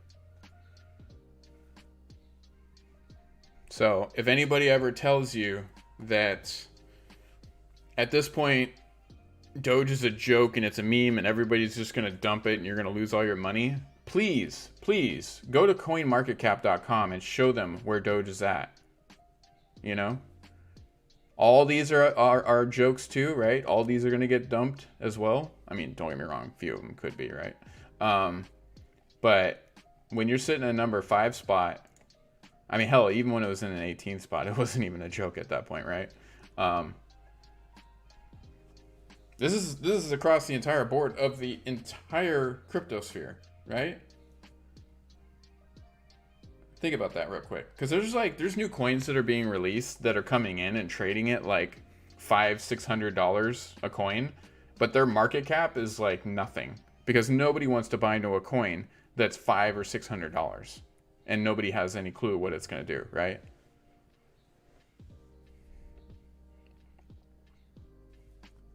So if anybody ever tells you that at this point Doge is a joke and it's a meme and everybody's just going to dump it and you're going to lose all your money, please go to coinmarketcap.com and show them where Doge is at. You know, all these are jokes too, right? All these are going to get dumped as well. I mean, don't get me wrong, a few of them could be, right? But when you're sitting in a number 5 spot, I mean, hell, even when it was in an 18th spot, it wasn't even a joke at that point, right? This is across the entire board of the entire cryptosphere, right? Think about that real quick, because there's new coins that are being released that are coming in and trading it like $500-600 a coin, but their market cap is like nothing because nobody wants to buy into a coin that's $500 or $600, and nobody has any clue what it's going to do, right?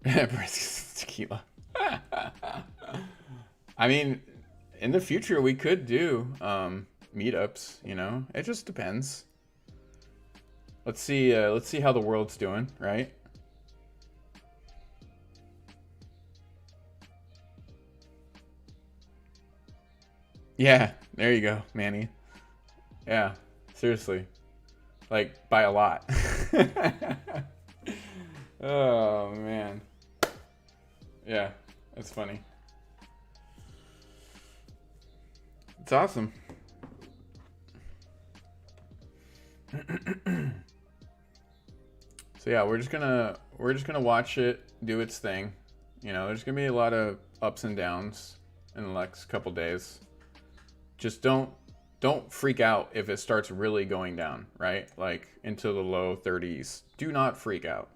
Tequila. I mean, in the future we could do meetups, you know. It just depends. Let's see how the world's doing, right? Yeah, there you go, Manny. Yeah, seriously. Like by a lot. Oh man. Yeah, that's funny. It's awesome. So yeah, we're just gonna watch it do its thing. You know, there's gonna be a lot of ups and downs in the next couple days. Just don't freak out if it starts really going down, right? Like into the low 30s. Do not freak out.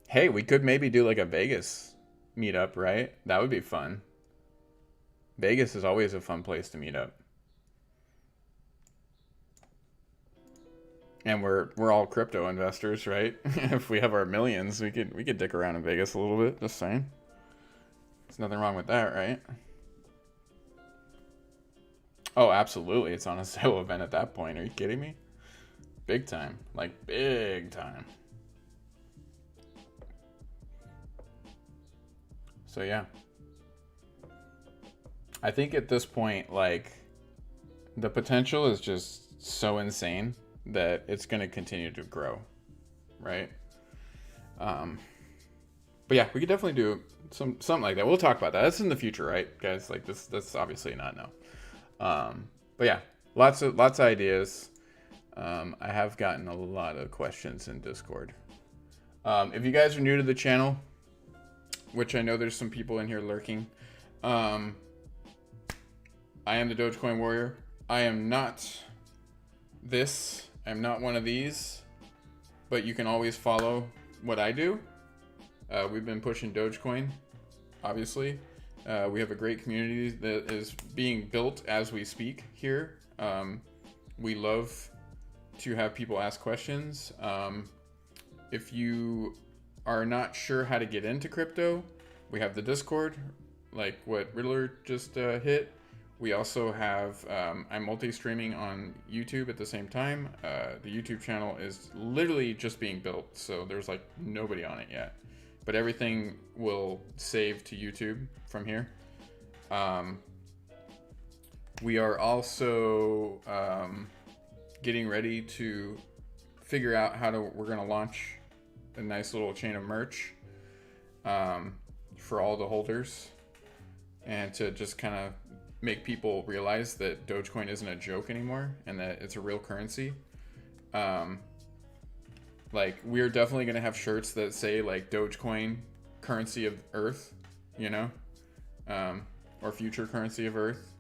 Hey, we could maybe do like a Vegas meetup, right? That would be fun. Vegas is always a fun place to meet up. And we're all crypto investors, right? If we have our millions, we could dick around in Vegas a little bit, just saying. There's nothing wrong with that, right? Oh, absolutely. It's on a sale event at that point. Are you kidding me? Big time. Like big time. So yeah. I think at this point, like, the potential is just so insane that it's going to continue to grow, right? But yeah, we could definitely do something like that. We'll talk about that. That's in the future, right, guys? Like that's obviously not now. But yeah, lots of ideas. I have gotten a lot of questions in Discord. If you guys are new to the channel, which I know there's some people in here lurking, I am the Dogecoin Warrior. I am not this. I'm not one of these, but you can always follow what I do. We've been pushing Dogecoin, obviously. We have a great community that is being built as we speak here. We love to have people ask questions. If you are not sure how to get into crypto, we have the Discord, like what Riddler just hit. We also have, I'm multi-streaming on YouTube at the same time. The YouTube channel is literally just being built, so there's like nobody on it yet. But everything will save to YouTube from here. We are also getting ready to figure out we're gonna launch a nice little chain of merch for all the holders, and to just kind of make people realize that Dogecoin isn't a joke anymore and that it's a real currency. Like, we're definitely going to have shirts that say, like, Dogecoin, currency of Earth, you know? Or future currency of Earth.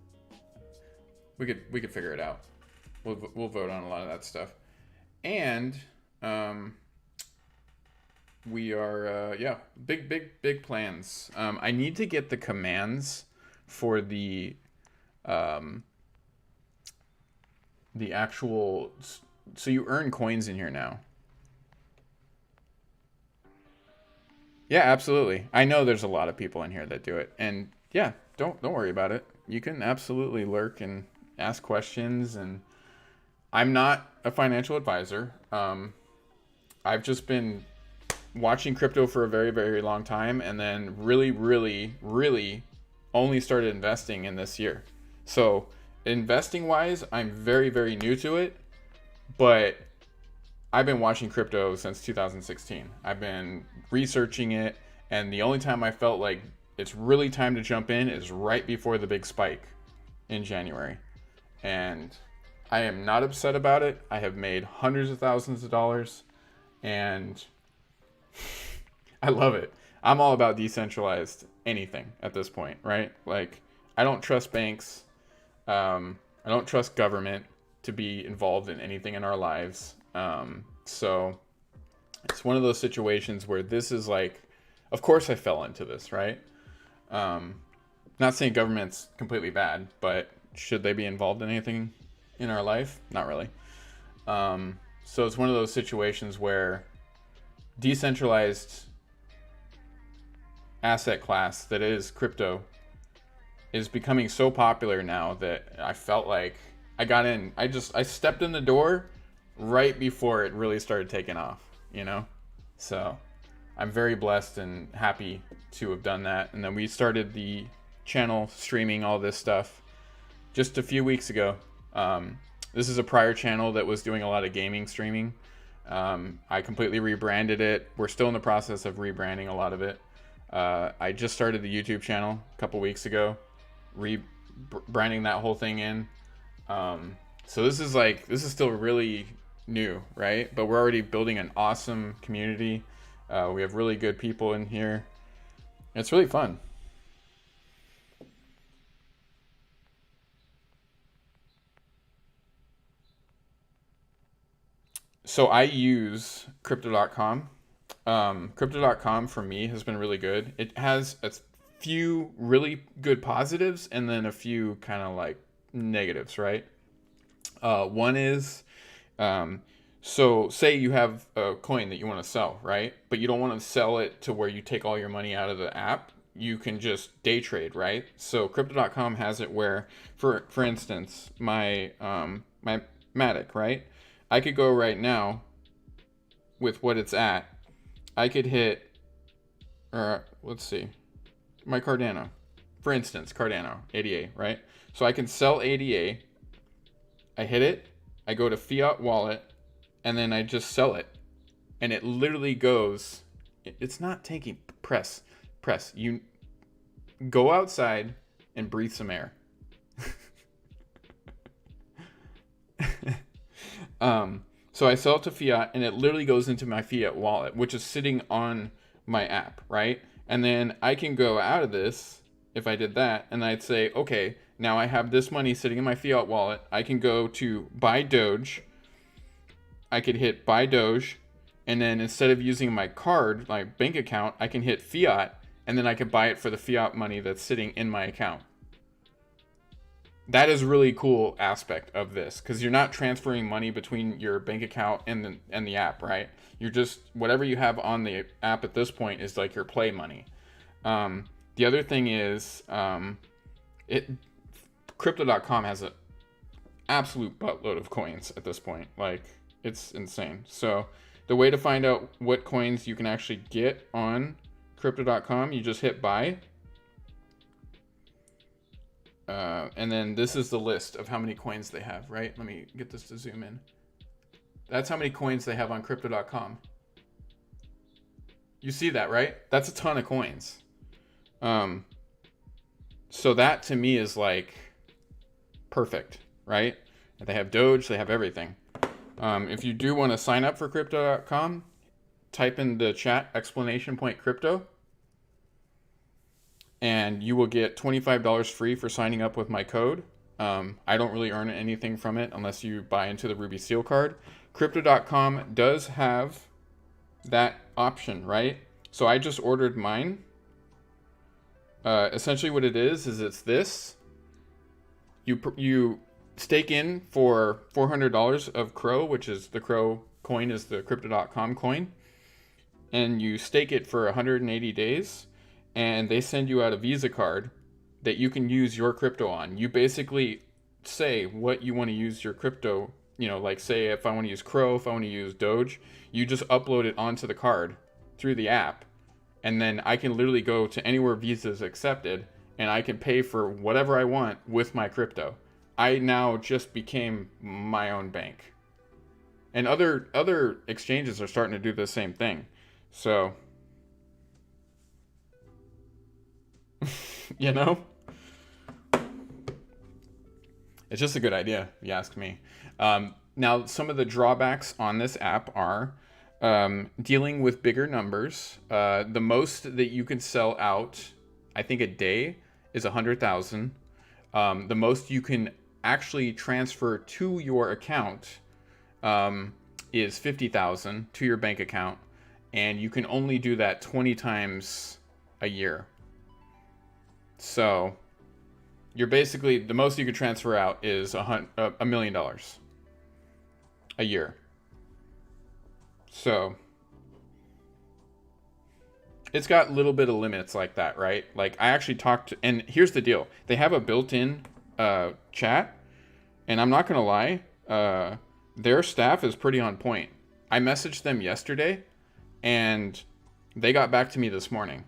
We could figure it out. We'll vote on a lot of that stuff. And we are big plans. I need to get the commands for the actual, so you earn coins in here now. Yeah, absolutely. I know there's a lot of people in here that do it, and yeah, don't worry about it. You can absolutely lurk and ask questions, and I'm not a financial advisor. I've just been watching crypto for a very, very long time, and then really, really, really only started investing in this year. So investing wise, I'm very, very new to it, but I've been watching crypto since 2016. I've been researching it, and the only time I felt like it's really time to jump in is right before the big spike in January. And I am not upset about it. I have made hundreds of thousands of dollars, and I love it. I'm all about decentralized anything at this point, right? Like, I don't trust banks. I don't trust government to be involved in anything in our lives. So it's one of those situations where this is like, of course I fell into this, right? Not saying government's completely bad, but should they be involved in anything in our life? Not really. So it's one of those situations where decentralized asset class that is crypto is becoming so popular now that I felt like I got in. I stepped in the door right before it really started taking off, you know? So I'm very blessed and happy to have done that. And then we started the channel streaming all this stuff just a few weeks ago. This is a prior channel that was doing a lot of gaming streaming. I completely rebranded it. We're still in the process of rebranding a lot of it. I just started the YouTube channel a couple weeks ago, rebranding that whole thing in. So this is still really new, right? But we're already building an awesome community. We have really good people in here. It's really fun. So I use crypto.com. Crypto.com for me has been really good. It has a few really good positives and then a few kind of like negatives, right? One is, so say you have a coin that you want to sell, right? But you don't want to sell it to where you take all your money out of the app. You can just day trade, right? So crypto.com has it where, for instance, my Matic, right? I could go right now with what it's at. I could hit, let's see, my Cardano. For instance, Cardano, ADA, right? So I can sell ADA. I hit it. I go to fiat wallet, and then I just sell it. And it literally goes, it's not taking, press. You go outside and breathe some air. So I sell it to fiat, and it literally goes into my fiat wallet, which is sitting on my app, right? And then I can go out of this if I did that, and I'd say, okay, now I have this money sitting in my fiat wallet. I can go to buy Doge. I could hit buy Doge, and then instead of using my card, my bank account, I can hit fiat, and then I can buy it for the fiat money that's sitting in my account. That is a really cool aspect of this, because you're not transferring money between your bank account and the app, right? You're just, whatever you have on the app at this point is like your play money. The other thing is, crypto.com has an absolute buttload of coins at this point. Like, it's insane. So the way to find out what coins you can actually get on crypto.com, you just hit buy. And then this is the list of how many coins they have, right? Let me get this to zoom in. That's how many coins they have on crypto.com. You see that, right? That's a ton of coins. So that to me is like perfect, right? They have Doge, they have everything. If you do want to sign up for crypto.com, type in the chat exclamation point crypto, and you will get $25 free for signing up with my code. I don't really earn anything from it unless you buy into the Ruby Seal card. Crypto.com does have that option, right? So I just ordered mine. Essentially what it is it's this. You stake in for $400 of Crow, which is the Crow coin is the Crypto.com coin. And you stake it for 180 days. And they send you out a Visa card that you can use your crypto on. You basically say what you want to use your crypto, like say if I want to use Crow, if I want to use Doge, you just upload it onto the card through the app. And then I can literally go to anywhere Visa is accepted and I can pay for whatever I want with my crypto. I now just became my own bank. And other exchanges are starting to do the same thing. So, it's just a good idea, if you ask me. Now, some of the drawbacks on this app are dealing with bigger numbers. The most that you can sell out, I think a day, is 100,000. The most you can actually transfer to your account is 50,000 to your bank account, and you can only do that 20 times a year. So you're basically, the most you could transfer out is $1 million a year. So it's got a little bit of limits like that, right? Like I actually talked to, and here's the deal. They have a built-in chat, and I'm not going to lie, their staff is pretty on point. I messaged them yesterday, and they got back to me this morning.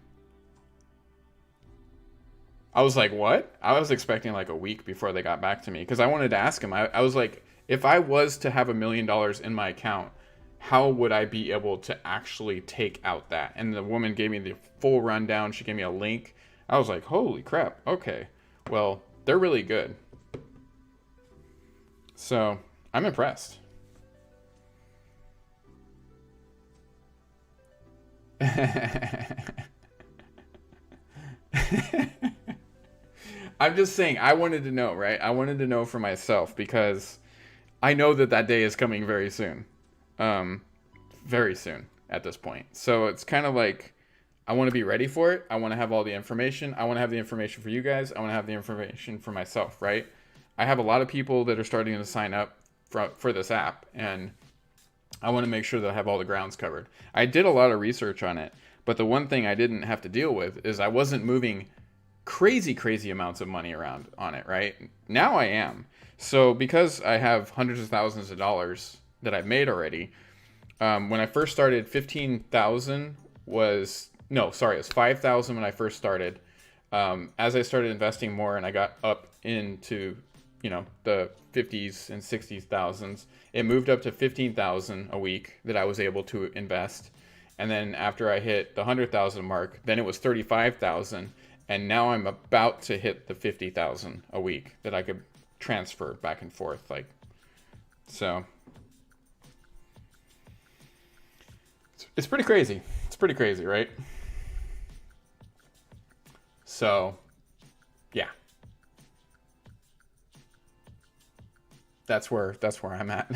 I was like, what? I was expecting like a week before they got back to me, because I wanted to ask them. I was like, if I was to have $1 million in my account, how would I be able to actually take out that? And the woman gave me the full rundown. She gave me a link. I was like, holy crap. Okay. Well, they're really good. So I'm impressed. I'm just saying, I wanted to know, right? I wanted to know for myself, because I know that day is coming very soon. Very soon at this point. So it's kind of like, I want to be ready for it. I want to have all the information. I want to have the information for you guys. I want to have the information for myself, right? I have a lot of people that are starting to sign up for this app, and I want to make sure that I have all the grounds covered. I did a lot of research on it, but the one thing I didn't have to deal with is I wasn't moving crazy amounts of money around on it, right? Now I am. So because I have hundreds of thousands of dollars that I've made already, when I first started, 15,000 was, no, sorry, it was 5,000 when I first started. As I started investing more and I got up into, the 50s and 60s thousands, it moved up to 15,000 a week that I was able to invest. And then after I hit the 100,000 mark, then it was 35,000. And now I'm about to hit the 50,000 a week that I could transfer back and forth. So it's pretty crazy. It's pretty crazy, right? So, yeah. That's where I'm at.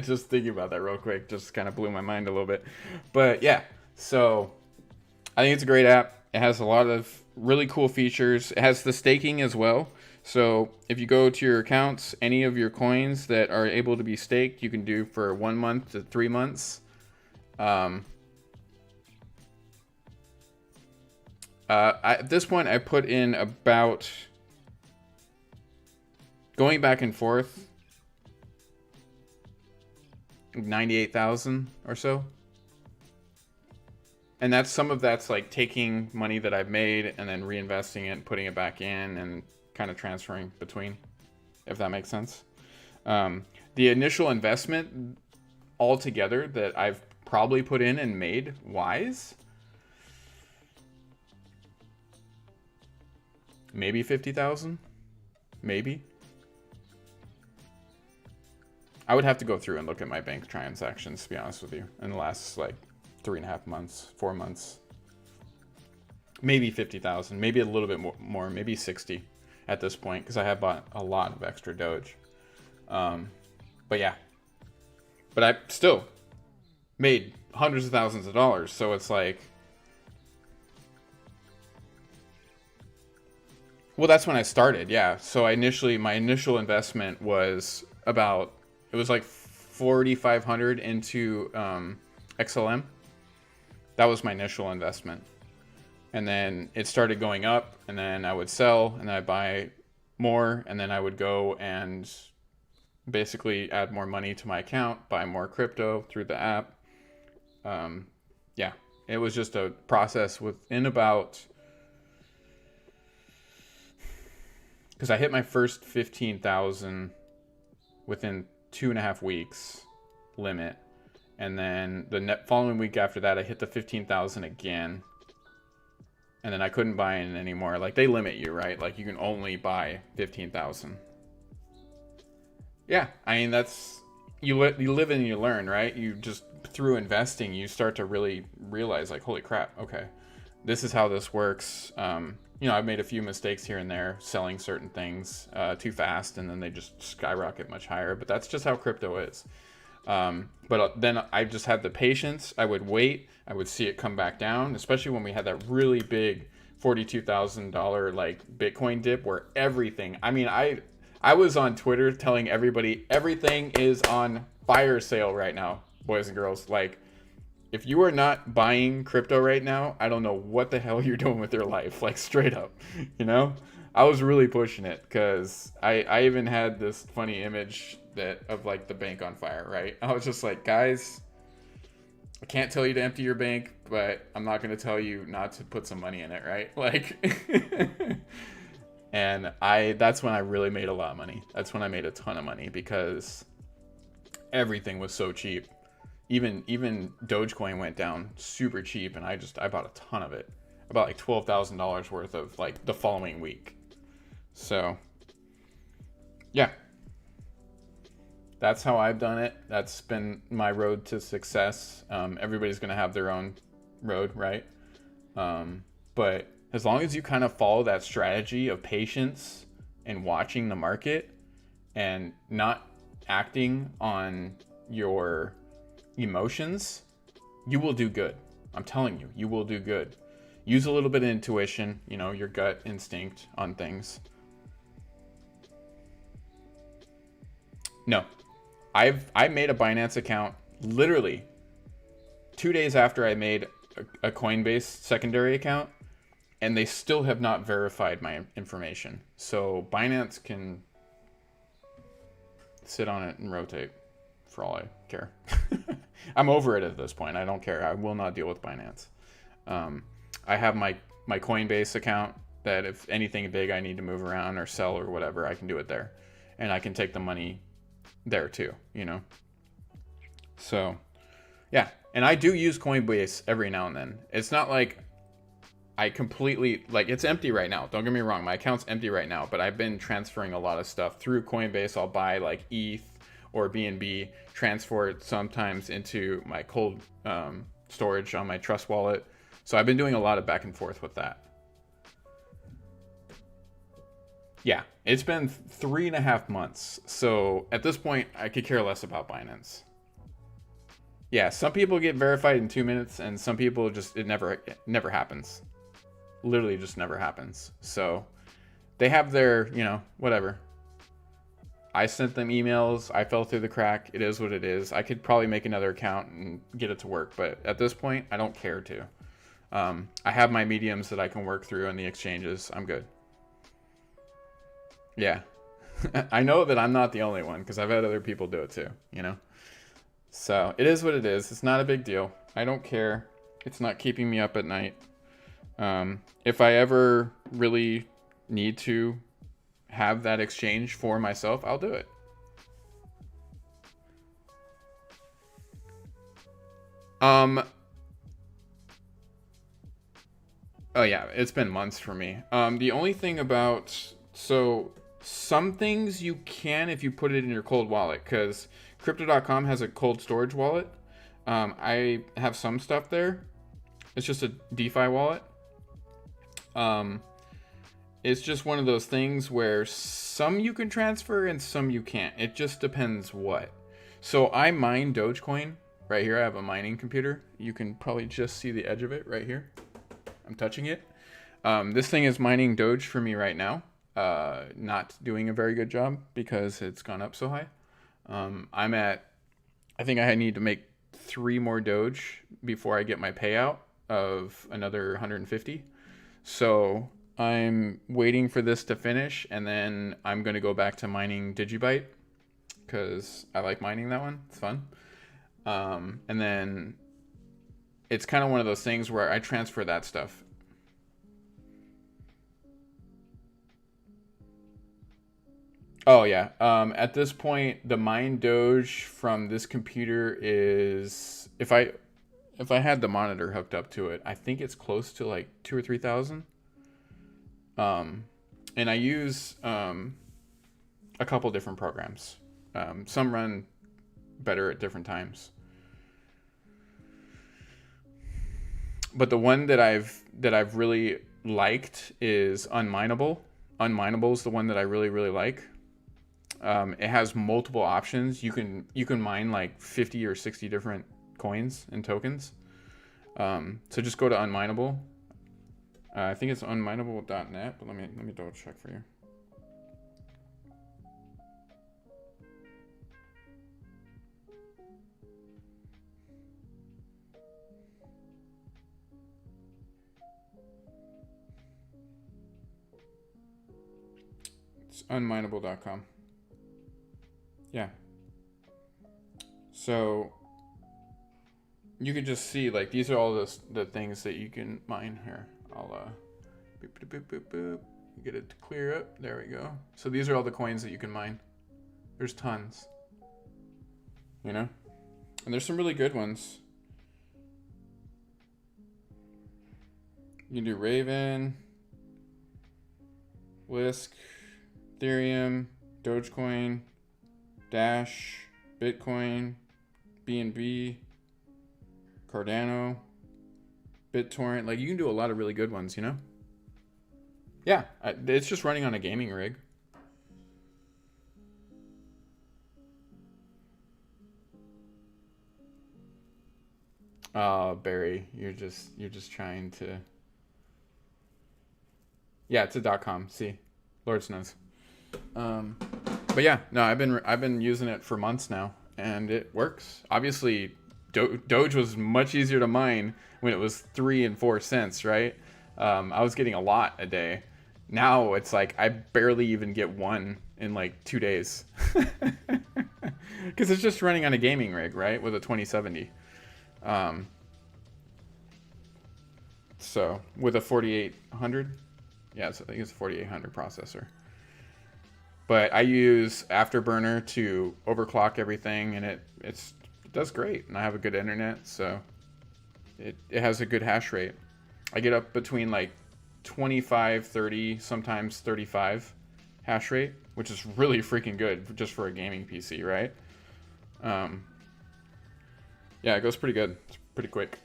Just thinking about that real quick just kind of blew my mind a little bit. But yeah, so I think it's a great app. It has a lot of really cool features. It has the staking as well. So if you go to your accounts, any of your coins that are able to be staked, you can do for 1 month to 3 months. At this point, I put in about, going back and forth, 98,000 or so. And some of that's like taking money that I've made and then reinvesting it and putting it back in and kind of transferring between, if that makes sense. The initial investment altogether that I've probably put in and made wise, maybe 50,000, maybe. I would have to go through and look at my bank transactions, to be honest with you, in the last like 3.5 months, 4 months. Maybe 50,000, maybe a little bit more, maybe 60 at this point, because I have bought a lot of extra Doge. But yeah, but I still made hundreds of thousands of dollars. So it's like, well, that's when I started. Yeah. So my initial investment was it was like 4,500 into XLM. That was my initial investment. And then it started going up, and then I would sell, and then I'd buy more, and then I would go and basically add more money to my account, buy more crypto through the app. Yeah, it was just a process within about, because I hit my first 15,000 within 2.5 weeks limit, and then the following week after that, I hit the 15,000 again. And then I couldn't buy in anymore. Like, they limit you, right? Like, you can only buy 15,000. Yeah, I mean, that's, you live and you learn, right? You just, through investing, you start to really realize, like, holy crap, okay, this is how this works. I've made a few mistakes here and there, selling certain things too fast, and then they just skyrocket much higher. But that's just how crypto is. But then I just had the patience. I would wait. I would see it come back down, especially when we had that really big $42,000 like Bitcoin dip where everything, I mean, I was on Twitter telling everybody everything is on fire sale right now, boys and girls. Like, if you are not buying crypto right now, I don't know what the hell you're doing with your life, like straight up, I was really pushing it, because I even had this funny image of like the bank on fire, right? I was just like, guys, I can't tell you to empty your bank, but I'm not going to tell you not to put some money in it, right? Like, and that's when I really made a lot of money. That's when I made a ton of money, because everything was so cheap. Even Dogecoin went down super cheap, and I bought a ton of it. I bought like $12,000 worth of like the following week. So yeah, that's how I've done it. That's been my road to success. Everybody's going to have their own road, right? But as long as you kind of follow that strategy of patience and watching the market and not acting on your emotions, you will do good. I'm telling you, you will do good. Use a little bit of intuition, your gut instinct on things. No, I made a Binance account literally 2 days after I made a Coinbase secondary account, and they still have not verified my information. So Binance can sit on it and rotate for all I care. I'm over it at this point. I don't care. I will not deal with Binance. I have my Coinbase account that if anything big I need to move around or sell or whatever, I can do it there. And I can take the money there too, So, yeah. And I do use Coinbase every now and then. It's not like I completely, like, it's empty right now. Don't get me wrong. My account's empty right now, but I've been transferring a lot of stuff through Coinbase. I'll buy like ETH or BNB, transfer it sometimes into my cold storage on my Trust wallet. So I've been doing a lot of back and forth with that. Yeah, it's been 3.5 months. So at this point, I could care less about Binance. Yeah, some people get verified in 2 minutes, and some people just, it never happens. Literally just never happens. So they have their, whatever. I sent them emails. I fell through the crack. It is what it is. I could probably make another account and get it to work. But at this point, I don't care to. I have my mediums that I can work through in the exchanges. I'm good. Yeah. I know that I'm not the only one, because I've had other people do it too, So it is what it is. It's not a big deal. I don't care. It's not keeping me up at night. If I ever really need to have that exchange for myself, I'll do it. Oh yeah, it's been months for me. The only thing about, so some things you can if you put it in your cold wallet, because Crypto.com has a cold storage wallet. I have some stuff there. It's just a DeFi wallet. It's just one of those things where some you can transfer and some you can't. It just depends what. So I mine Dogecoin right here. I have a mining computer. You can probably just see the edge of it right here. I'm touching it. This thing is mining Doge for me right now. Not doing a very good job because it's gone up so high. I think I need to make 3 more Doge before I get my payout of another 150. So I'm waiting for this to finish, and then I'm going to go back to mining Digibyte because I like mining that one. It's fun. And then it's kind of one of those things where I transfer that stuff. Oh yeah. At this point, the mine Doge from this computer is, if I had the monitor hooked up to it, I think it's close to like 2,000 or 3,000. And I use a couple different programs. Some run better at different times. But the one that I've really liked is Unmineable. Unmineable is the one that I really like. It has multiple options. You can mine like 50 or 60 different coins and tokens. So just go to Unmineable. I think it's unmineable.net, but let me double check for you. It's unmineable.com. Yeah. So you can just see, like, these are all the things that you can mine here. I'll boop, boop, boop, boop. Get it to clear up. There we go. So these are all the coins that you can mine. There's tons. You know? And there's some really good ones. You can do Raven, Whisk, Ethereum, Dogecoin, Dash, Bitcoin, BNB, Cardano, BitTorrent. Like, you can do a lot of really good ones, you know? Yeah, it's just running on a gaming rig. Oh, Barry, you're just trying to. Yeah, it's a .com. See, Lord knows. But yeah, no, I've been using it for months now, and it works. Obviously, Doge was much easier to mine when it was 3 and 4 cents, right? I was getting a lot a day. Now it's like I barely even get one in like 2 days, because it's just running on a gaming rig, right, with a 2070. So with a 4800, yeah, so I think it's a 4800 processor. But I use Afterburner to overclock everything, and it does great. And I have a good internet, so it has a good hash rate. I get up between like 25, 30, sometimes 35 hash rate, which is really freaking good just for a gaming PC, right? Yeah, it goes pretty good. It's pretty quick.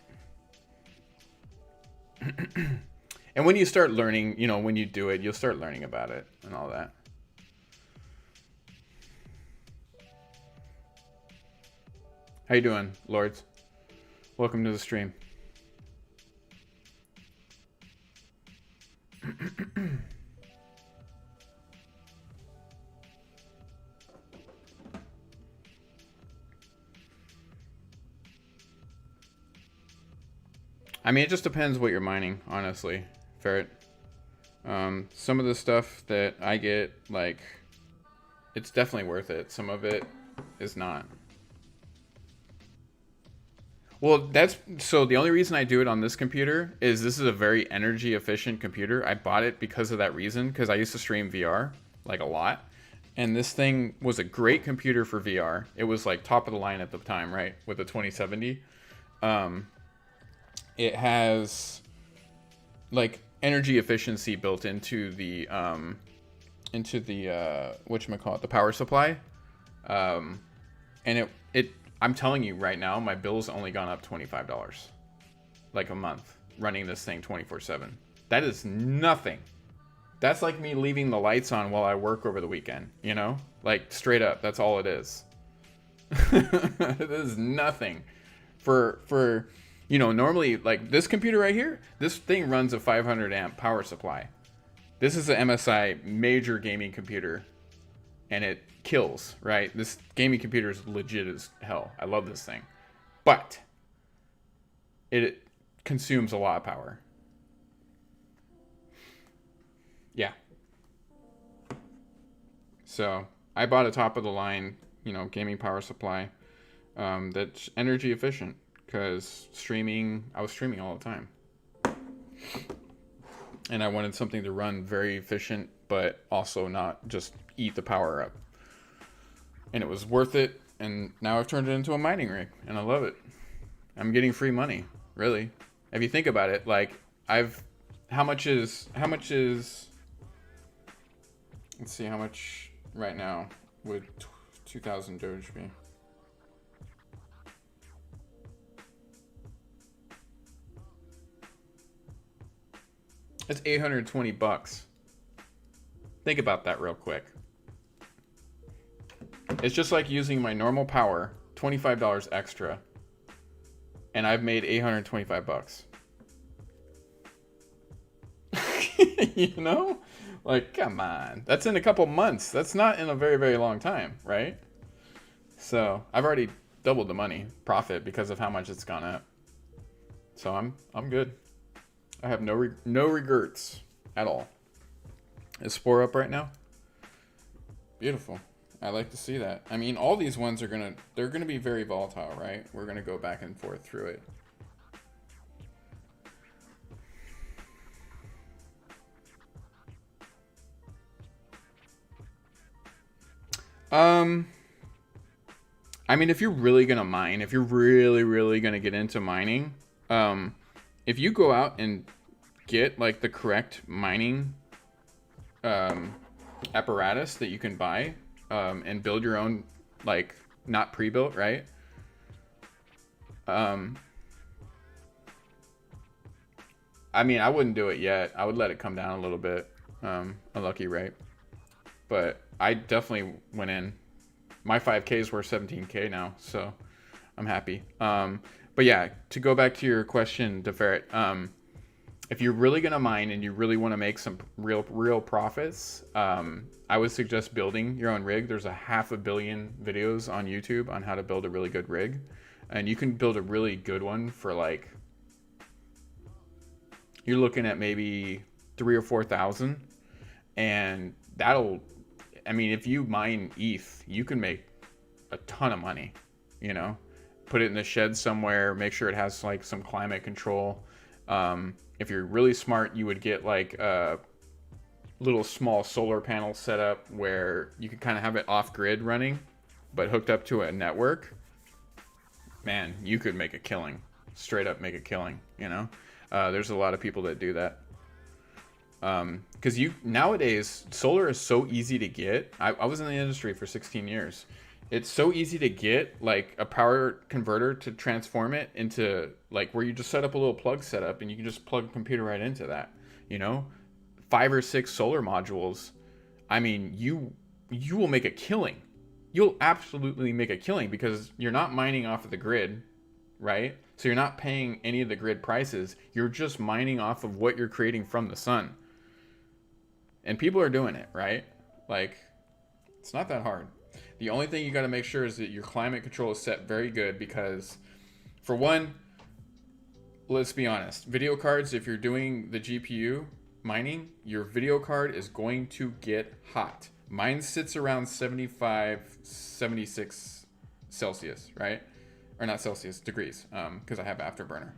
And when you start learning, you know, when you do it, you'll start learning about it and all that. How you doing, Lords? Welcome to the stream. I mean, it just depends what you're mining, honestly, Ferret. Some of the stuff that I get, like, it's definitely worth it. Some of it is not. Well, so the only reason I do it on this computer is this is a very energy efficient computer. I bought it because of that reason, because I used to stream VR like a lot. And this thing was a great computer for VR. It was like top of the line at the time, right? With the 2070. It has like energy efficiency built into the whatchamacallit, the power supply. And I'm telling you right now, my bill's only gone up $25 like a month running this thing 24/7. That is nothing. That's like me leaving the lights on while I work over the weekend, you know? Like straight up, that's all it is. It is nothing. For normally like this computer right here, this thing runs a 500 amp power supply. This is an MSI major gaming computer and it kills, right? This gaming computer is legit as hell. I love this thing. But it consumes a lot of power. Yeah. So I bought a top of the line, gaming power supply that's energy efficient because I was streaming all the time. And I wanted something to run very efficient, but also not just eat the power up. And it was worth it. And now I've turned it into a mining rig and I love it. I'm getting free money, really. If you think about it, like how much is, let's see how much right now would 2,000 Doge be? It's $820. Think about that real quick. It's just like using my normal power, $25 extra, and I've made $825. Like, come on. That's in a couple months. That's not in a very, very long time, right? So I've already doubled the money profit because of how much it's gone up. So I'm good. I have no regrets at all. Is Spore up right now? Beautiful. I like to see that. I mean, all these ones they're gonna be very volatile, right? We're gonna go back and forth through it. I mean, if you're really gonna mine, if you're really, really gonna get into mining, if you go out and get like the correct mining apparatus that you can buy and build your own, like not pre-built, right? I mean, I wouldn't do it yet. I would let it come down a little bit. Unlucky, right? But I definitely went in. My 5Ks were 17K now, so I'm happy. But yeah, to go back to your question, DeFerret, if you're really gonna mine and you really want to make some real profits, I would suggest building your own rig. There's 500 million videos on YouTube on how to build a really good rig, and you can build a really good one for like, you're looking at maybe 3,000 or 4,000, and I mean, if you mine ETH, you can make a ton of money, put it in the shed somewhere, make sure it has like some climate control. If you're really smart, you would get like a little small solar panel set up where you could kind of have it off grid running, but hooked up to a network. Man, you could make a killing, straight up make a killing, There's a lot of people that do that. Because nowadays solar is so easy to get. I was in the industry for 16 years. It's so easy to get like a power converter to transform it into like where you just set up a little plug setup and you can just plug a computer right into that, 5 or 6 solar modules. I mean, you will make a killing. You'll absolutely make a killing because you're not mining off of the grid, right? So you're not paying any of the grid prices. You're just mining off of what you're creating from the sun. And people are doing it, right? Like, it's not that hard. The only thing you got to make sure is that your climate control is set very good because, for one, let's be honest, video cards, if you're doing the GPU mining, your video card is going to get hot. Mine sits around 75, 76 Celsius, right? Or not Celsius, degrees, because I have Afterburner.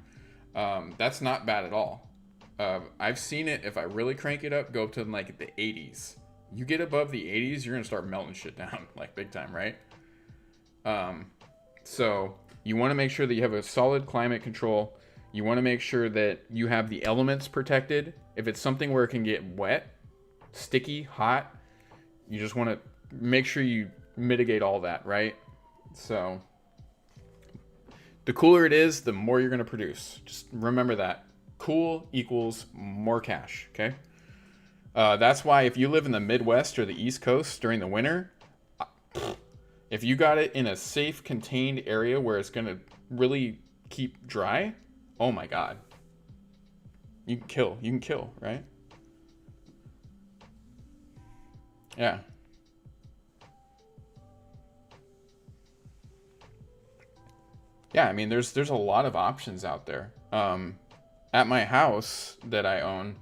That's not bad at all. I've seen it, if I really crank it up, go up to like the 80s. You get above the 80s, you're gonna start melting shit down like big time, right? So you want to make sure that you have a solid climate control. You want to make sure that you have the elements protected. If it's something where it can get wet, sticky, hot, you just want to make sure you mitigate all that, right? So the cooler it is, the more you're going to produce. Just remember that. Cool equals more cash, okay? That's why if you live in the Midwest or the East Coast during the winter, if you got it in a safe, contained area where it's going to really keep dry, oh my God. You can kill, right? Yeah. Yeah, I mean, there's a lot of options out there. At my house that I own,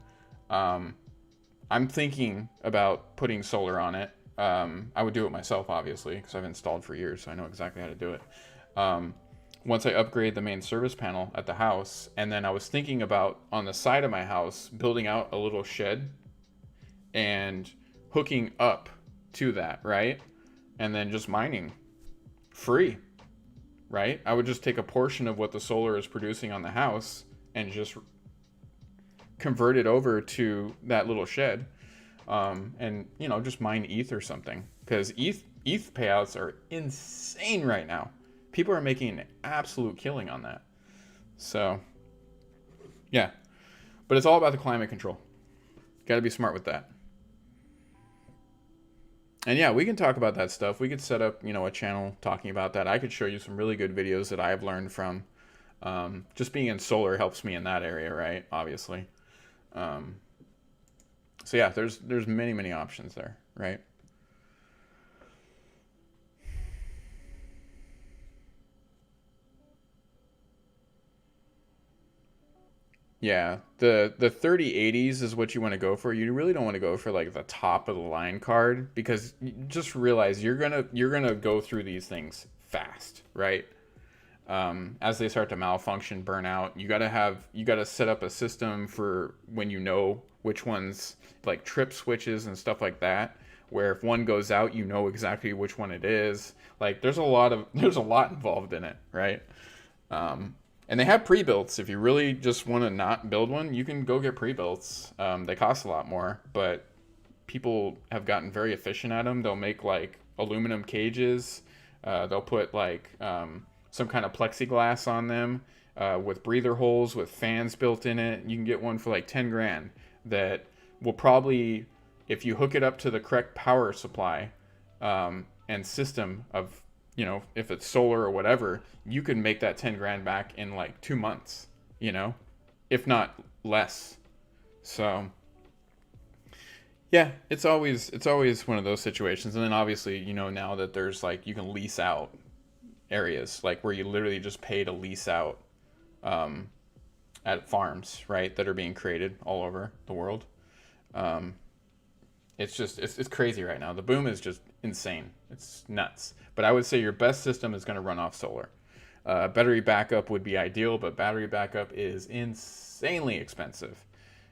I'm thinking about putting solar on it. I would do it myself, obviously, because I've installed for years, so I know exactly how to do it. Once I upgrade the main service panel at the house, and then I was thinking about on the side of my house building out a little shed and hooking up to that, right? And then just mining free, right? I would just take a portion of what the solar is producing on the house and just convert it over to that little shed, and just mine ETH or something, because ETH payouts are insane right now. People are making an absolute killing on that. So yeah, but it's all about the climate control. Got to be smart with that. And yeah, we can talk about that stuff. We could set up a channel talking about that. I could show you some really good videos that I've learned from. Just being in solar helps me in that area, right? Obviously. So yeah, there's many options there, right? Yeah, the 3080s is what you want to go for. You really don't want to go for like the top of the line card, because you just realize you're gonna go through these things fast, right? As they start to malfunction, burn out, you gotta set up a system for when which ones, like trip switches and stuff like that, where if one goes out, you know exactly which one it is. Like there's a lot involved in it, right? And they have pre-builts. If you really just want to not build one, you can go get pre-builts. They cost a lot more, but people have gotten very efficient at them. They'll make like aluminum cages. They'll put like some kind of plexiglass on them with breather holes with fans built in it. You can get one for like 10 grand that will probably, if you hook it up to the correct power supply and system of, if it's solar or whatever, you can make that 10 grand back in like 2 months, if not less. So yeah, it's always one of those situations. And then obviously, now that there's like, you can lease out areas, like where you literally just pay to lease out at farms, right, that are being created all over the world. It's crazy right now. The boom is just insane. It's nuts. But I would say your best system is going to run off solar. Battery backup would be ideal, but battery backup is insanely expensive.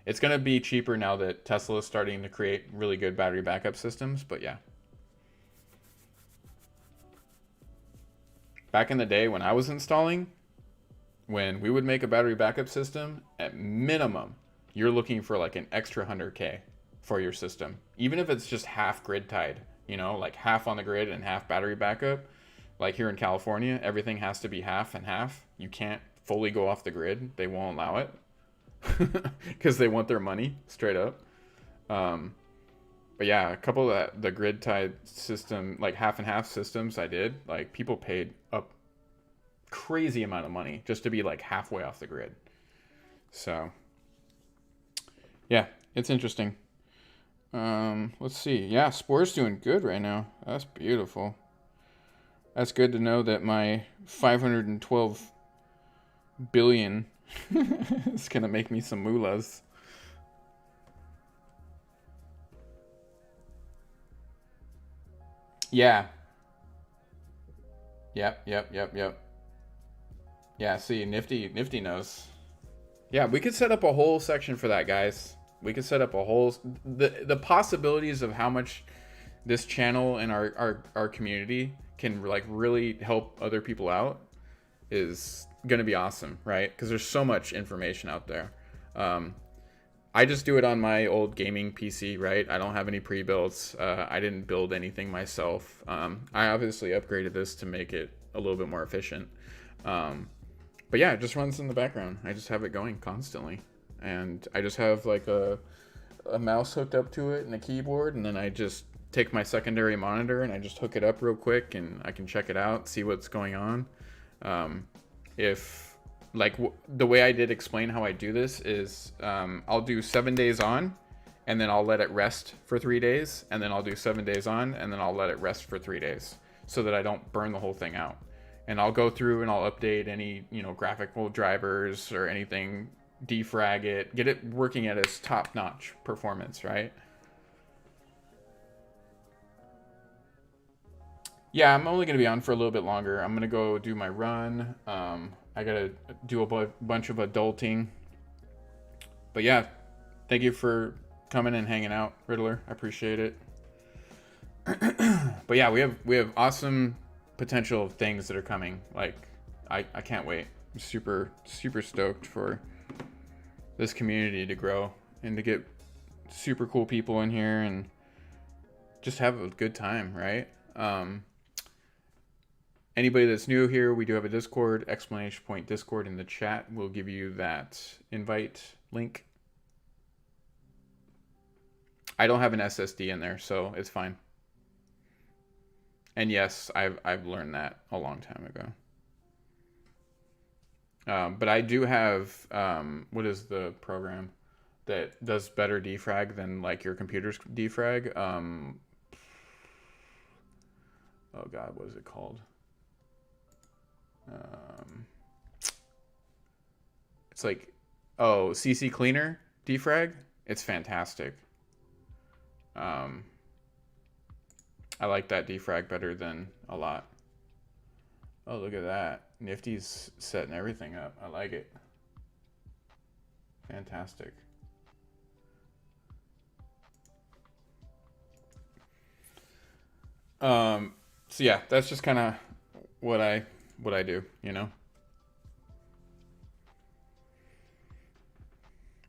It's going to be cheaper now that Tesla is starting to create really good battery backup systems, but yeah. Back in the day when I was installing, when we would make a battery backup system, at minimum, you're looking for like an extra 100K for your system. Even if it's just half grid tied, like half on the grid and half battery backup. Like here in California, everything has to be half and half. You can't fully go off the grid. They won't allow it because they want their money straight up. But yeah, a couple of the grid tied system, like half and half systems I did, like people paid a crazy amount of money just to be like halfway off the grid. So yeah, it's interesting. Let's see. Yeah, Spore's doing good right now. That's beautiful. That's good to know that my 512 billion is gonna make me some moolahs. Yeah. Yep. Yeah, see, Nifty knows. Yeah, we could set up a whole section for that, guys. We could set up a whole... The possibilities of how much this channel and our community can like really help other people out is going to be awesome, right? Because there's so much information out there. I just do it on my old gaming PC, right? I don't have any pre-builds. I didn't build anything myself. I obviously upgraded this to make it a little bit more efficient. But yeah, it just runs in the background. I just have it going constantly. And I just have like a mouse hooked up to it and a keyboard, and then I just take my secondary monitor and I just hook it up real quick, and I can check it out, see what's going on. If like the way I did explain how I do this is I'll do 7 days on, and then I'll let it rest for 3 days, and then I'll do 7 days on, and then I'll let it rest for 3 days, so that I don't burn the whole thing out. And I'll go through and I'll update any, graphical drivers or anything, defrag it, get it working at its top-notch performance, right? Yeah, I'm only going to be on for a little bit longer. I'm going to go do my run. I got to do a bunch of adulting. But yeah, thank you for coming and hanging out, Riddler. I appreciate it. But yeah, we have awesome potential things that are coming. Like, I can't wait. I'm super stoked for this community to grow and to get super cool people in here and just have a good time, right? Anybody that's new here, we do have a Discord, exclamation point Discord in the chat. We'll give you that invite link. I don't have an SSD in there, so it's fine. And yes, I've learned that a long time ago. But I do have, what is the program that does better defrag than like your computer's defrag? Oh God, what is it called? It's like, CC Cleaner defrag. It's fantastic. I like that defrag better than a lot. Oh, look at that. Nifty's setting everything up. I like it. Fantastic. So yeah, that's just kind of what I do,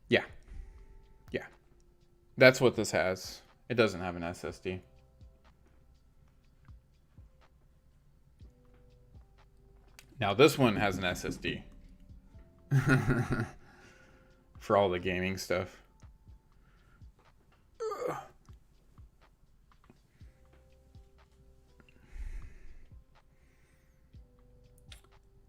Yeah. Yeah. That's what this has. It doesn't have an SSD. Now this one has an SSD. For all the gaming stuff.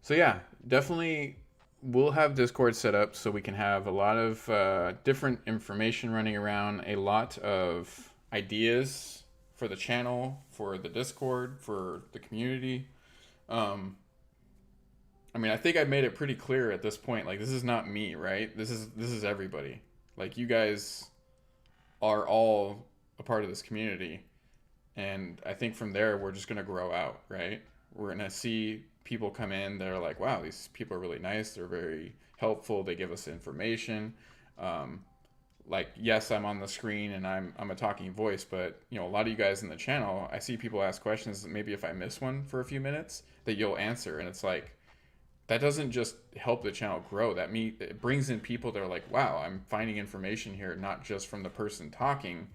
So yeah, definitely we'll have Discord set up so we can have a lot of different information running around, a lot of ideas for the channel, for the Discord, for the community. I mean, I think I've made it pretty clear at this point. Like, this is not me, right? This is everybody. Like, you guys are all a part of this community, and I think from there we're just gonna grow out, right? We're gonna see people come in that are like, wow, these people are really nice. They're very helpful. They give us information. Like, yes, I'm on the screen and I'm a talking voice, but a lot of you guys in the channel, I see people ask questions that maybe if I miss one for a few minutes that you'll answer, and it's like, that doesn't just help the channel grow. It brings in people that are like, wow, I'm finding information here, not just from the person talking,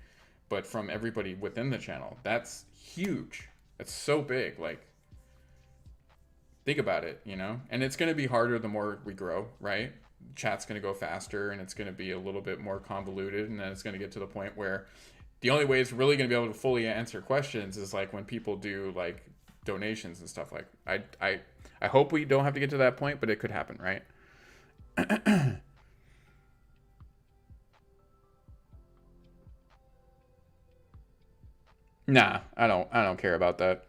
but from everybody within the channel. That's huge. That's so big. Like, think about it, and it's going to be harder the more we grow, right? Chat's going to go faster, and it's going to be a little bit more convoluted, and then it's going to get to the point where the only way it's really going to be able to fully answer questions is like when people do like donations and stuff. Like, I hope we don't have to get to that point, but it could happen, right? Nah, I don't care about that.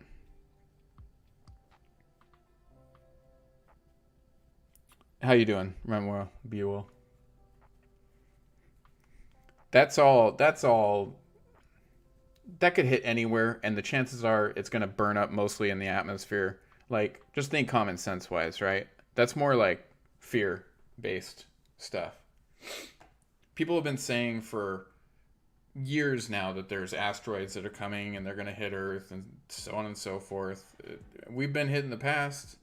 How you doing, Manuel Buell? That's all. That could hit anywhere, and the chances are it's going to burn up mostly in the atmosphere. Like, just think common sense wise, right? That's more like fear based stuff. People have been saying for years now that there's asteroids that are coming and they're going to hit Earth and so on and so forth. We've been hit in the past.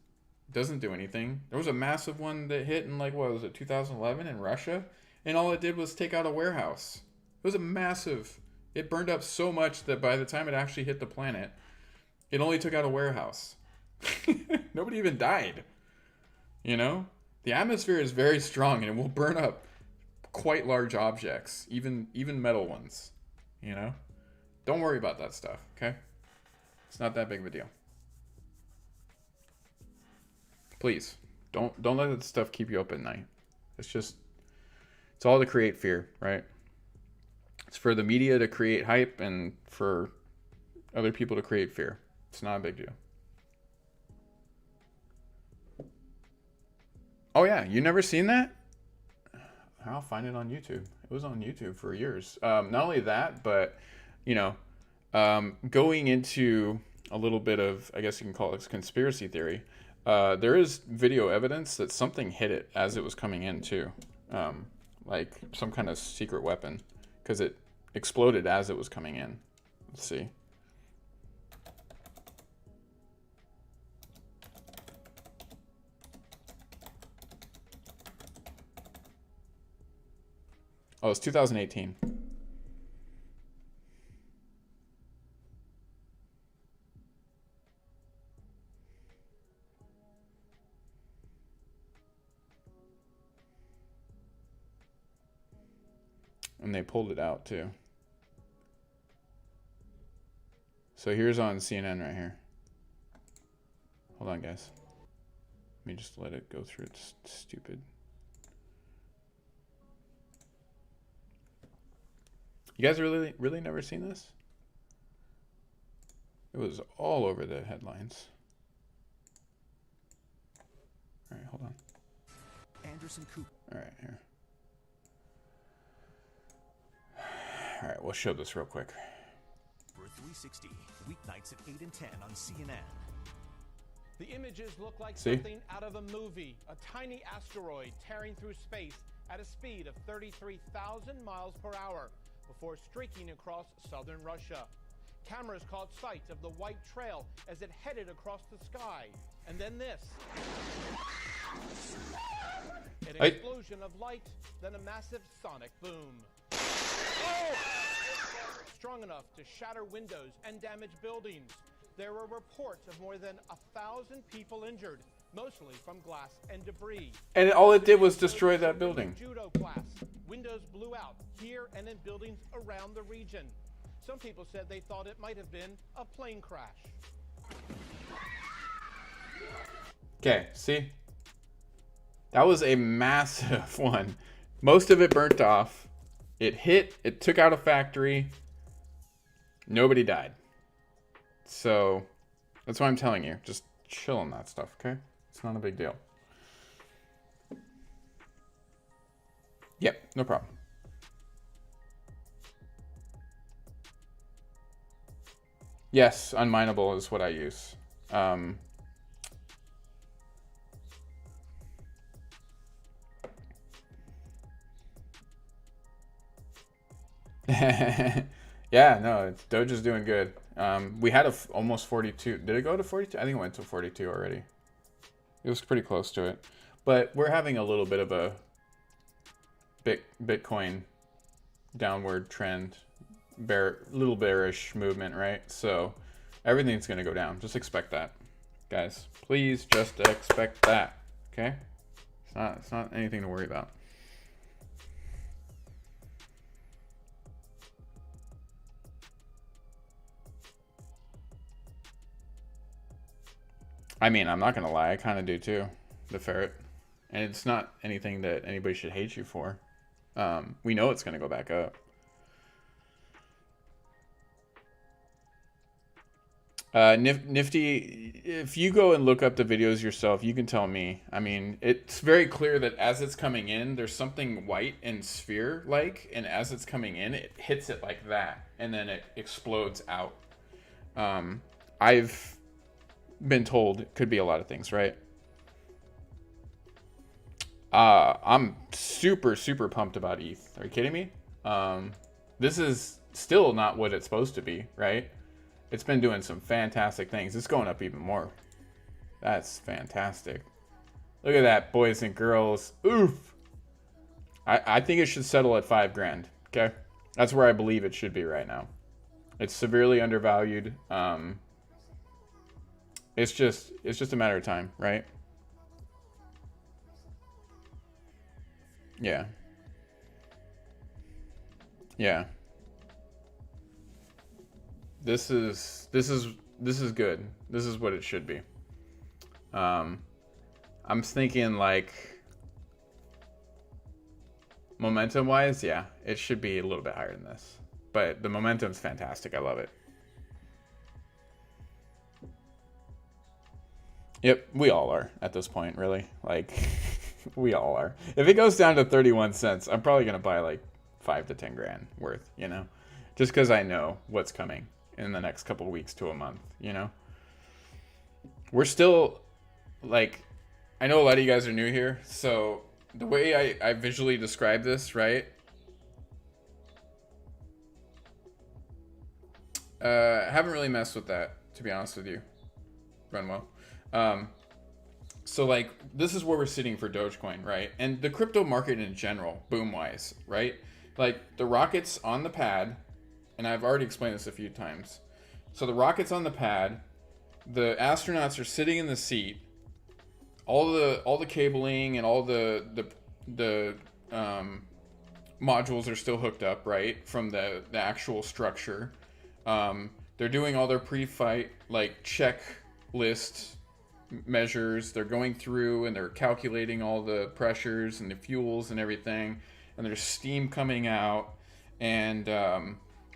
It doesn't do anything. There was a massive one that hit in, like, what was it, 2011 in Russia? and all it did was take out a warehouse. It was a massive. It burned up so much that by the time it actually hit the planet, it only took out a warehouse. Nobody even died. You know? The atmosphere is very strong and it will burn up quite large objects, even metal ones. You know? Don't worry about that stuff, okay? It's not that big of a deal. Please, don't let that stuff keep you up at night. It's all to create fear, right? It's for the media to create hype and for other people to create fear. It's not a big deal. Oh yeah, you never seen that? I'll find it on YouTube. It was on YouTube for years. Not only that, but you know, going into a little bit of, I guess you can call it conspiracy theory. There is video evidence that something hit it as it was coming in too, like some kind of secret weapon, because it exploded as it was coming in. Let's see. Oh, it's 2018. And they pulled it out too. So here's on CNN right here. Hold on, guys. Let me just let it go through. It's stupid. You guys really never seen this? It was all over the headlines. All right, hold on. Anderson Cooper. All right, here. All right, we'll show this real quick. For 360, weeknights at 8 and 10 on CNN. The images look like something out of a movie. A tiny asteroid tearing through space at a speed of 33,000 miles per hour before streaking across southern Russia. Cameras caught sight of the white trail as it headed across the sky. And then this. An explosion of light, then a massive sonic boom. Oh! Strong enough to shatter windows and damage buildings. There were reports of more than 1,000 people injured, mostly from glass and debris. And all it did was destroy that building. Judo class. Windows blew out here and in buildings around the region. Some people said they thought it might have been a plane crash. Okay, see? That was a massive one. Most of it burnt off. It hit, it took out a factory. Nobody died. So, that's why I'm telling you. Just chill on that stuff, okay? It's not a big deal. Yep, no problem. Yes, unmineable is what I use. Yeah, no, Doge is doing good. We had almost 42. Did it go to 42? I think it went to 42 already. It was pretty close to it. But we're having a little bit of a Bitcoin downward trend, little bearish movement, right? So everything's going to go down. Just expect that, guys. Please just expect that, okay? It's not anything to worry about. I mean, I'm not going to lie. I kind of do too, the ferret. And it's not anything that anybody should hate you for. We know it's going to go back up. Nifty, if you go and look up the videos yourself, you can tell me. I mean, it's very clear that as it's coming in, there's something white and sphere-like. And as it's coming in, it hits it like that. And then it explodes out. I've been told it could be a lot of things, right? I'm super pumped about ETH. Are you kidding me? This is still not what it's supposed to be, right? It's been doing some fantastic things. It's going up even more. That's fantastic. Look at that, boys and girls. Oof. I think it should settle at 5 grand. Okay, that's where I believe it should be right now. It's severely undervalued. It's just a matter of time, right? Yeah. Yeah. This is good. This is what it should be. I'm thinking like momentum wise, yeah, it should be a little bit higher than this. But the momentum's fantastic. I love it. Yep, we all are at this point, really. Like, we all are. If it goes down to 31 cents, I'm probably going to buy like 5 to 10 grand worth, you know? Just because I know what's coming in the next couple weeks to a month, you know? We're still, like, I know a lot of you guys are new here, so the way I visually describe this, right? Haven't really messed with that, to be honest with you. Run well. So like this is where we're sitting for Dogecoin, right? And the crypto market in general, boom wise, right? Like the rockets on the pad, and I've already explained this a few times. So the rockets on the pad, the astronauts are sitting in the seat. All the cabling and all the modules are still hooked up, right, from the actual structure. They're doing all their pre-flight like checklist measures. They're going through and they're calculating all the pressures and the fuels and everything, and there's steam coming out. And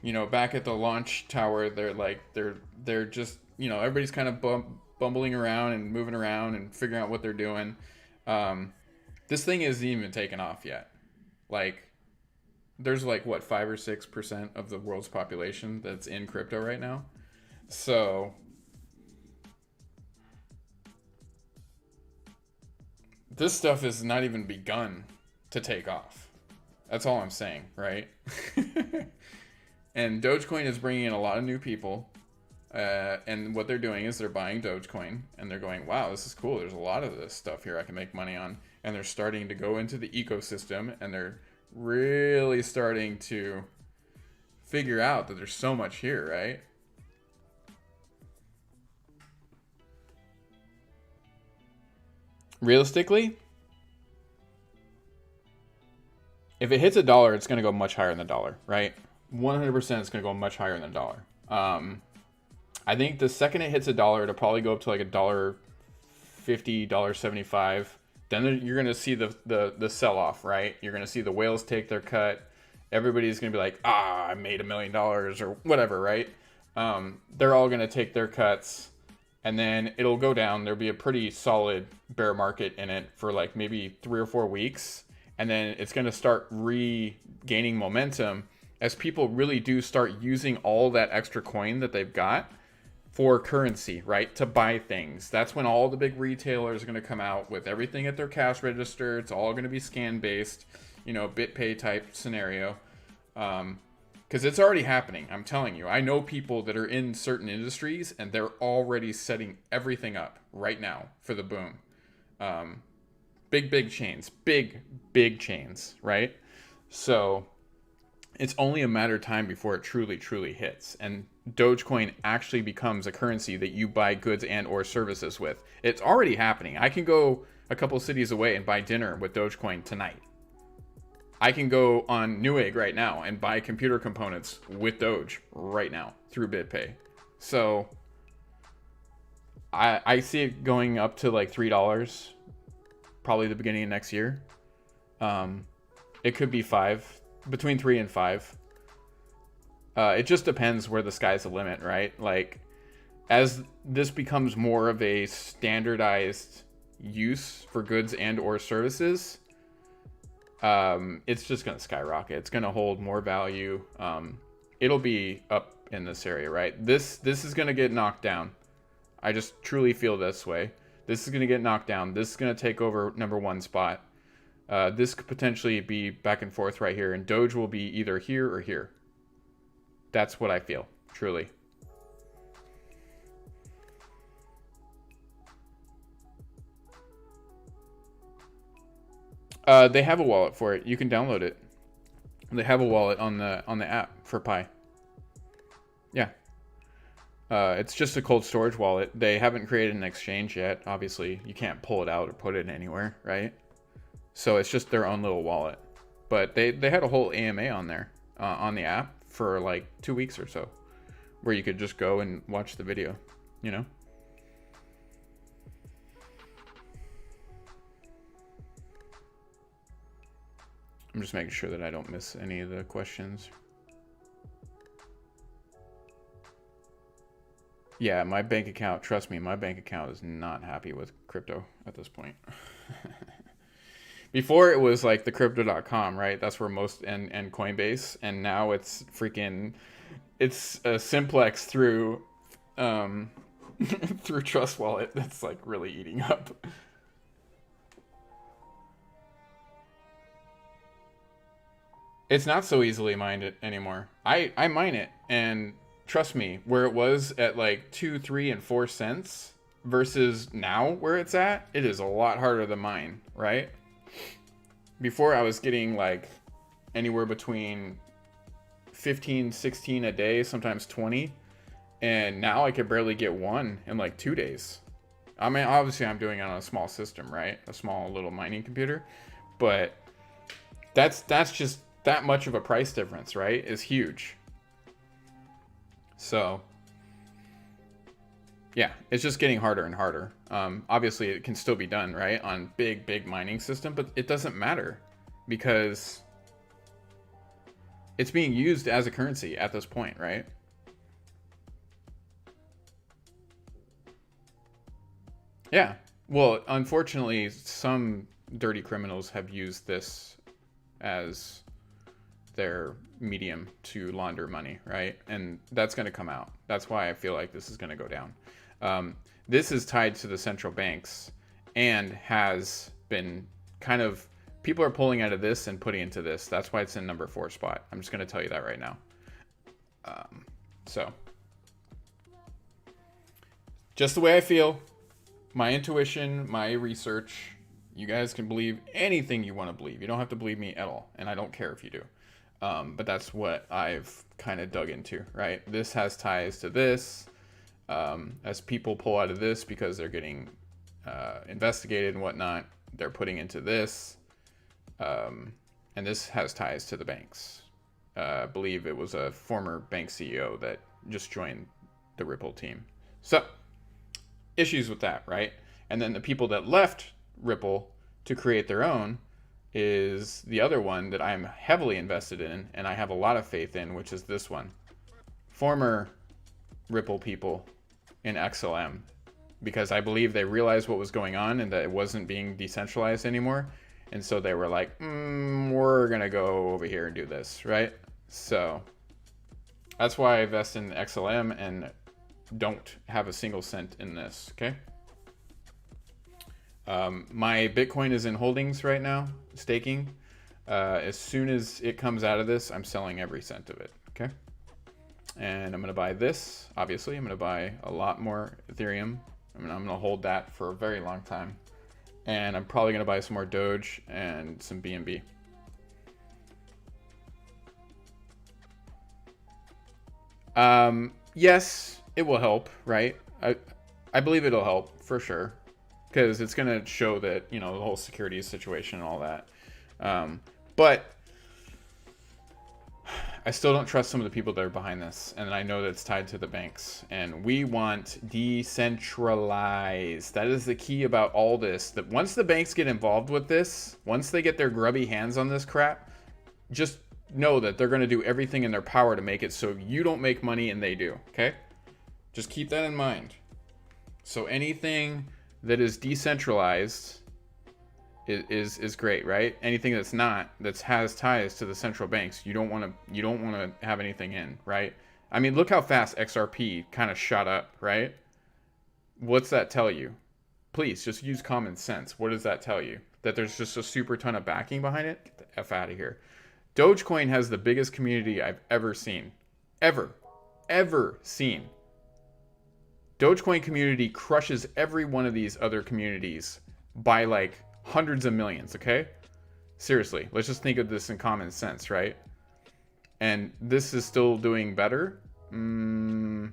you know, back at the launch tower, they're just, you know, everybody's kind of bumbling around and moving around and figuring out what they're doing. This thing isn't even taken off yet. Like, there's like what, 5 or 6% of the world's population that's in crypto right now. So this stuff has not even begun to take off. That's all I'm saying, right? And Dogecoin is bringing in a lot of new people. And what they're doing is they're buying Dogecoin and they're going, wow, this is cool. There's a lot of this stuff here I can make money on. And they're starting to go into the ecosystem and they're really starting to figure out that there's so much here, right? Realistically, if it hits $1, it's going to go much higher than $1, right? 100% it's going to go much higher than $1. I think the second it hits $1, it'll probably go up to like $1.50, $1.75. Then you're going to see the sell-off, right? You're going to see the whales take their cut. Everybody's going to be like, I made $1 million or whatever, right? They're all going to take their cuts. And then it'll go down. There'll be a pretty solid bear market in it for like maybe 3 or 4 weeks. And then it's going to start regaining momentum as people really do start using all that extra coin that they've got for currency, right? To buy things. That's when all the big retailers are going to come out with everything at their cash register. It's all going to be scan based, you know, BitPay type scenario. Because it's already happening. I'm telling you, I know people that are in certain industries and they're already setting everything up right now for the boom. Big chains, big chains, right? So it's only a matter of time before it truly hits. And Dogecoin actually becomes a currency that you buy goods and or services with. It's already happening. I can go a couple cities away and buy dinner with Dogecoin tonight. I can go on Newegg right now and buy computer components with Doge right now through BitPay. So I see it going up to like $3 probably the beginning of next year. It could be 5, between 3 and 5. It just depends where the sky's the limit, right? Like, as this becomes more of a standardized use for goods and or services, it's just going to skyrocket. It's going to hold more value. It'll be up in this area, right? This is going to get knocked down. I just truly feel this way. This is going to get knocked down. This is going to take over #1 spot. This could potentially be back and forth right here, and Doge will be either here or here. That's what I feel, truly. They have a wallet for it. You can download it. They have a wallet on the app for Pi. Yeah. It's just a cold storage wallet. They haven't created an exchange yet. Obviously, you can't pull it out or put it anywhere, right? So it's just their own little wallet. But they had a whole AMA on there, on the app for like 2 weeks or so, where you could just go and watch the video, you know? I'm just making sure that I don't miss any of the questions. Yeah, my bank account, trust me, my bank account is not happy with crypto at this point. Before it was like the crypto.com, right? That's where most, and Coinbase, and now it's freaking, it's a simplex through through Trust Wallet that's like really eating up. It's not so easily mined anymore. I mine it, and trust me, where it was at like 2, 3, and 4 cents versus now where it's at, it is a lot harder to mine, right? Before I was getting like anywhere between 15, 16 a day, sometimes 20. And now I could barely get one in like 2 days. I mean, obviously I'm doing it on a small system, right? A small little mining computer. But that's just that much of a price difference, right? Is huge. So yeah, it's just getting harder and harder. Obviously it can still be done, right? On big mining system, but it doesn't matter because it's being used as a currency at this point, right? Yeah. Well, unfortunately, some dirty criminals have used this as their medium to launder money, right? And that's going to come out. That's why I feel like this is going to go down. This is tied to the central banks and has been kind of, people are pulling out of this and putting into this. That's why it's in number 4 spot. I'm just going to tell you that right now. So just the way I feel, my intuition, my research, you guys can believe anything you want to believe. You don't have to believe me at all. And I don't care if you do. But that's what I've kind of dug into, right? This has ties to this. As people pull out of this because they're getting investigated and whatnot, they're putting into this. And this has ties to the banks. I believe it was a former bank CEO that just joined the Ripple team. So, issues with that, right? And then the people that left Ripple to create their own is the other one that I'm heavily invested in and I have a lot of faith in, which is this one. Former Ripple people in XLM, because I believe they realized what was going on and that it wasn't being decentralized anymore. And so they were like, we're going to go over here and do this, right? So that's why I invest in XLM and don't have a single cent in this, okay? My Bitcoin is in holdings right now, staking. As soon as it comes out of this, I'm selling every cent of it, okay? And I'm going to buy this, obviously. I'm going to buy a lot more Ethereum. I'm going to hold that for a very long time. And I'm probably going to buy some more Doge and some BNB. Yes, it will help, right? I believe it'll help for sure. Because it's going to show that, you know, the whole security situation and all that. But I still don't trust some of the people that are behind this. And I know that it's tied to the banks. And we want decentralized. That is the key about all this. That once the banks get involved with this, once they get their grubby hands on this crap, just know that they're going to do everything in their power to make it so you don't make money and they do. Okay? Just keep that in mind. So anything that is decentralized is great, right? Anything that's not, that has ties to the central banks, you don't want to have anything in, right? I mean, look how fast XRP kind of shot up, right? What's that tell you? Please just use common sense. What does that tell you? That there's just a super ton of backing behind it? Get the F out of here. Dogecoin has the biggest community I've ever seen. Ever seen. Dogecoin community crushes every one of these other communities by like hundreds of millions, okay? Seriously, let's just think of this in common sense, right? And this is still doing better? No.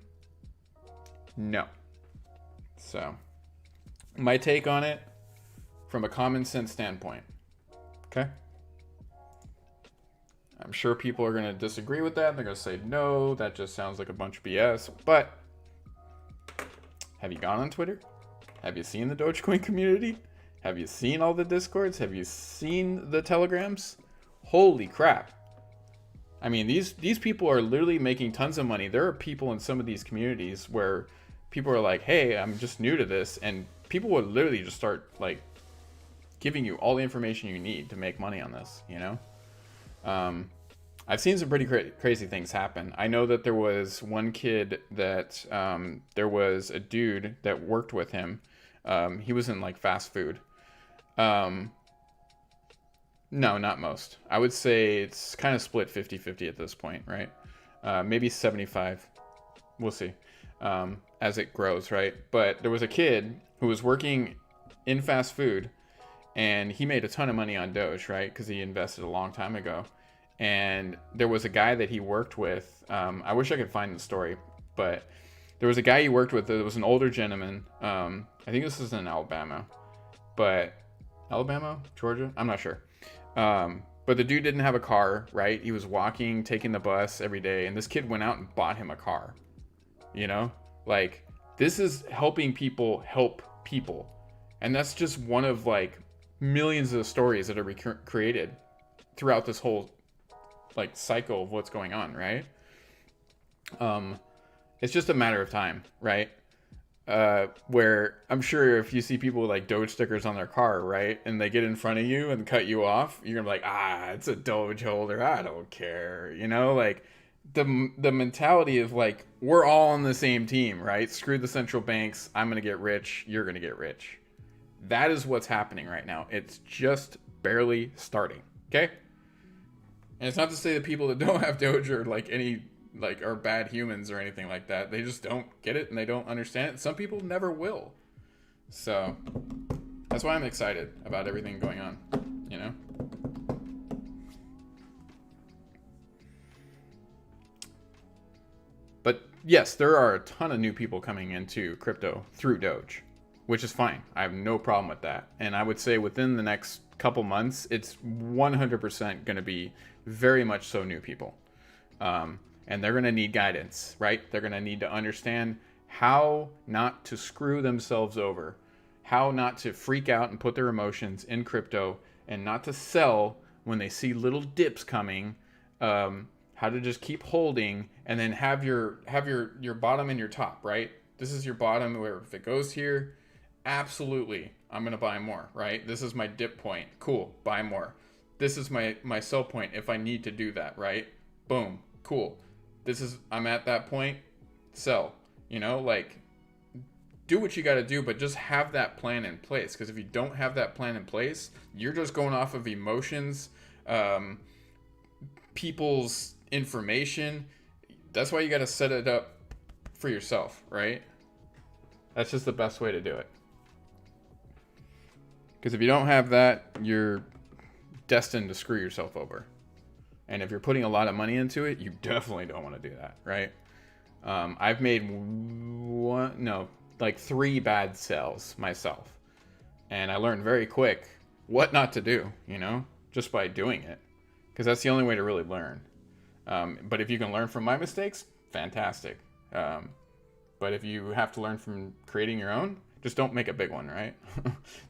So, my take on it from a common sense standpoint. Okay? I'm sure people are going to disagree with that. They're going to say, no, that just sounds like a bunch of BS. But have you gone on Twitter? Have you seen the Dogecoin community? Have you seen all the Discords? Have you seen the Telegrams? Holy crap. I mean, these people are literally making tons of money. There are people in some of these communities where people are like, hey, I'm just new to this. And people would literally just start like giving you all the information you need to make money on this, you know? I've seen some pretty crazy things happen. I know that there was one kid that there was a dude that worked with him. He was in like fast food. No, not most. I would say it's kind of split 50-50 at this point, right? Maybe 75. We'll see as it grows, right? But there was a kid who was working in fast food, and he made a ton of money on Doge, right? Because he invested a long time ago. And there was a guy that he worked with. I wish I could find the story, but there was a guy he worked with. It was an older gentleman. I think this is in Alabama, but Alabama, Georgia, I'm not sure. But the dude didn't have a car, right? He was walking, taking the bus every day, and this kid went out and bought him a car. You know, like this is helping people help people, and that's just one of like millions of stories that are created throughout this whole like cycle of what's going on, right? It's just a matter of time, right? Where I'm sure if you see people with like Doge stickers on their car, right, and they get in front of you and cut you off, you're gonna be like, it's a Doge holder, I don't care, you know, like the mentality of like we're all on the same team, right? Screw the central banks, I'm gonna get rich, you're gonna get rich. That is what's happening right now. It's just barely starting, okay? And it's not to say that people that don't have Doge are like any like are bad humans or anything like that. They just don't get it and they don't understand it. Some people never will. So that's why I'm excited about everything going on, you know? But yes, there are a ton of new people coming into crypto through Doge, which is fine. I have no problem with that. And I would say within the next couple months, it's 100% going to be very much so new people. And they're going to need guidance, right? They're going to need to understand how not to screw themselves over, how not to freak out and put their emotions in crypto, and not to sell when they see little dips coming, how to just keep holding and then have your bottom and your top, right? This is your bottom where if it goes here, absolutely, I'm going to buy more, right? This is my dip point. Cool, buy more. This is my sell point if I need to do that, right? Boom, cool. I'm at that point, sell, you know, like do what you got to do, but just have that plan in place. Because if you don't have that plan in place, you're just going off of emotions, people's information. That's why you got to set it up for yourself, right? That's just the best way to do it. Because if you don't have that, you're destined to screw yourself over. And if you're putting a lot of money into it, you definitely don't want to do that, right? I've made like 3 bad sales myself. And I learned very quick what not to do, you know, just by doing it. Because that's the only way to really learn. But if you can learn from my mistakes, fantastic. But if you have to learn from creating your own, just don't make a big one, right?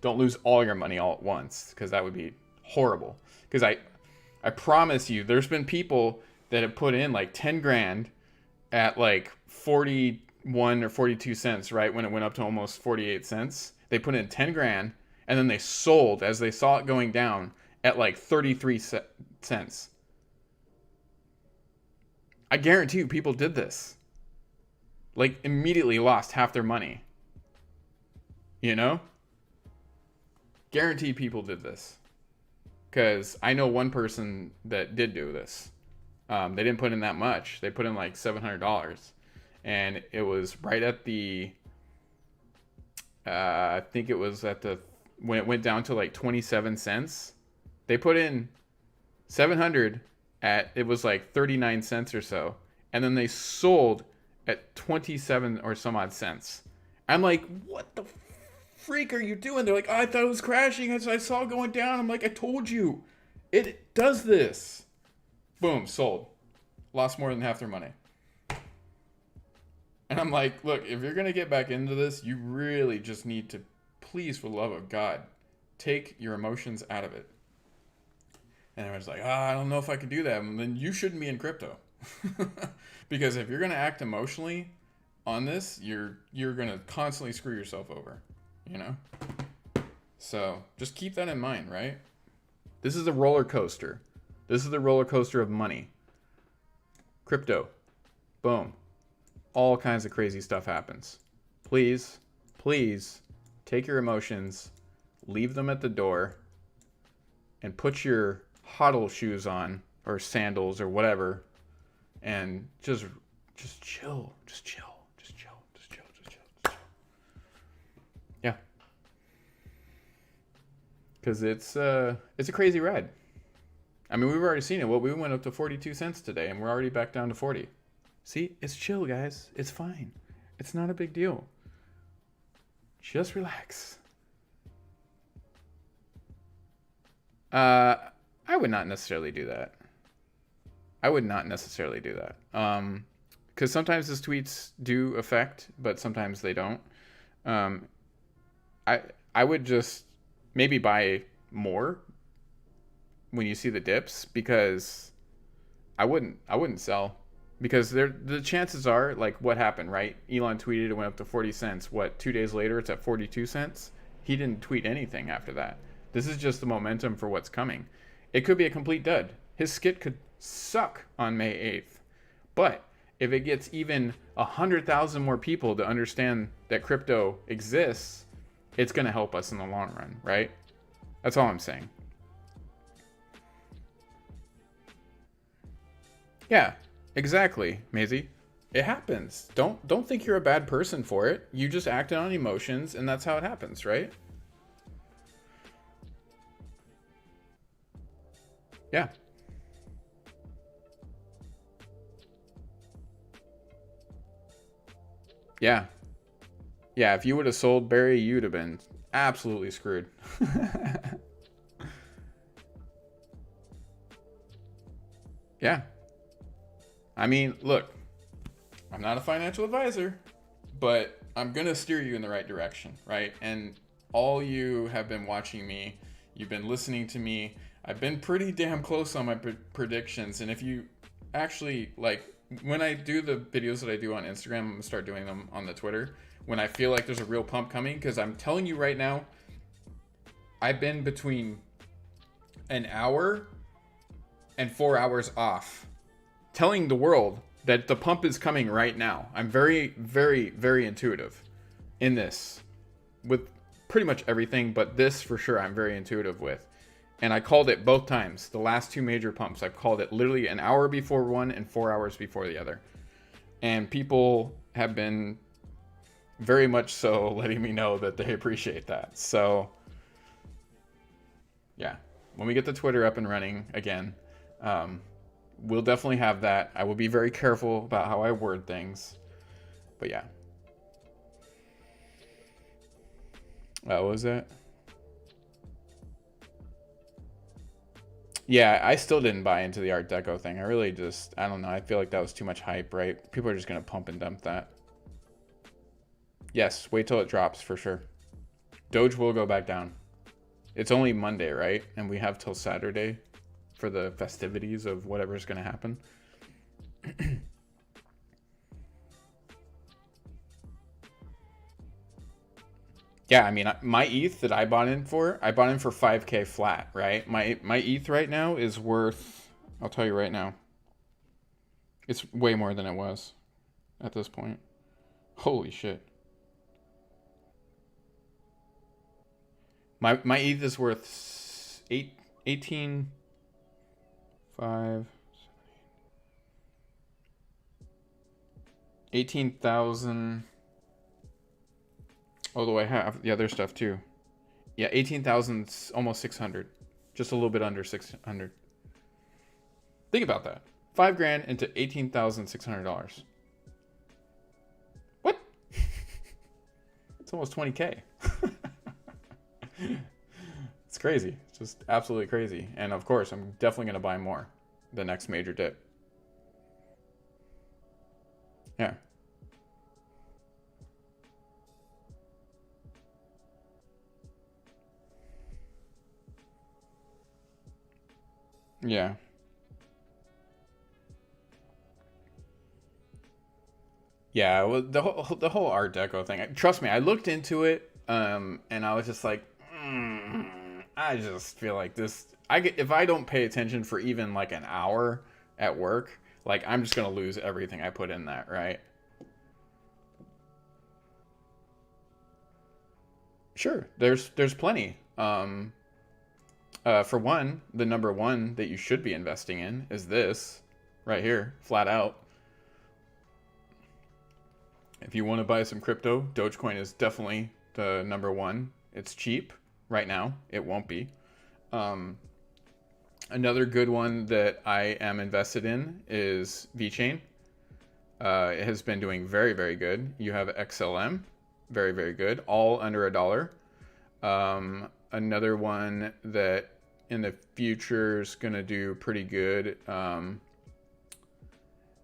Don't lose all your money all at once, because that would be horrible. Because I promise you, there's been people that have put in like 10 grand at like 41 or 42 cents, right? When it went up to almost 48 cents. They put in 10 grand and then they sold as they saw it going down at like 33 cents. I guarantee you people did this. Like immediately lost half their money. You know? Guarantee people did this. Because I know one person that did do this. They didn't put in that much. They put in like $700. And it was right at the... I think it was at the... When it went down to like 27 cents, They put in 700 at, it was like 39 cents or so. And then they sold at 27 or some odd cents. I'm like, what the freak are you doing? They're like, oh, I thought it was crashing as I saw it going down. I'm like, I told you. It does this. Boom, sold. Lost more than half their money. And I'm like, look, if you're going to get back into this, you really just need to, please, for the love of God, take your emotions out of it. And I was like, I don't know if I can do that. And then you shouldn't be in crypto. Because if you're going to act emotionally on this, you're going to constantly screw yourself over, you know? So just keep that in mind, right? This is a roller coaster. This is the roller coaster of money. Crypto. Boom. All kinds of crazy stuff happens. Please, please take your emotions, leave them at the door, and put your hodl shoes on, or sandals, or whatever, and just chill. Just chill. Just chill. Just chill. Just chill. Just chill. Yeah. Because it's a crazy ride. I mean, we've already seen it. Well, we went up to 42 cents today, and we're already back down to 40. See, it's chill, guys. It's fine. It's not a big deal. Just relax. I would not necessarily do that. Because sometimes his tweets do affect, but sometimes they don't. I would just maybe buy more when you see the dips, because I wouldn't sell. Because the chances are, like, what happened, right? Elon tweeted, it went up to 40 cents. What, 2 days later, it's at 42 cents? He didn't tweet anything after that. This is just the momentum for what's coming. It could be a complete dud. His skit could suck on May 8th. But if it gets even 100,000 more people to understand that crypto exists, it's going to help us in the long run, right? That's all I'm saying. Yeah. Exactly, Maisie. It happens. Don't think you're a bad person for it. You just acted on emotions, and that's how it happens, right? Yeah. Yeah. Yeah, if you would have sold Barry, you'd have been absolutely screwed. Yeah. I mean, look, I'm not a financial advisor, but I'm going to steer you in the right direction, right? And all you have been watching me, you've been listening to me. I've been pretty damn close on my predictions. And if you actually, like, when I do the videos that I do on Instagram, I'm going to start doing them on the Twitter when I feel like there's a real pump coming. Because I'm telling you right now, I've been between an hour and 4 hours off, telling the world that the pump is coming right now. I'm very, very, very intuitive in this with pretty much everything, but this for sure I'm very intuitive with. And I called it both times. The last two major pumps, I've called it literally an hour before one and 4 hours before the other. And people have been very much so letting me know that they appreciate that. So yeah, when we get the Twitter up and running again, we'll definitely have that. I will be very careful about how I word things. But yeah. What was that? Yeah, I still didn't buy into the Art Deco thing. I really just, I don't know. I feel like that was too much hype, right? People are just going to pump and dump that. Yes, wait till it drops for sure. Doge will go back down. It's only Monday, right? And we have till Saturday for the festivities of whatever's going to happen. Yeah, I mean, my ETH that I bought in for 5K flat, right? My ETH right now is worth, I'll tell you right now, it's way more than it was at this point. Holy shit. My ETH is worth 18,000. Although I have the other stuff too. Yeah, 18,000, almost 600. Just a little bit under 600. Think about that. 5 grand into $18,600. What? It's almost 20K. It's crazy. It's just absolutely crazy. And of course, I'm definitely going to buy more the next major dip. Yeah. Yeah. Yeah, well, the whole Art Deco thing. Trust me, I looked into it, and I was just like, I just feel like this. If I don't pay attention for even like an hour at work, like I'm just gonna lose everything I put in that, right? Sure, there's plenty. For one, the number one that you should be investing in is this right here, flat out. If you want to buy some crypto, Dogecoin is definitely the number one. It's cheap right now. It won't be. Another good one that I am invested in is VeChain. It has been doing very, very good. You have XLM, very, very good, all under $1. Another one that in the future is going to do pretty good.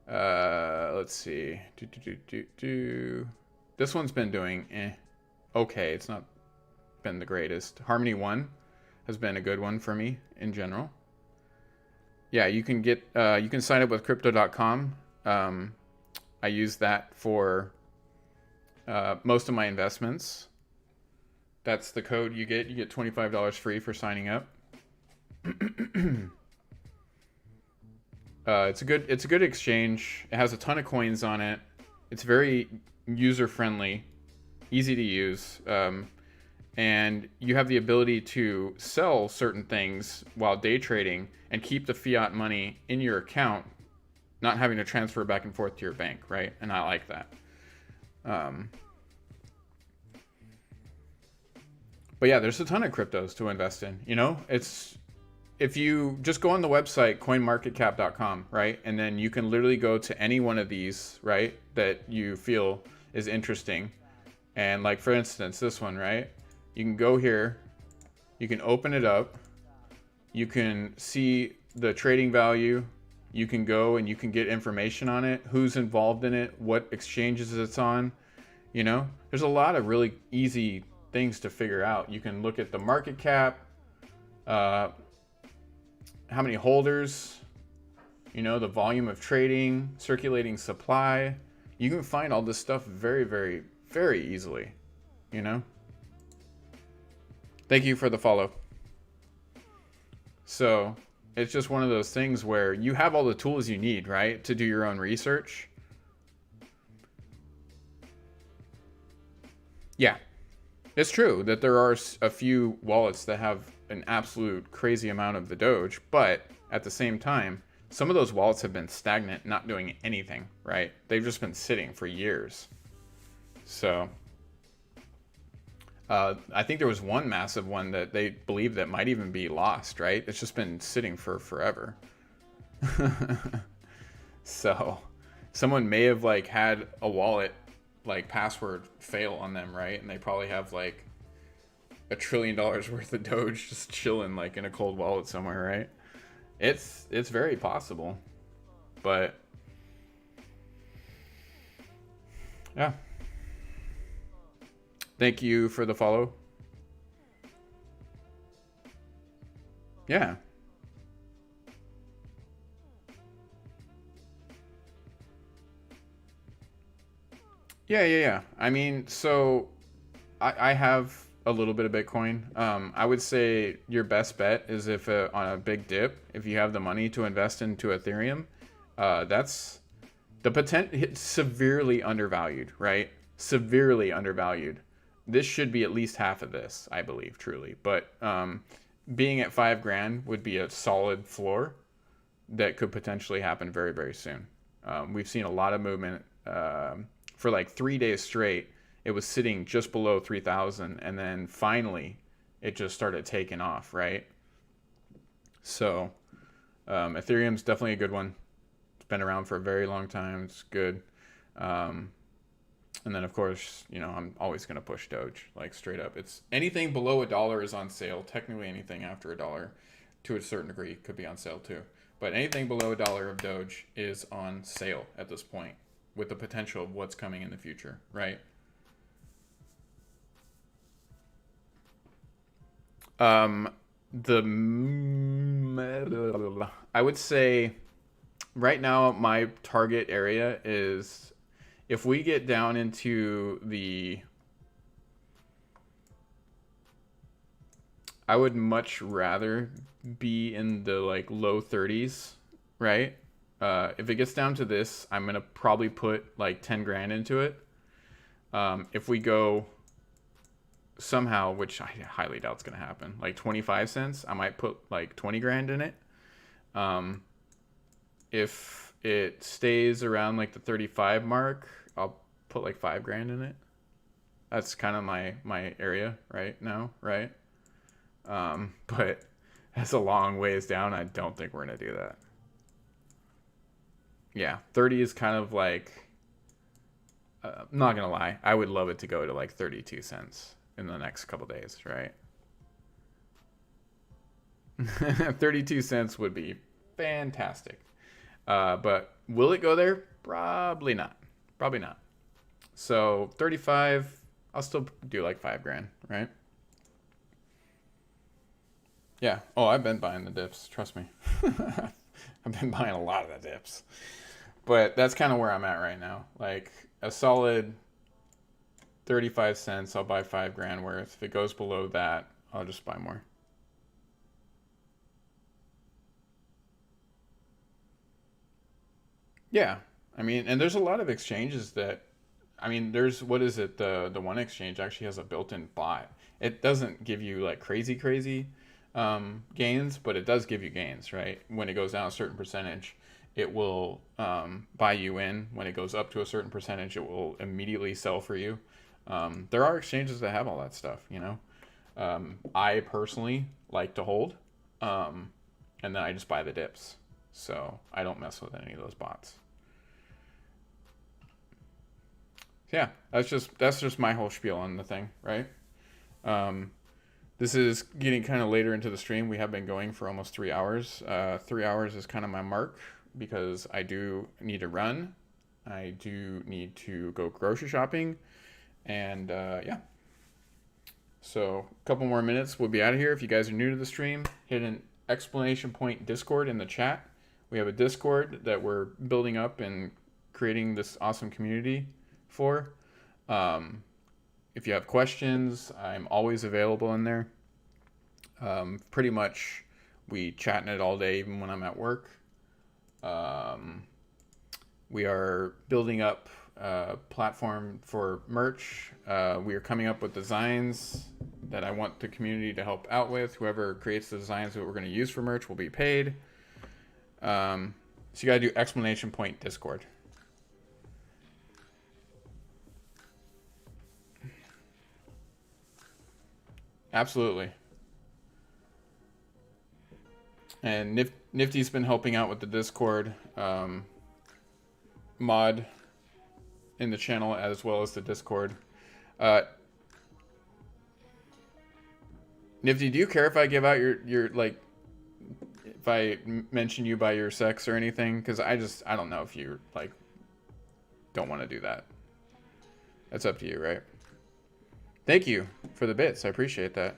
Let's see. This one's been doing okay. It's not been the greatest. Harmony One has been a good one for me in general. Yeah, you can get you can sign up with crypto.com. I use that for most of my investments. That's the code you get. You get $25 free for signing up. It's a good exchange. It has a ton of coins on it. It's very user friendly, easy to use, and you have the ability to sell certain things while day trading and keep the fiat money in your account, not having to transfer back and forth to your bank, right? And I like that. But yeah, there's a ton of cryptos to invest in. You know, if you just go on the website coinmarketcap.com, right? And then you can literally go to any one of these, right, that you feel is interesting. And like, for instance, this one, right? You can go here, you can open it up, you can see the trading value, you can go and you can get information on it, who's involved in it, what exchanges it's on. You know, there's a lot of really easy things to figure out. You can look at the market cap, how many holders, you know, the volume of trading, circulating supply. You can find all this stuff very, very, very easily, you know. Thank you for the follow. So it's just one of those things where you have all the tools you need, right, to do your own research. Yeah, it's true that there are a few wallets that have an absolute crazy amount of the Doge, but at the same time, some of those wallets have been stagnant, not doing anything, right? They've just been sitting for years. So I think there was one massive one that they believe that might even be lost, right? It's just been sitting for forever. So someone may have like had a wallet like password fail on them, right? And they probably have like $1 trillion worth of Doge just chilling like in a cold wallet somewhere, right? It's very possible, but yeah. Thank you for the follow. Yeah. Yeah. I mean, so I have a little bit of Bitcoin. I would say your best bet is if on a big dip, if you have the money to invest into Ethereum, that's the potential severely undervalued, right? Severely undervalued. This should be at least half of this, I believe, truly. But being at 5 grand would be a solid floor that could potentially happen very, very soon. We've seen a lot of movement for like 3 days straight. It was sitting just below 3,000, and then finally it just started taking off, right? So Ethereum's definitely a good one. It's been around for a very long time. It's good. And then of course, you know, I'm always going to push Doge, like straight up. It's anything below $1 is on sale. Technically anything after $1 to a certain degree could be on sale too. But anything below $1 of Doge is on sale at this point, with the potential of what's coming in the future, right? I would say right now my target area is if we get down into the, I would much rather be in the like low 30s, right? If it gets down to this, I'm gonna probably put like 10 grand into it. If we go somehow, which I highly doubt is gonna happen, like 25 cents, I might put like 20 grand in it. If it stays around like the 35 mark, I'll put like 5 grand in it. That's kind of my area right now, right? But that's a long ways down. I don't think we're gonna do that. Yeah, 30 is kind of like, I'm not gonna lie, I would love it to go to like 32 cents in the next couple days, right? 32 cents would be fantastic. But will it go there? Probably not. Probably not. So 35, I'll still do like 5 grand, right? Yeah. Oh, I've been buying the dips. Trust me. I've been buying a lot of the dips. But that's kind of where I'm at right now. Like a solid 35 cents, I'll buy 5 grand worth. If it goes below that, I'll just buy more. Yeah. I mean, and there's a lot of exchanges that, I mean, there's, what is it? The one exchange actually has a built-in bot. It doesn't give you like crazy gains, but it does give you gains, right? When it goes down a certain percentage, it will buy you in. When it goes up to a certain percentage, it will immediately sell for you. There are exchanges that have all that stuff, you know. I personally like to hold, and then I just buy the dips. So I don't mess with any of those bots. Yeah, that's just my whole spiel on the thing, right? This is getting kind of later into the stream. We have been going for almost 3 hours. 3 hours is kind of my mark because I do need to run. I do need to go grocery shopping. And yeah. So a couple more minutes, we'll be out of here. If you guys are new to the stream, hit an exclamation point Discord in the chat. We have a Discord that we're building up and creating this awesome community for. If you have questions, I'm always available in there. Pretty much we chat in it all day, even when I'm at work. We are building up a platform for merch. We are coming up with designs that I want the community to help out with. Whoever creates the designs that we're going to use for merch will be paid. So you got to do exclamation point Discord. Absolutely. And Nifty's been helping out with the Discord mod in the channel as well as the Discord. Nifty, do you care if I give out your like, if I mention you by your sex or anything? Because I don't know if you like don't want to do that. That's up to you, right? Thank you for the bits. I appreciate that.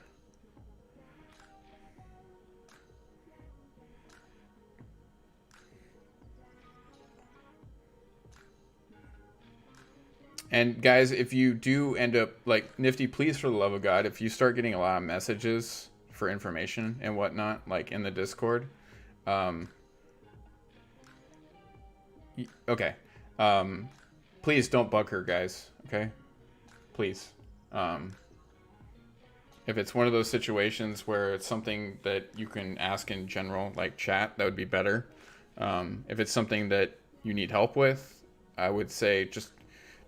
And guys, if you do end up like Nifty, please, for the love of God, if you start getting a lot of messages for information and whatnot, like in the Discord, okay, please don't bug her, guys. Okay, please. If it's one of those situations where it's something that you can ask in general, like chat, that would be better. If it's something that you need help with, I would say just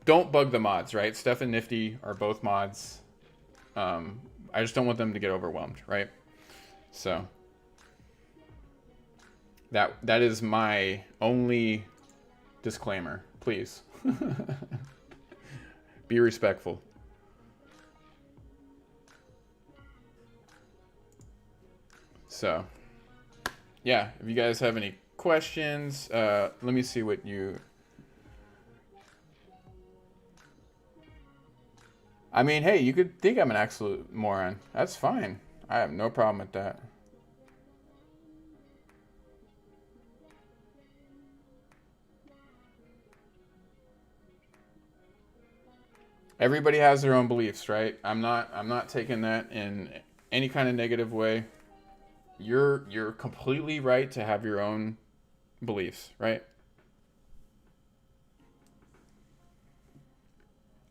don't bug the mods, right? Steph and Nifty are both mods. I just don't want them to get overwhelmed, right? So That is my only disclaimer. Please. Be respectful. So, yeah, if you guys have any questions, let me see what you... I mean, hey, you could think I'm an absolute moron. That's fine. I have no problem with that. Everybody has their own beliefs, right? I'm not taking that in any kind of negative way. You're completely right to have your own beliefs, right?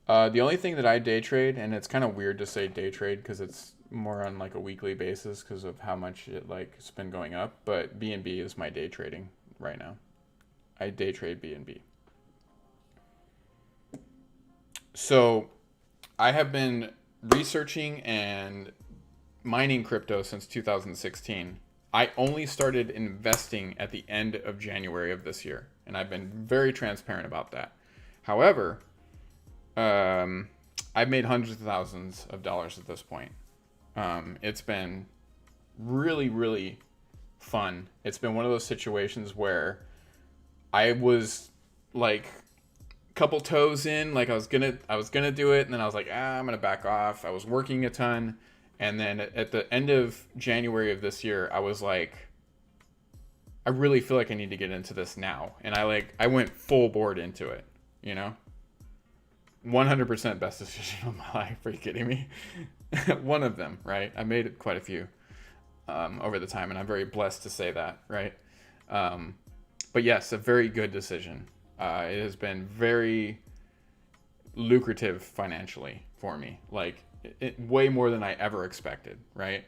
The only thing that I day trade, and it's kind of weird to say day trade because it's more on like a weekly basis because of how much it's been going up, but BNB is my day trading right now. I day trade BNB. So I have been researching and mining crypto since 2016. I only started investing at the end of January of this year, and I've been very transparent about that. However, I've made hundreds of thousands of dollars at this point. It's been really, really fun. It's been one of those situations where I was like couple toes in, like I was gonna do it, and then I was like, I'm gonna back off. I was working a ton, and then at the end of January of this year, I was like, I really feel like I need to get into this now, and I went full board into it, 100% best decision of my life. Are you kidding me? One of them, right? I made quite a few over the time, and I'm very blessed to say that, right? But yes, a very good decision. It has been very lucrative financially for me, like way more than I ever expected, right?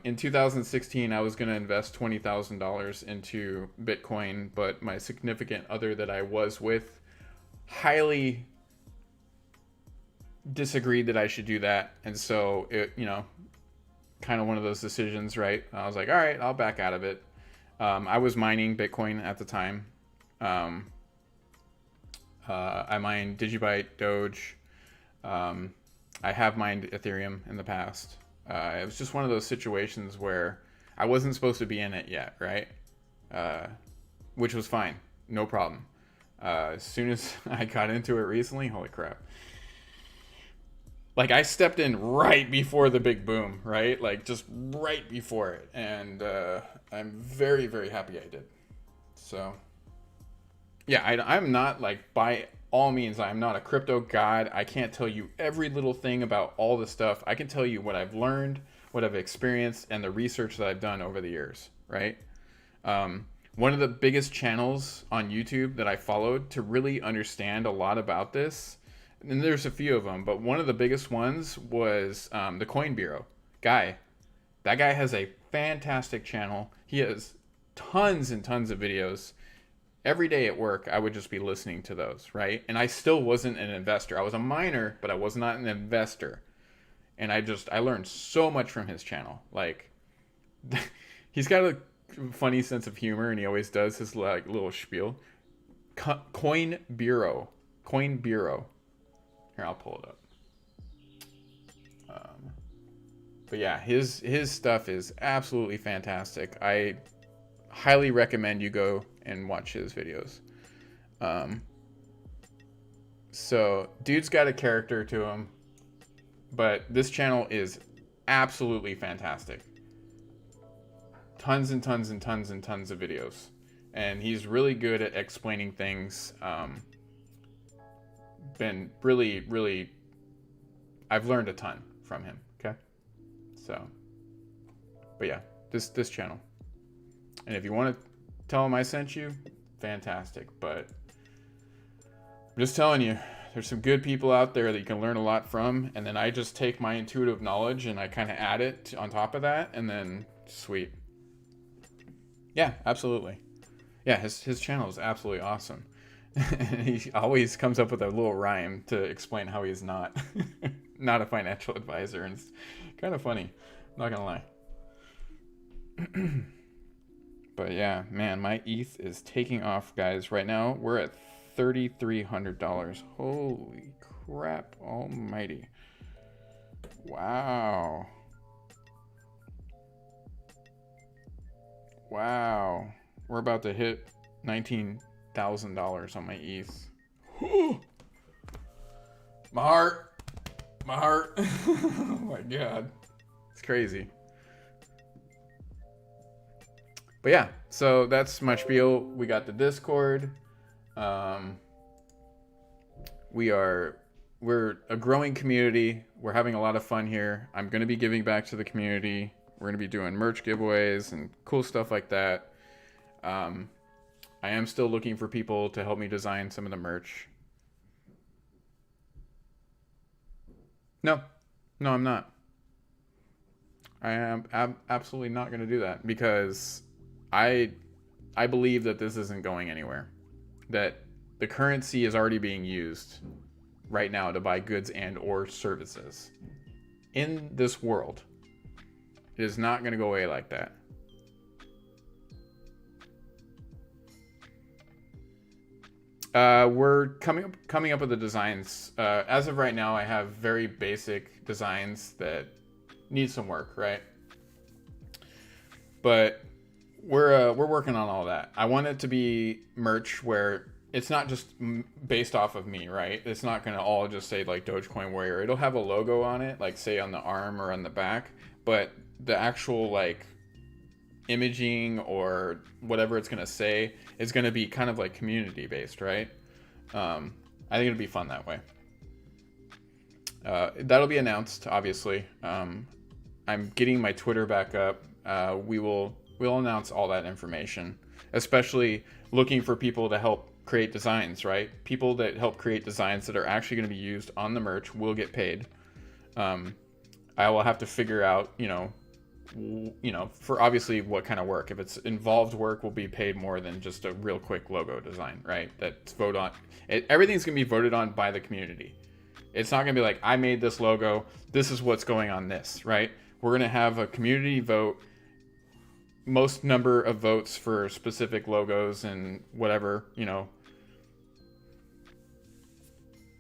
In 2016, I was going to invest $20,000 into Bitcoin, but my significant other that I was with highly disagreed that I should do that. And so it, kind of one of those decisions, right? I was like, all right, I'll back out of it. I was mining Bitcoin at the time. I mined Digibyte, Doge. I have mined Ethereum in the past. It was just one of those situations where I wasn't supposed to be in it yet, right? Which was fine. No problem. As soon as I got into it recently, holy crap. Like, I stepped in right before the big boom, right? Like, just right before it. And I'm very, very happy I did. So... yeah, I'm not, like, by all means, I'm not a crypto god. I can't tell you every little thing about all the stuff. I can tell you what I've learned, what I've experienced, and the research that I've done over the years, right? One of the biggest channels on YouTube that I followed to really understand a lot about this, and there's a few of them, but one of the biggest ones was the Coin Bureau guy. That guy has a fantastic channel. He has tons and tons of videos. Every day at work, I would just be listening to those, right? And I still wasn't an investor. I was a miner, but I was not an investor. And I learned so much from his channel. Like, he's got a funny sense of humor, and he always does his like little spiel. Coin Bureau. Here, I'll pull it up. But yeah, his stuff is absolutely fantastic. I highly recommend you go and watch his videos. So dude's got a character to him, but this channel is absolutely fantastic. Tons and tons and tons and tons of videos, and he's really good at explaining things. Been really I've learned a ton from him. Okay, so, but yeah, this channel, and if you want to tell him I sent you, fantastic. But I'm just telling you, there's some good people out there that you can learn a lot from, and then I just take my intuitive knowledge and I kind of add it on top of that, and then sweet. Yeah, absolutely. Yeah, his channel is absolutely awesome. He always comes up with a little rhyme to explain how he's not not a financial advisor, and it's kind of funny, I'm not gonna lie. But yeah, man, my ETH is taking off, guys. Right now, we're at $3,300. Holy crap almighty. Wow. Wow. We're about to hit $19,000 on my ETH. My heart. My heart. Oh my God. It's crazy. But yeah, so that's my spiel. We got the Discord. We're a growing community. We're having a lot of fun here. I'm going to be giving back to the community. We're going to be doing merch giveaways and cool stuff like that. I am still looking for people to help me design some of the merch. No, I'm not. I am absolutely not going to do that because I believe that this isn't going anywhere. That the currency is already being used right now to buy goods and or services in this world. It is not going to go away like that. We're coming up with the designs. As of right now, I have very basic designs that need some work, right? But we're working on all that. I want it to be merch where it's not just based off of me, right? It's not going to all just say like Dogecoin Warrior. It'll have a logo on it, like say on the arm or on the back, but the actual like imaging or whatever it's going to say is going to be kind of like community based, right? I think it'll be fun that way. That'll be announced, obviously. I'm getting my Twitter back up. We'll announce all that information, especially looking for people to help create designs, right? People that help create designs that are actually going to be used on the merch will get paid. I will have to figure out, for obviously what kind of work. If it's involved work, will be paid more than just a real quick logo design, right? That's vote on. Everything's going to be voted on by the community. It's not going to be like, I made this logo, this is what's going on this, right? We're going to have a community vote, most number of votes for specific logos and whatever,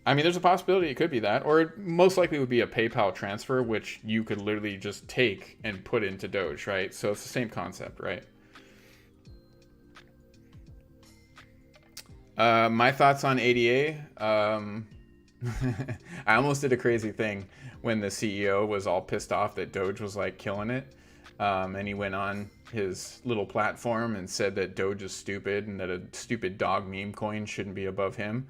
I mean, there's a possibility it could be that, or it most likely would be a PayPal transfer, which you could literally just take and put into Doge, right? So it's the same concept, right? My thoughts on ADA. I almost did a crazy thing when the CEO was all pissed off that Doge was like killing it. And he went on his little platform and said that Doge is stupid and that a stupid dog meme coin shouldn't be above him.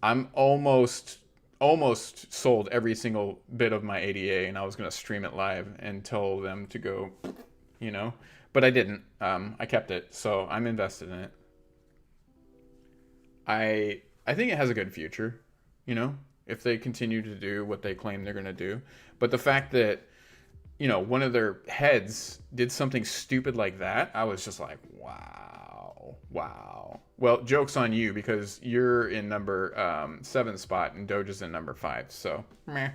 I'm almost sold every single bit of my ADA, and I was going to stream it live and tell them to go, but I didn't. I kept it, so I'm invested in it. I think it has a good future, if they continue to do what they claim they're going to do. But the fact that, one of their heads did something stupid like that, I was just like, wow. Well, joke's on you because you're in number 7 spot and Doge is in number 5. So, meh.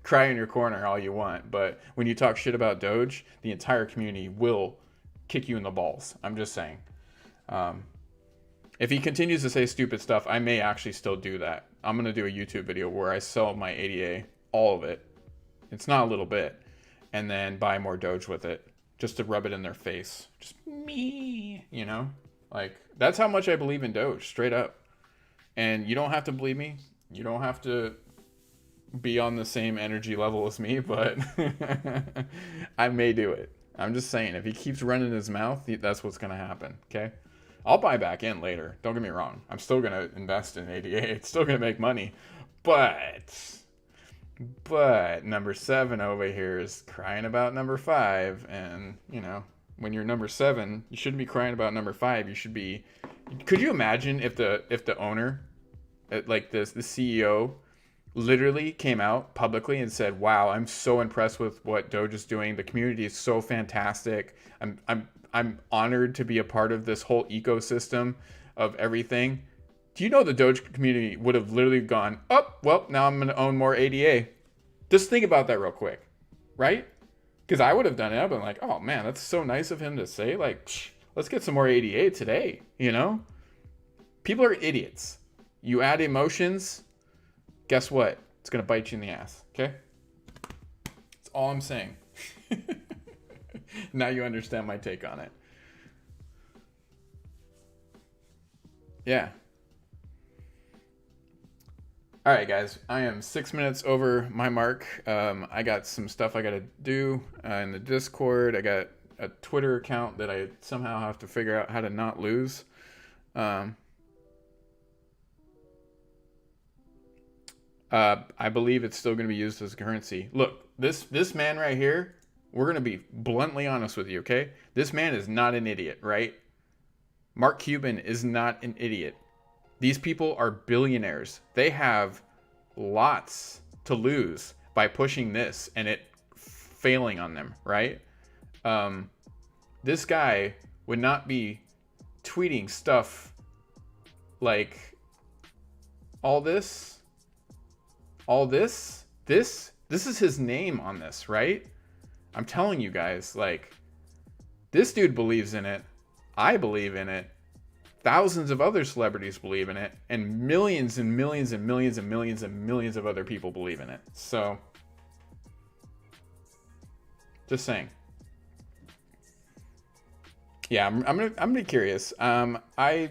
Cry in your corner all you want. But when you talk shit about Doge, the entire community will kick you in the balls. I'm just saying. If he continues to say stupid stuff, I may actually still do that. I'm going to do a YouTube video where I sell my ADA, all of it. It's not a little bit. And then buy more Doge with it. Just to rub it in their face. Just me, Like, that's how much I believe in Doge, straight up. And you don't have to believe me. You don't have to be on the same energy level as me, but I may do it. I'm just saying, if he keeps running his mouth, that's what's going to happen, okay? I'll buy back in later. Don't get me wrong. I'm still going to invest in ADA. It's still going to make money. But number 7 over here is crying about number 5. And, when you're number 7, you shouldn't be crying about number 5. You should be... Could you imagine if the owner, like the CEO, literally came out publicly and said, wow, I'm so impressed with what Doge is doing. The community is so fantastic. I'm honored to be a part of this whole ecosystem of everything. Do you know the Doge community would have literally gone, oh, well, now I'm going to own more ADA. Just think about that real quick, right? Because I would have done it. I've been like, oh man, that's so nice of him to say. Like, let's get some more ADA today, you know? People are idiots. You add emotions, guess what? It's going to bite you in the ass, okay? That's all I'm saying. Now you understand my take on it. Yeah. All right, guys. I am 6 minutes over my mark. I got some stuff I got to do in the Discord. I got a Twitter account that I somehow have to figure out how to not lose. I believe it's still going to be used as a currency. Look, this man right here, we're going to be bluntly honest with you, okay? This man is not an idiot, right? Mark Cuban is not an idiot. These people are billionaires. They have lots to lose by pushing this and it failing on them, right? This guy would not be tweeting stuff like all this, this is his name on this, right? I'm telling you guys, like, this dude believes in it. I believe in it. Thousands of other celebrities believe in it, and millions and millions and millions and millions and millions of other people believe in it. So, just saying. Yeah, I'm gonna be curious. I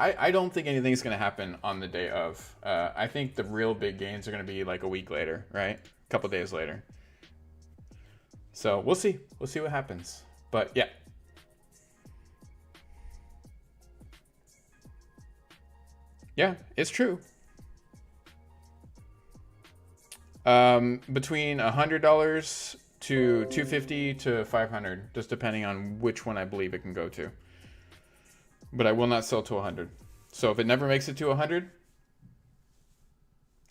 don't think anything's gonna happen on the day of. I think the real big gains are gonna be like a week later, right? A couple days later. So we'll see. We'll see what happens. But yeah. Yeah, it's true. Between $100 to $250 to $500, just depending on which one I believe it can go to. But I will not sell to 100. So if it never makes it to 100,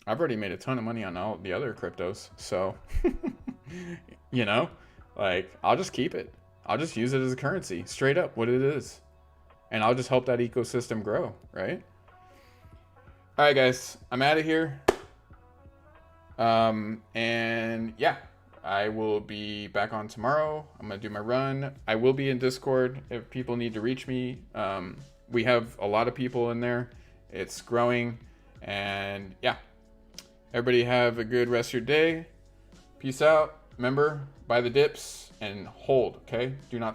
I've already made a ton of money on all the other cryptos. So, you know, like, I'll just keep it. I'll just use it as a currency, straight up what it is. And I'll just help that ecosystem grow, right? All right, guys, I'm out of here. And yeah, I will be back on tomorrow. I'm going to do my run. I will be in Discord if people need to reach me. We have a lot of people in there. It's growing. And yeah, everybody have a good rest of your day. Peace out. Remember, buy the dips and hold, okay? Do not